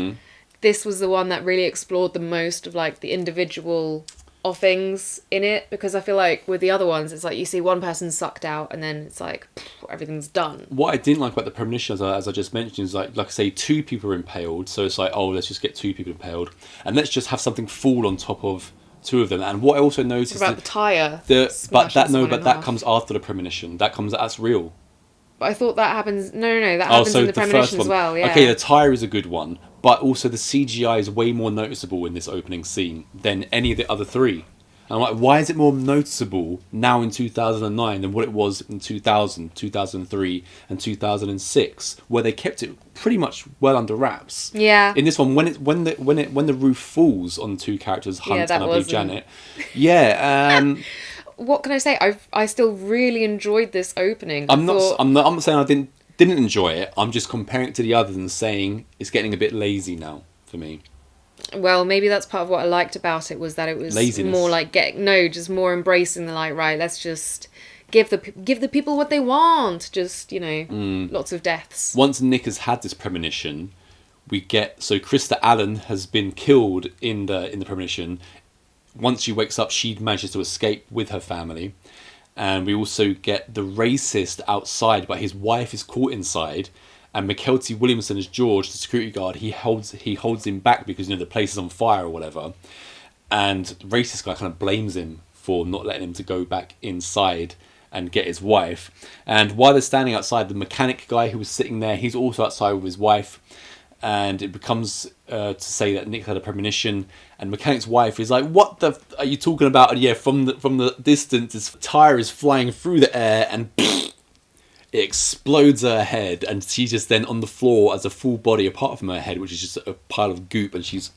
This was the one that really explored the most of like the individual offings in it, because I feel like with the other ones it's like you see one person sucked out and then it's like everything's done. What I didn't like about the premonition, as I just mentioned, is like I say 2 people are impaled, so it's like, oh, let's just get 2 people impaled and let's just have something fall on top of 2 of them. And what I also noticed about the tyre, but that comes after the premonition. That's real. But I thought that happens... No, that happens in the premonition as well, yeah. Okay, the tyre is a good one, but also the CGI is way more noticeable in this opening scene than any of the other 3. And I'm like, why is it more noticeable now in 2009 than what it was in 2000, 2003, and 2006, where they kept it pretty much well under wraps? Yeah. In this one, when the roof falls on 2 characters, Hunt and I believe Janet. Yeah. What can I say? I still really enjoyed this opening. I'm not saying I didn't enjoy it. I'm just comparing it to the others and saying it's getting a bit lazy now for me. Well, maybe that's part of what I liked about it, was that it was laziness. More like just more embracing the like, right, let's just give the people what they want. Just, you know, lots of deaths. Once Nick has had this premonition, so Krista Allen has been killed in the premonition. Once she wakes up, she manages to escape with her family. And we also get the racist outside, but his wife is caught inside. And Mykelti Williamson as George, the security guard, he holds him back because, you know, the place is on fire or whatever. And the racist guy kind of blames him for not letting him to go back inside and get his wife. And while they're standing outside, the mechanic guy who was sitting there, he's also outside with his wife. And it becomes to say that Nick had a premonition, and mechanic's wife is like, "What the are you talking about?" And yeah, from the distance, his tire is flying through the air, and it explodes her head, and she's just then on the floor as a full body, apart from her head, which is just a pile of goop, and she's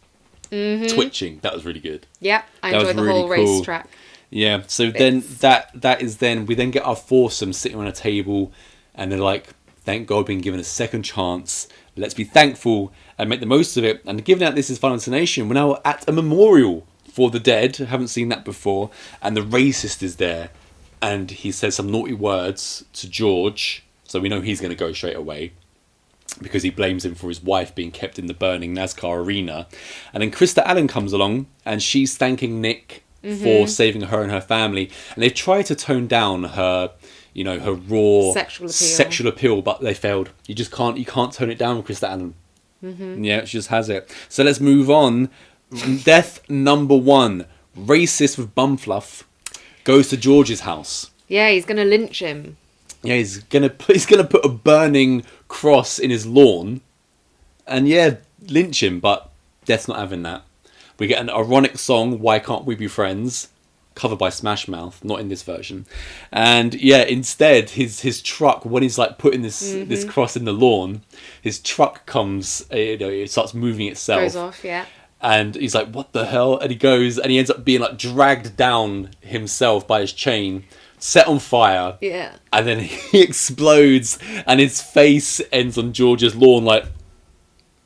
twitching. That was really good. Yeah, I enjoyed the whole racetrack. Yeah, so then that is then we then get our foursome sitting on a table, and they're like, Thank God being given a second chance. Let's be thankful and make the most of it. And given that this is Final Destination, we're now at a memorial for the dead. Haven't seen that before. And the racist is there. And he says some naughty words to George. So we know he's going to go straight away, because he blames him for his wife being kept in the burning NASCAR arena. And then Krista Allen comes along, and she's thanking Nick for saving her and her family. And they've tried to tone down her, you know, her raw sexual appeal, but they failed. You can't tone it down with Krista Allen. Yeah, she just has it. So let's move on. Death number 1. Racist with bum fluff goes to George's house. Yeah, he's gonna lynch him. Yeah, he's gonna put a burning cross in his lawn, and yeah, lynch him. But Death's not having that. We get an ironic song, "Why Can't We Be Friends," covered by Smash Mouth, not in this version. And yeah, instead, his truck, when he's like putting this cross in the lawn, his truck comes, it starts moving itself. Goes off, yeah. And he's like, "What the hell?" And he goes, and he ends up being like dragged down himself by his chain, set on fire. Yeah. And then he explodes, and his face ends on George's lawn, like...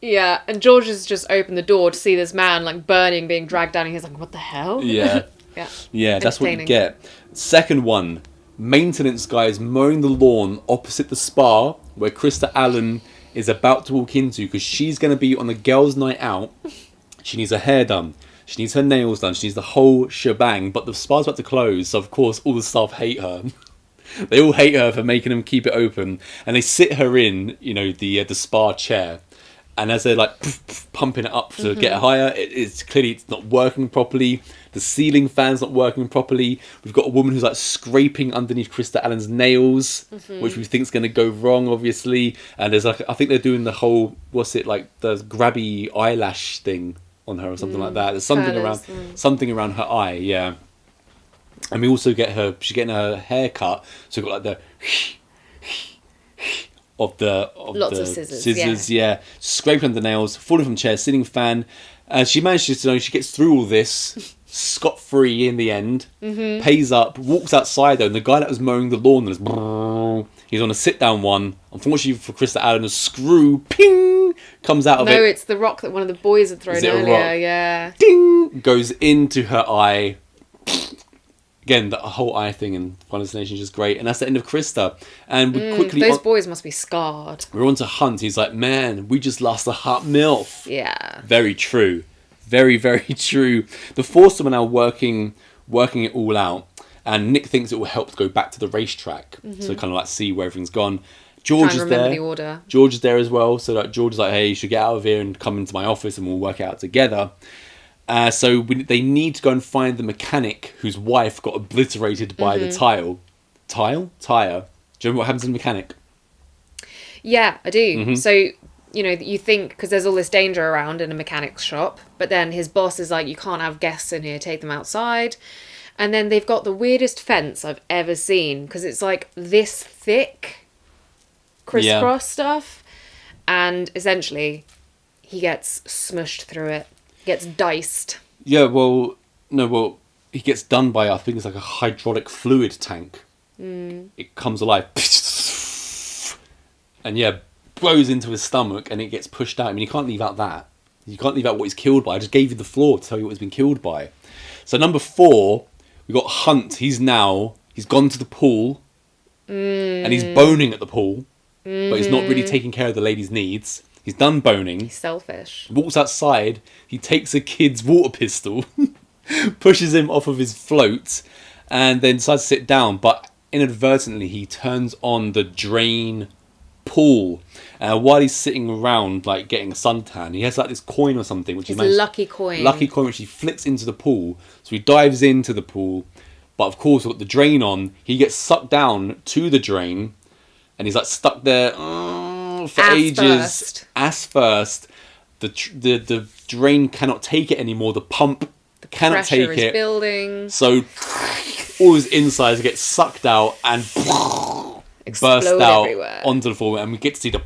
Yeah, and George has just opened the door to see this man, like, burning, being dragged down, and he's like, what the hell? Yeah. Yeah. Yeah, that's what you get. Second one, maintenance guys mowing the lawn opposite the spa, where Krista Allen is about to walk into, because she's going to be on a girls' night out. She needs her hair done. She needs her nails done. She needs the whole shebang. But the spa's about to close, so of course all the staff hate her. They all hate her for making them keep it open, and they sit her in, you know, the spa chair. And as they're like pumping it up to get higher, it's clearly it's not working properly. The ceiling fan's not working properly. We've got a woman who's like scraping underneath Krista Allen's nails, which we think's going to go wrong, obviously. And there's like, I think they're doing the whole, what's it, like the grabby eyelash thing on her or something like that. There's something around her eye, yeah. And we also get she's getting her hair cut, so we've got like Lots of scissors, yeah. Scraping under nails, falling from chair, ceiling fan. She manages to, she gets through all this scot-free in the end, pays up, walks outside though, and the guy that was mowing the lawn is he's on a sit-down one. Unfortunately for Krista Allen, a screw, ping, comes out of it. No, it's the rock that one of the boys had thrown earlier, yeah. Ding! Goes into her eye. Again, the whole eye thing in Final Destination is just great. And that's the end of Krista. And we quickly... Those boys must be scarred. We're on to Hunt. He's like, man, we just lost a hot MILF. Yeah. Very true. Very, very true. The four of them are now working it all out. And Nick thinks it will help to go back to the racetrack. So kind of like see where everything's gone. George is there. The order. George is there as well. So like, George is like, hey, you should get out of here and come into my office and we'll work it out together. So they need to go and find the mechanic whose wife got obliterated by the tire. Do you remember what happens to the mechanic? Yeah, I do. So, you know, you think, because there's all this danger around in a mechanic's shop, but then his boss is like, you can't have guests in here, take them outside. And then they've got the weirdest fence I've ever seen, because it's like this thick crisscross stuff. And essentially, he gets smushed through it. Gets diced. Yeah, he gets done by, I think it's like a hydraulic fluid tank. It comes alive. And yeah, blows into his stomach and it gets pushed out. I mean, you can't leave out that. You can't leave out what he's killed by. I just gave you the floor to tell you what he's been killed by. So number 4, we got Hunt. He's gone to the pool. And he's boning at the pool. But he's not really taking care of the lady's needs. He's done boning. He's selfish. Walks outside. He takes a kid's water pistol, pushes him off of his float, and then decides to sit down. But inadvertently, he turns on the drain pool. While he's sitting around, like getting a suntan, he has like this coin or something, which is a lucky coin. Lucky coin, which he flicks into the pool. So he dives into the pool, but of course, with the drain on, he gets sucked down to the drain, and he's like stuck there. For ages, ass first. The drain cannot take it anymore. The pump cannot take it. Pressure is building. So all his insides get sucked out and burst out everywhere onto the floor, and we get to see the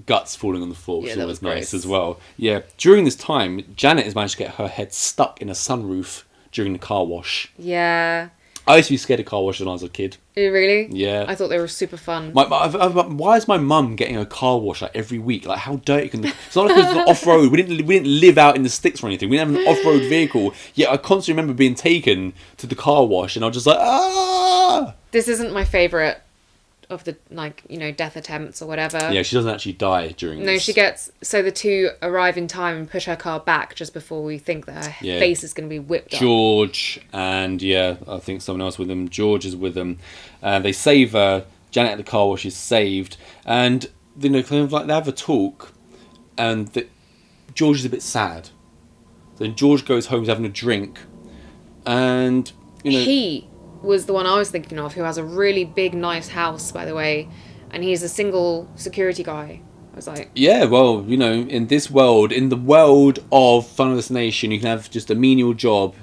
guts falling on the floor, which was nice as well. Yeah. During this time, Janet has managed to get her head stuck in a sunroof during the car wash. Yeah. I used to be scared of car washes when I was a kid. Really? Yeah. I thought they were super fun. Why is my mum getting a car wash like every week? Like, how dirty can... It's not like it was off road. We didn't live out in the sticks or anything. We didn't have an off road vehicle. Yet I constantly remember being taken to the car wash, and I was just like, ah. This isn't my favourite of the, like, you know, death attempts or whatever. Yeah, she doesn't actually die during this. No, she gets... So the two arrive in time and push her car back just before we think that her face is going to be whipped up. George and, I think someone else with them. George is with them. They save her. Janet at the car wash is saved. And, you know, kind of like they have a talk. And George is a bit sad. Then George goes home, he's having a drink. And, you know... He was the one I was thinking of, who has a really big, nice house, by the way, and he's a single security guy. I was like... Yeah, well, you know, in this world, in the world of Funneless Nation, you can have just a menial job,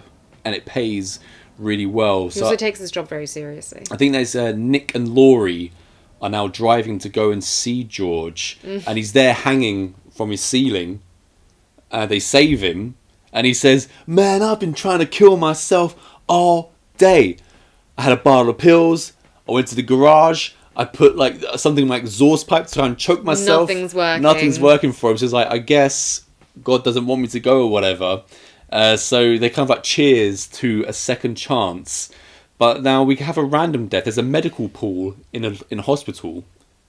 and it pays really well. He also takes this job very seriously. I think there's Nick and Laurie are now driving to go and see George, and he's there hanging from his ceiling. They save him, and he says, "Man, I've been trying to kill myself all day. I had a bottle of pills. I went to the garage. I put like something like exhaust pipe to try and choke myself. Nothing's working for him. So it's like, I guess God doesn't want me to go or whatever." So they kind of like cheers to a second chance. But now we have a random death. There's a medical pool in a hospital,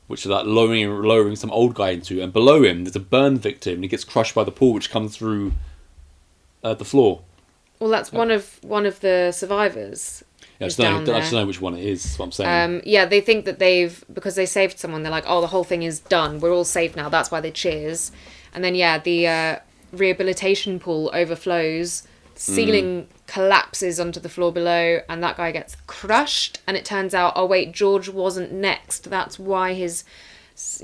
which is like lowering some old guy into. And below him, there's a burn victim. And he gets crushed by the pool, which comes through the floor. Well, that's one of the survivors. Yeah, I just don't know which one it is. That's what I'm saying. They think that because they saved someone, they're like, oh, the whole thing is done. We're all safe now. That's why they cheers. And then, the rehabilitation pool overflows. The ceiling collapses onto the floor below, and that guy gets crushed. And it turns out, oh, wait, George wasn't next. That's why his,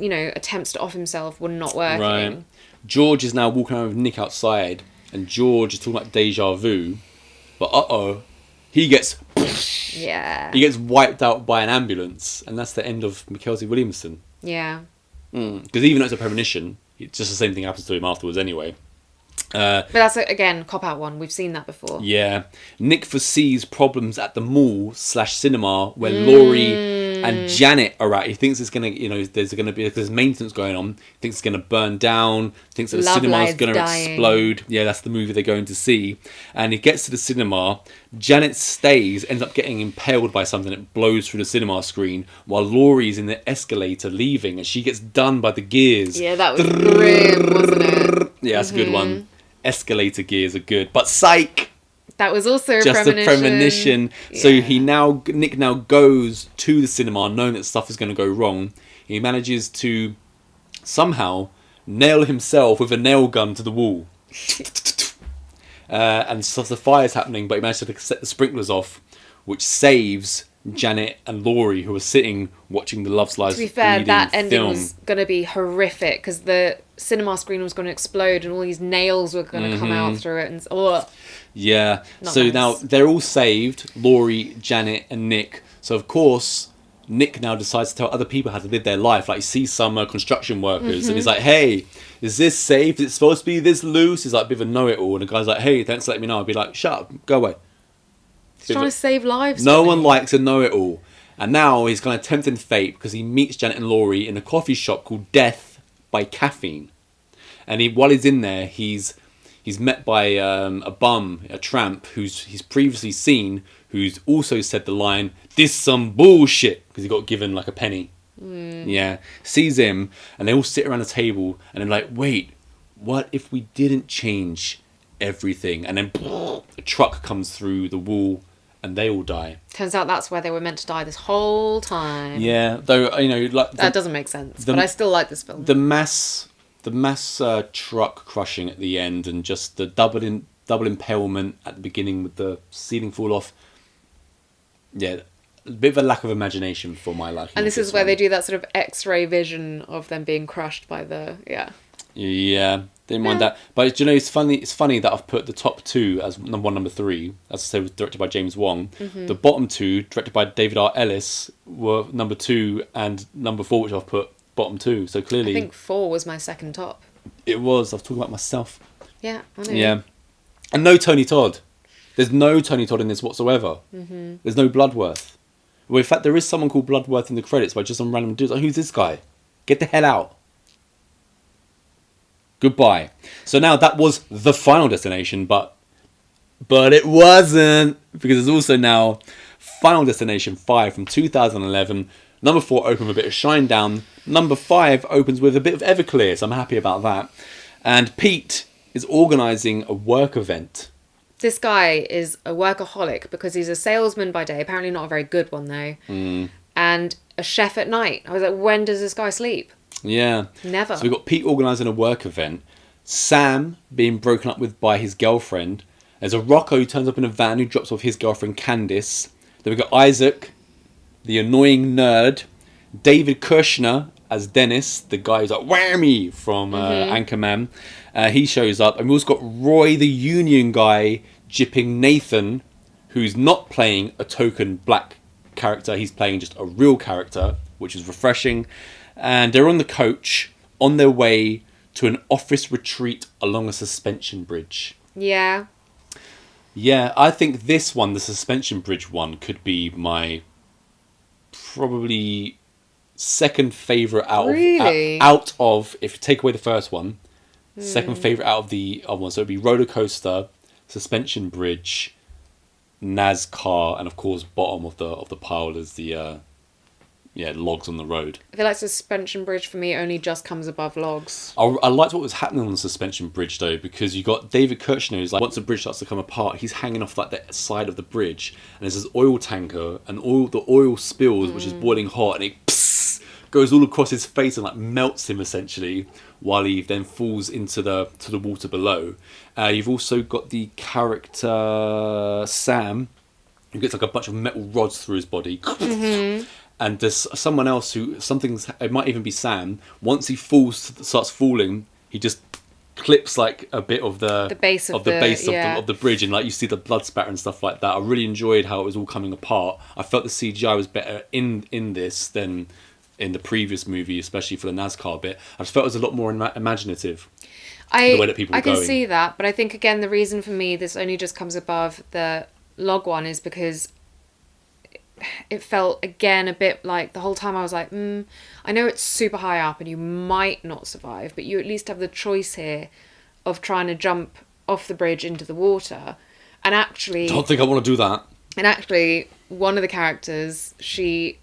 attempts to off himself were not working. Right. George is now walking around with Nick outside, and George is talking about deja vu. But, he gets... Yeah. He gets wiped out by an ambulance, and that's the end of Mackenzie Williamson. Yeah. Because even though it's a premonition, it's just the same thing happens to him afterwards anyway. But that's, again, cop-out one. We've seen that before. Yeah. Nick foresees problems at the mall/cinema where Laurie and Janet are at. He thinks it's going to, there's maintenance going on. He thinks it's going to burn down. Thinks that the cinema's going to explode. Yeah, that's the movie they're going to see. And he gets to the cinema. Janet stays, ends up getting impaled by something that blows through the cinema screen, while Laurie's in the escalator leaving, and she gets done by the gears. Yeah, that was grim, wasn't it? Yeah, that's a good one. Escalator gears are good, but psych. That was also just a premonition. Yeah. So Nick now goes to the cinema, knowing that stuff is going to go wrong. He manages to somehow nail himself with a nail gun to the wall, and so the fire's happening. But he manages to set the sprinklers off, which saves Janet and Laurie, who are sitting watching the Love's Lies. To be fair, that ending was going to be horrific because the cinema screen was going to explode and all these nails were going to come out through it. And yeah. So nice. Now they're all saved, Laurie, Janet and Nick. So of course, Nick now decides to tell other people how to live their life. Like he sees some construction workers and he's like, "Hey, is this safe? Is it supposed to be this loose?" He's like a bit of a know-it-all. And the guy's like, "Hey, thanks for letting me know." I'd be like, "Shut up, go away." He's trying to save lives. No one likes a know-it-all. And now he's kind of tempting fate because he meets Janet and Laurie in a coffee shop called Death by Caffeine. And while he's in there, he's met by a bum, a tramp, he's previously seen, who's also said the line, "This some bullshit," because he got given like a penny. Yeah. Sees him, and they all sit around a table, and they're like, "Wait, what if we didn't change everything?" And then a truck comes through the wall, and they all die. Turns out that's where they were meant to die this whole time. Yeah, though like that doesn't make sense. But I still like this film. The mass truck crushing at the end, and just the double impalement at the beginning with the ceiling fall off. Yeah, a bit of a lack of imagination for my liking. And this is where they do that sort of X-ray vision of them being crushed by the Yeah, didn't mind that. But do you know, it's funny that I've put the top two as number 1, number 3. As I said, was directed by James Wong. The bottom two, directed by David R. Ellis, were number 2 and number 4, which I've put bottom 2. So clearly, I think 4 was my second top. It was. I was talking about myself. Yeah, I know. Yeah, and no Tony Todd. There's no Tony Todd in this whatsoever. Mm-hmm. There's no Bloodworth. Well, in fact, there is someone called Bloodworth in the credits, but just some random dudes. Like, who's this guy? Get the hell out. Goodbye. So now that was the Final Destination, but it wasn't, because there's also now Final Destination 5 from 2011. Number 4 opened with a bit of Shinedown. Number 5 opens with a bit of Everclear, so I'm happy about that. And Pete is organising a work event. This guy is a workaholic because he's a salesman by day, apparently not a very good one though, and a chef at night. I was like, when does this guy sleep? Yeah. Never. So we've got Pete organising a work event, Sam being broken up with by his girlfriend. There's a Rocco who turns up in a van who drops off his girlfriend Candice. Then we've got Isaac, the annoying nerd, David Kushner as Dennis, the guy who's like whammy from Anchorman. He shows up, and we've also got Roy, the union guy, jipping Nathan, who's not playing a token black character. He's playing just a real character, which is refreshing. And they're on the coach on their way to an office retreat along a suspension bridge. Yeah. Yeah, I think this one, the suspension bridge one, could be my probably second favourite out of, if you take away the first one, second favourite out of the other one. So it'd be roller coaster, suspension bridge, NASCAR, and of course bottom of the pile is the logs on the road. I feel like suspension bridge for me only just comes above logs. I liked what was happening on the suspension bridge though, because you got David Kirchner who's like, once the bridge starts to come apart, he's hanging off like the side of the bridge, and there's this oil tanker, and the oil spills, which is boiling hot, and it goes all across his face and like melts him essentially, while he then falls into the water below. You've also got the character Sam, who gets like a bunch of metal rods through his body. And there's someone else it might even be Sam. Once he starts falling, he just clips like a bit of the base of the bridge, and like you see the blood spatter and stuff like that. I really enjoyed how it was all coming apart. I felt the CGI was better in this than in the previous movie, especially for the NASCAR bit. I just felt it was a lot more imaginative. The way that people were going. I can see that, but I think again the reason for me this only just comes above the log one is because it felt again a bit like the whole time I was like, I know it's super high up and you might not survive, but you at least have the choice here of trying to jump off the bridge into the water. And actually, don't think I want to do that. And actually, one of the characters, she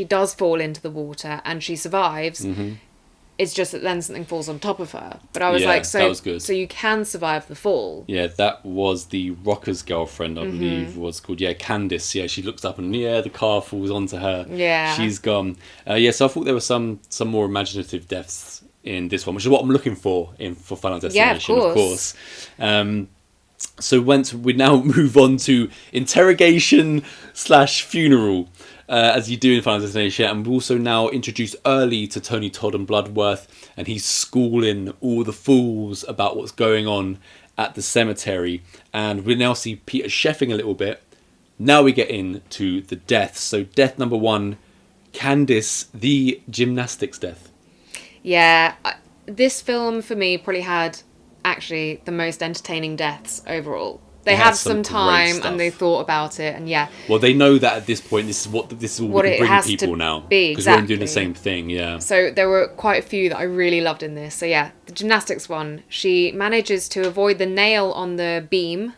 does fall into the water and she survives. It's just that then something falls on top of her. But I was like, that was good. So you can survive the fall. Yeah, that was the rocker's girlfriend, I believe, was called. Yeah, Candice. Yeah, she looks up and the car falls onto her. Yeah. She's gone. So I thought there were some more imaginative deaths in this one, which is what I'm looking for Final Destination, of course. So once we now move on to interrogation/funeral. As you do in Final Destination, and we also now introduce early to Tony Todd and Bloodworth, and he's schooling all the fools about what's going on at the cemetery. And we now see Peter chefing a little bit. Now we get into the deaths. So death number 1, Candice, the gymnastics death. Yeah, this film for me probably had actually the most entertaining deaths overall. They had some time and they thought about it, and well, they know that at this point this is what we can bring people now, because we're doing the same thing. So there were quite a few that I really loved in this. So the gymnastics one, she manages to avoid the nail on the beam,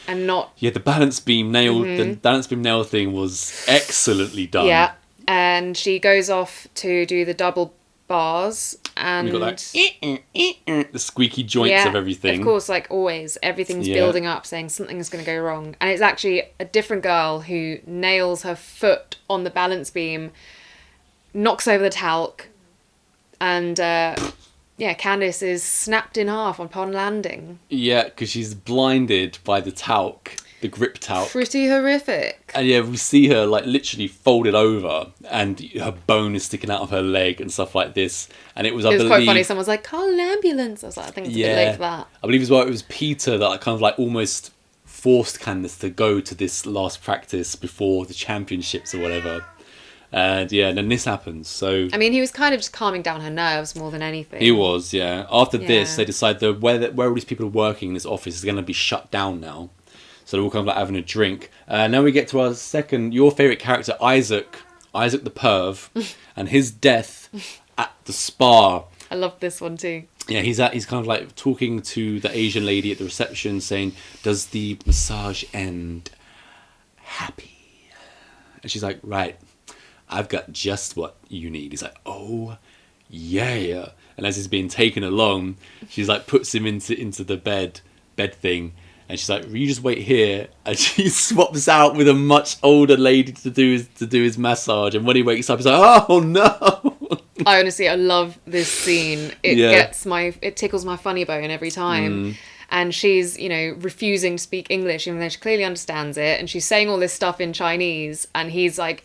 and not the balance beam nail. The balance beam nail thing was excellently done. Yeah, and she goes off to do the double bars. And we got that the squeaky joints of everything. Of course, like always, everything's building up, saying something is going to go wrong. And it's actually a different girl who nails her foot on the balance beam, knocks over the talc, and Candice is snapped in half upon landing. Yeah, because she's blinded by the talc. The grip talc. Pretty horrific. And we see her like literally folded over, and her bone is sticking out of her leg and stuff like this. And it was quite funny. Someone's like, call an ambulance. I was like, I think it's a bit late for that. I believe as well it was Peter that kind of like almost forced Candice to go to this last practice before the championships or whatever. And then this happens. So I mean, he was kind of just calming down her nerves more than anything. He was, After this, they decide that where all these people are working in this office is going to be shut down now. So they're all kind of like having a drink. Now we get to our second, your favourite character, Isaac the perv, and his death at the spa. I love this one too. Yeah, he's kind of like talking to the Asian lady at the reception saying, does the massage end happy? And she's like, right, I've got just what you need. He's like, oh, yeah. And as he's being taken along, she's like, puts him into the bed thing. And she's like, you just wait here. And she swaps out with a much older lady to do his massage. And when he wakes up, he's like, oh, no. I love this scene. It tickles my funny bone every time. And she's, refusing to speak English, even though she clearly understands it. And she's saying all this stuff in Chinese. And he's like,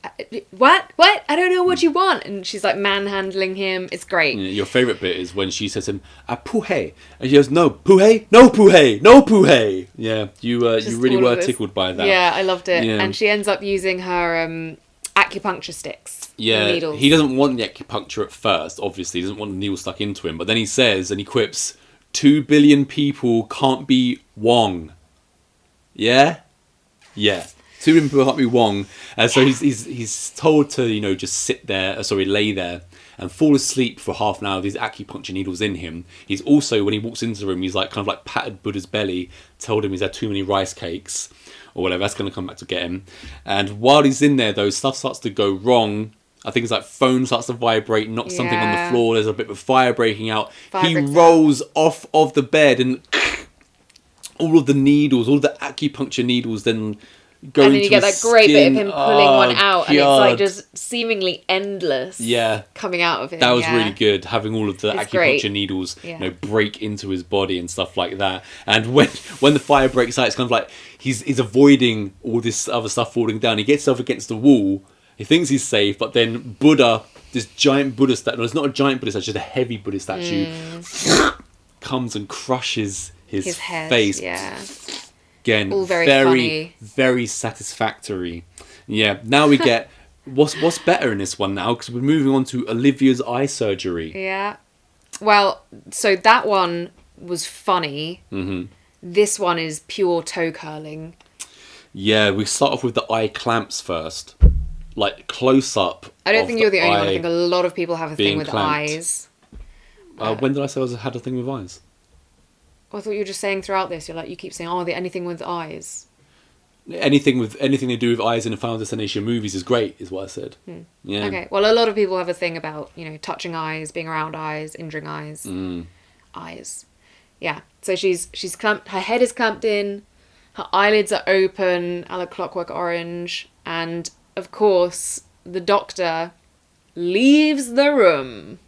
what? I don't know what you want. And she's like manhandling him. It's great. Yeah, your favourite bit is when she says to him, puhe. And she goes, no, puhe, no puhe, no puhe. Yeah, you really were tickled by that. Yeah, I loved it. Yeah. And she ends up using her acupuncture sticks. Yeah, needles. He doesn't want the acupuncture at first, obviously. He doesn't want the needle stuck into him. But then he says, and he quips, 2 billion people can't be Wong. Yeah? Yeah. 2 billion people can't be Wong. So he's told to, just lay there and fall asleep for half an hour with these acupuncture needles in him. He's also, when he walks into the room, he's like kind of like patted Buddha's belly, told him he's had too many rice cakes or whatever. That's going to come back to get him. And while he's in there, though, stuff starts to go wrong. I think it's like phone starts to vibrate, knocks something on the floor. There's a bit of fire breaking out. He rolls off of the bed and all of the needles, all the acupuncture needles then go into his skin. And then you get that great bit of him pulling one out. God. And it's like just seemingly endless coming out of him. That was really good, having all of the acupuncture needles break into his body and stuff like that. And when the fire breaks out, it's kind of like he's avoiding all this other stuff falling down. He gets himself against the wall. He thinks he's safe, but then Buddha, this giant Buddha statue, no, it's not a giant Buddha statue, it's just a heavy Buddha statue, comes and crushes his head, face. Yeah. Again, all very funny. Very satisfactory. Yeah, now we get, what's better in this one now? Because we're moving on to Olivia's eye surgery. Yeah. Well, so that one was funny. Mm-hmm. This one is pure toe curling. Yeah, we start off with the eye clamps first. Like close up. I don't think you're the only one. I think a lot of people have a thing with eyes. When did I say I had a thing with eyes? I thought you were just saying throughout this. You're like, you keep saying, anything with eyes. Anything they do with eyes in the Final Destination movies is great, is what I said. Yeah. Okay. Well, a lot of people have a thing about touching eyes, being around eyes, injuring eyes, eyes. Yeah. So she's clamped. Her head is clamped in. Her eyelids are open, a la Clockwork Orange, and of course, the doctor leaves the room.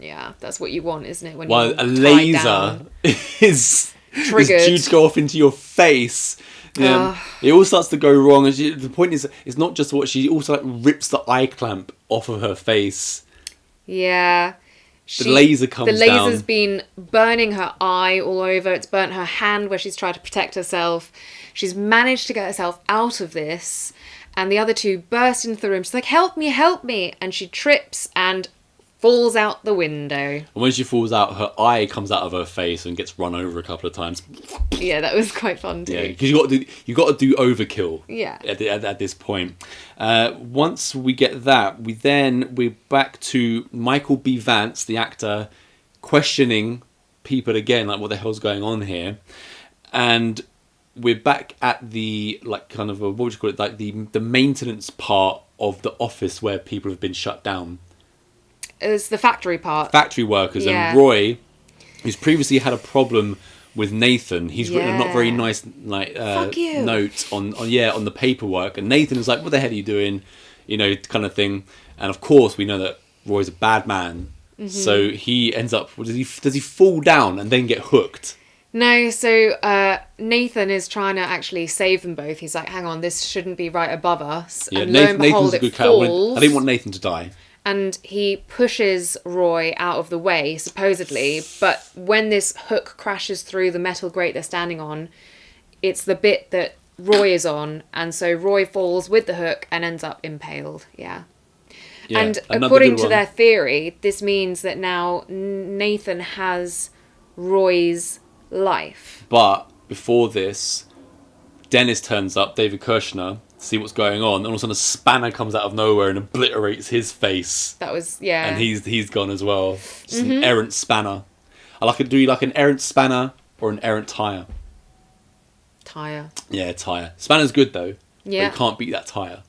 Yeah, that's what you want, isn't it? When a laser is triggered, due to go off into your face. Yeah, it all starts to go wrong. And the point is, it's not just what she also rips the eye clamp off of her face. Yeah. The laser comes down. The laser's been burning her eye all over. It's burnt her hand where she's tried to protect herself. She's managed to get herself out of this. And the other two burst into the room. She's like, help me. And she trips and falls out the window. And when she falls out, her eye comes out of her face and gets run over a couple of times. Yeah, that was quite fun too. Yeah, because you got to do overkill. Yeah. At this point, once we get that, we're back to Michael B. Vance, the actor, questioning people again, like what the hell's going on here, and we're back at the what would you call it? Like the maintenance part of the office where people have been shut down. It's the factory part. Factory workers. And Roy, who's previously had a problem with Nathan, he's written a not very nice note on the paperwork, and Nathan is like, what the hell are you doing? Kind of thing. And of course we know that Roy's a bad man. Mm-hmm. So he ends up, does he fall down and then get hooked? No, so Nathan is trying to actually save them both. He's like, hang on, this shouldn't be right above us. Yeah, and lo and behold, Nathan's a good character. I didn't want Nathan to die. And he pushes Roy out of the way, supposedly. But when this hook crashes through the metal grate they're standing on, it's the bit that Roy is on. And so Roy falls with the hook and ends up impaled. Yeah. And according to their theory, this means that now Nathan has Roy's life. But before this, Dennis turns up, David Kirshner, to see what's going on, and all of a sudden a spanner comes out of nowhere and obliterates his face. That was, yeah. And he's gone as well. Just an errant spanner. Do you like an errant spanner or an errant tyre? Tyre. Yeah, tyre. Spanner's good though. Yeah. But you can't beat that tyre.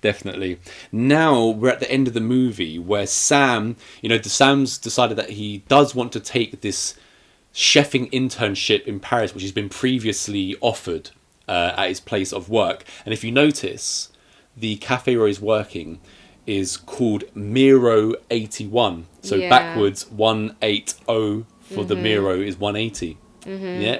Definitely. Now we're at the end of the movie where Sam, Sam's decided that he does want to take this chefing internship in Paris, which has been previously offered at his place of work. And if you notice, the cafe where he's working is called Miro 81. So backwards 180 for the Miro is 180. Yeah.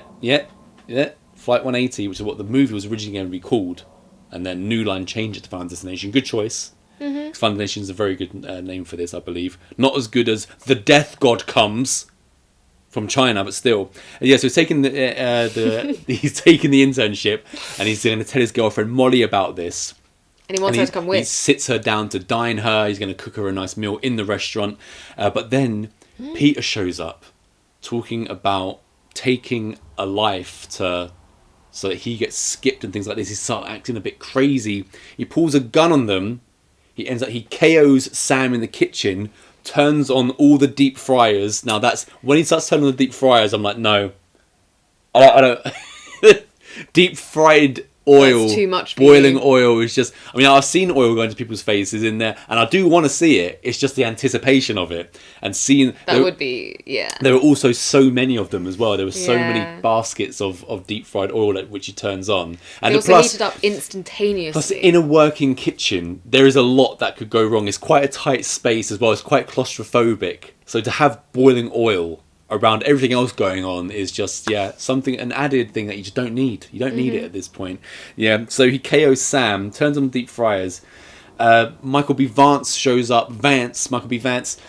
Flight 180, which is what the movie was originally going to be called. And then New Line changed it to Final Destination. Good choice. Final Destination is a very good name for this, I believe. Not as good as The Death God Comes from China, but still. And yeah, so he's taking he's taking the internship, and he's going to tell his girlfriend Molly about this. And he wants her to come with. He sits her down to dine her. He's going to cook her a nice meal in the restaurant. But then Peter shows up, talking about taking a life so that he gets skipped and things like this. He starts acting a bit crazy. He pulls a gun on them. He KOs Sam in the kitchen, turns on all the deep fryers. Now that's when he starts turning on the deep fryers, I'm like, no, I don't. Deep fried oil, that's too much for boiling you. oil is just, I've seen oil go into people's faces in there, and I do want to see it. It's just the anticipation of it, and seeing that would be, yeah. There were also so many of them as well. There were so many baskets of deep fried oil which he turns on, and they also heated up instantaneously. Plus, in a working kitchen, there is a lot that could go wrong. It's quite a tight space as well. It's quite claustrophobic. So to have boiling oil around everything else going on is just, an added thing that you just don't need. You don't need it at this point. Yeah, so he KOs Sam, turns on the deep fryers. Michael B. Vance shows up. Michael B. Vance,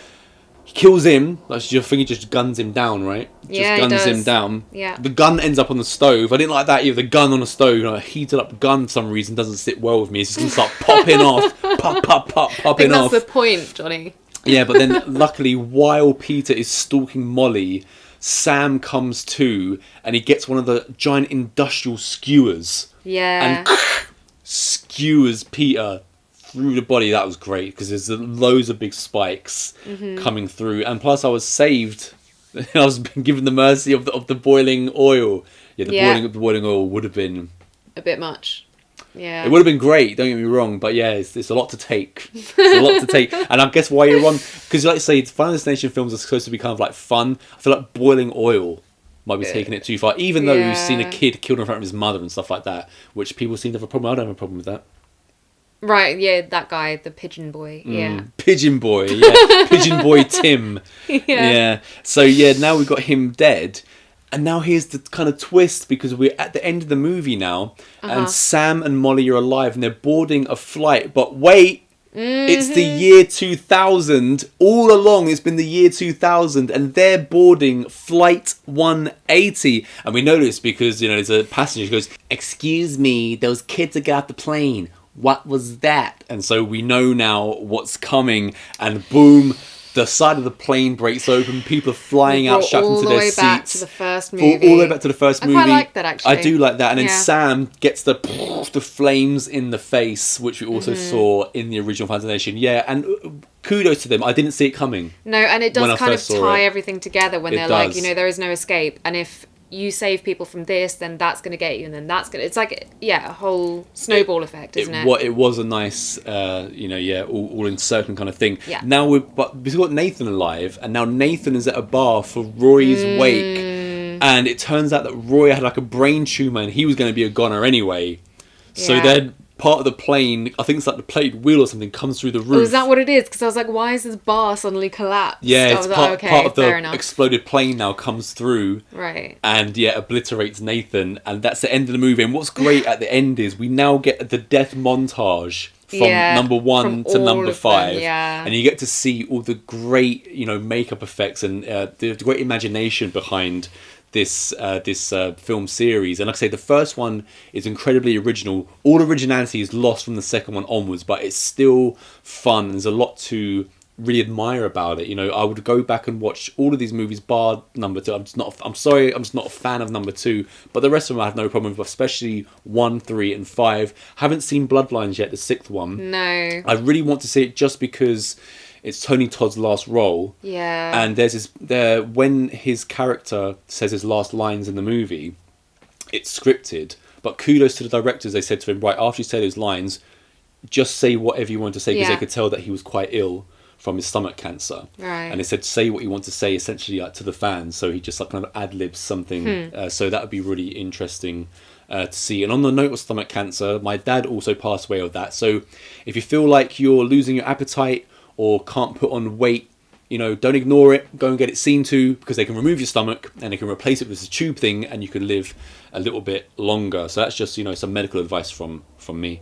he kills him. I think he just guns him down, right? Guns him down. Yeah. The gun ends up on the stove. I didn't like that either. The gun on the stove, a heated up gun for some reason doesn't sit well with me. It's just going to start popping off. Popping off. I think that's the point, Johnny. Yeah, but then luckily, while Peter is stalking Molly, Sam comes to, and he gets one of the giant industrial skewers. Yeah. And skewers Peter through the body. That was great, because there's loads of big spikes coming through. And plus, I was saved. I was given the mercy of the boiling oil. Yeah, the boiling oil would have been a bit much. Yeah. It would have been great, don't get me wrong, but yeah, it's a lot to take. And I guess why you're on, because like I say, Final Destination films are supposed to be kind of like fun. I feel like boiling oil might be taking it too far, even though we've seen a kid killed in front of his mother and stuff like that, which people seem to have a problem. I don't have a problem with that. Right, yeah, that guy, the pigeon boy, yeah. Pigeon boy, yeah. Pigeon boy Tim. Yeah. So yeah, now we've got him dead. And now here's the kind of twist, because we're at the end of the movie now, and Sam and Molly are alive, and they're boarding a flight. But wait, it's the year 2000. All along, it's been the year 2000, and they're boarding flight 180. And we know this because, there's a passenger who goes, "Excuse me, those kids are getting off the plane. What was that?" And so we know now what's coming, and boom, the side of the plane breaks open. People are flying out, strapped into their seats. All the way back to the first movie. All the way back to the first movie. I quite like that, actually. I do like that. And then Sam gets the flames in the face, which we also saw in the original Final Destination. Yeah, and kudos to them. I didn't see it coming. No, and it does kind of tie everything together when they're like, there is no escape. And if you save people from this, then that's going to get you, and then that's going to... It's like, a whole snowball effect, isn't it? It was a nice, all encircling kind of thing. Yeah. Now we've got Nathan alive, and now Nathan is at a bar for Roy's wake, and it turns out that Roy had like a brain tumour, and he was going to be a goner anyway. So then part of the plane, I think it's like the plate wheel or something, comes through the roof. Oh, is that what it is? Because I was like, why is this bar suddenly collapsed? Yeah, it's part of the exploded plane now comes through. Right. And obliterates Nathan. And that's the end of the movie. And what's great at the end is we now get the death montage from number 1 to number 5. And you get to see all the great, makeup effects and the great imagination behind this film series. And like I say, the first one is incredibly original. All originality is lost from the second one onwards, but it's still fun. There's a lot to really admire about it. You know, I would go back and watch all of these movies bar number 2. I'm sorry, I'm just not a fan of number 2, but the rest of them I have no problem with, especially 1, 3 and 5. Haven't seen Bloodlines yet, the 6th one. No. I really want to see it just because it's Tony Todd's last role. Yeah. And when his character says his last lines in the movie, it's scripted, but kudos to the directors. They said to him, right, after you say those lines, just say whatever you want to say, because they could tell that he was quite ill from his stomach cancer. Right. And they said, say what you want to say, essentially, like, to the fans. So he just like kind of ad-libs something. So that would be really interesting to see. And on the note of stomach cancer, my dad also passed away of that. So if you feel like you're losing your appetite or can't put on weight, you know, don't ignore it. Go and get it seen to, because they can remove your stomach and they can replace it with this tube thing, and you can live a little bit longer. So that's just, you know, some medical advice from me.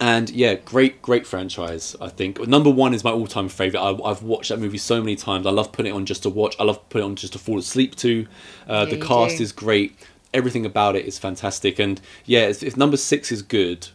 And yeah, great franchise, I think. Number 1 is my all-time favourite. I've watched that movie so many times. I love putting it on just to watch. I love putting it on just to fall asleep to. The cast is great. Everything about it is fantastic. And yeah, if number 6 is good,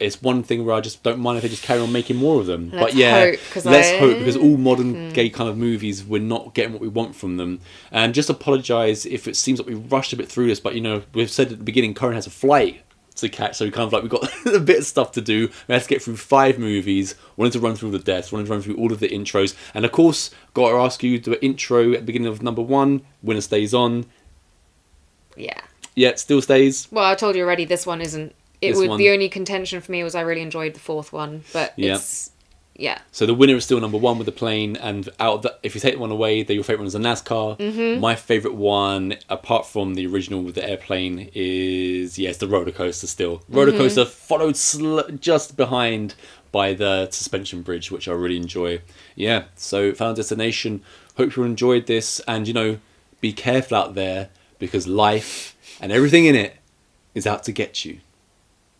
it's one thing where I just don't mind if they just carry on making more of them. Let's hope, because all modern gay kind of movies, we're not getting what we want from them. And just apologise if it seems like we rushed a bit through this, but, you know, we've said at the beginning, Corinne has a flight to catch, so we kind of like, we've got a bit of stuff to do. We had to get through 5 movies, wanted to run through the deaths, wanted to run through all of the intros, and of course got to ask you the intro at the beginning of number 1, winner stays on. It still stays. Well, I told you already, this one isn't. The only contention for me was I really enjoyed the 4th one, but it's so the winner is still number 1 with the plane, and out of if you take one away, your favourite one is the NASCAR. My favourite one, apart from the original with the airplane, is it's the roller coaster still. Roller coaster followed just behind by the suspension bridge, which I really enjoy. So Final Destination, hope you enjoyed this, and, you know, be careful out there, because life and everything in it is out to get you.